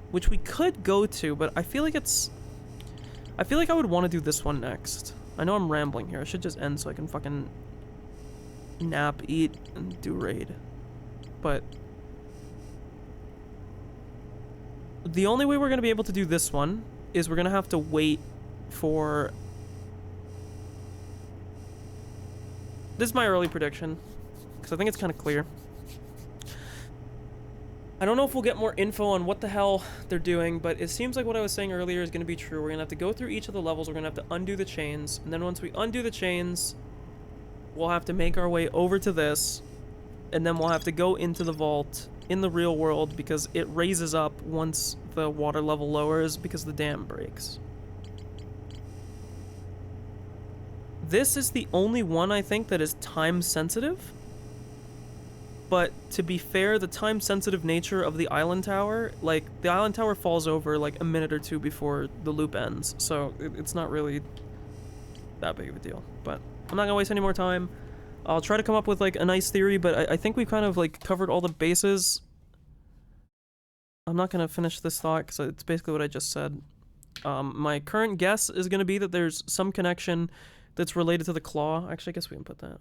which we could go to, but I feel like it's... I feel like I would want to do this one next. I know I'm rambling here. I should just end so I can fucking nap, eat, and do raid. But the only way we're going to be able to do this one is we're going to have to wait for... This is my early prediction, because I think it's kind of clear. I don't know if we'll get more info on what the hell they're doing, but it seems like what I was saying earlier is going to be true. We're going to have to go through each of the levels. We're going to have to undo the chains. And then once we undo the chains, we'll have to make our way over to this. And then we'll have to go into the vault in the real world because it raises up once the water level lowers because the dam breaks. This is the only one, I think, that is time sensitive. But to be fair, the time-sensitive nature of the island tower, like, the island tower falls over, like, a minute or two before the loop ends. So, it's not really that big of a deal. But I'm not gonna waste any more time. I'll try to come up with, like, a nice theory, but I think we've kind of, like, covered all the bases. I'm not gonna finish this thought, because it's basically what I just said. My current guess is gonna be that there's some connection that's related to the claw. Actually, I guess we can put that,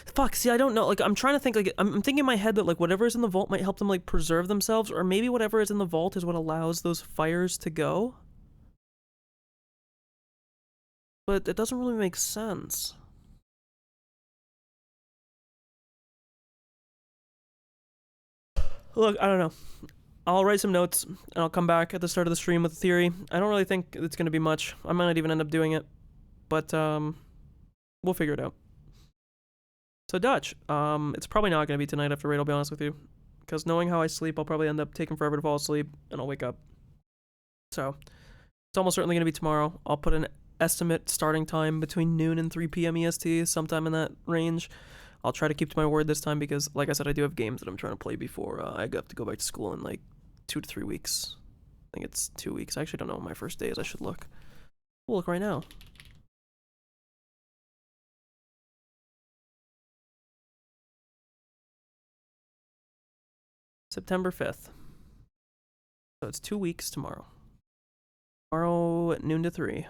Fuck, see, I don't know. Like, I'm trying to think, like, I'm thinking in my head that, like, whatever is in the vault might help them, like, preserve themselves, or maybe whatever is in the vault is what allows those fires to go. But it doesn't really make sense. Look, I don't know. I'll write some notes, and I'll come back at the start of the stream with a theory. I don't really think it's gonna be much. I might not even end up doing it. But, we'll figure it out. So Dutch, it's probably not gonna be tonight after raid, I'll be honest with you. Because knowing how I sleep, I'll probably end up taking forever to fall asleep, and I'll wake up. So, it's almost certainly gonna be tomorrow. I'll put an estimate starting time between noon and 3 p.m. EST, sometime in that range. I'll try to keep to my word this time because, like I said, I do have games that I'm trying to play before I have to go back to school in like 2 to 3 weeks. I think it's 2 weeks. I actually don't know what my first day is. I should look. We'll look right now. September 5th. So it's 2 weeks tomorrow. Tomorrow at noon to 3.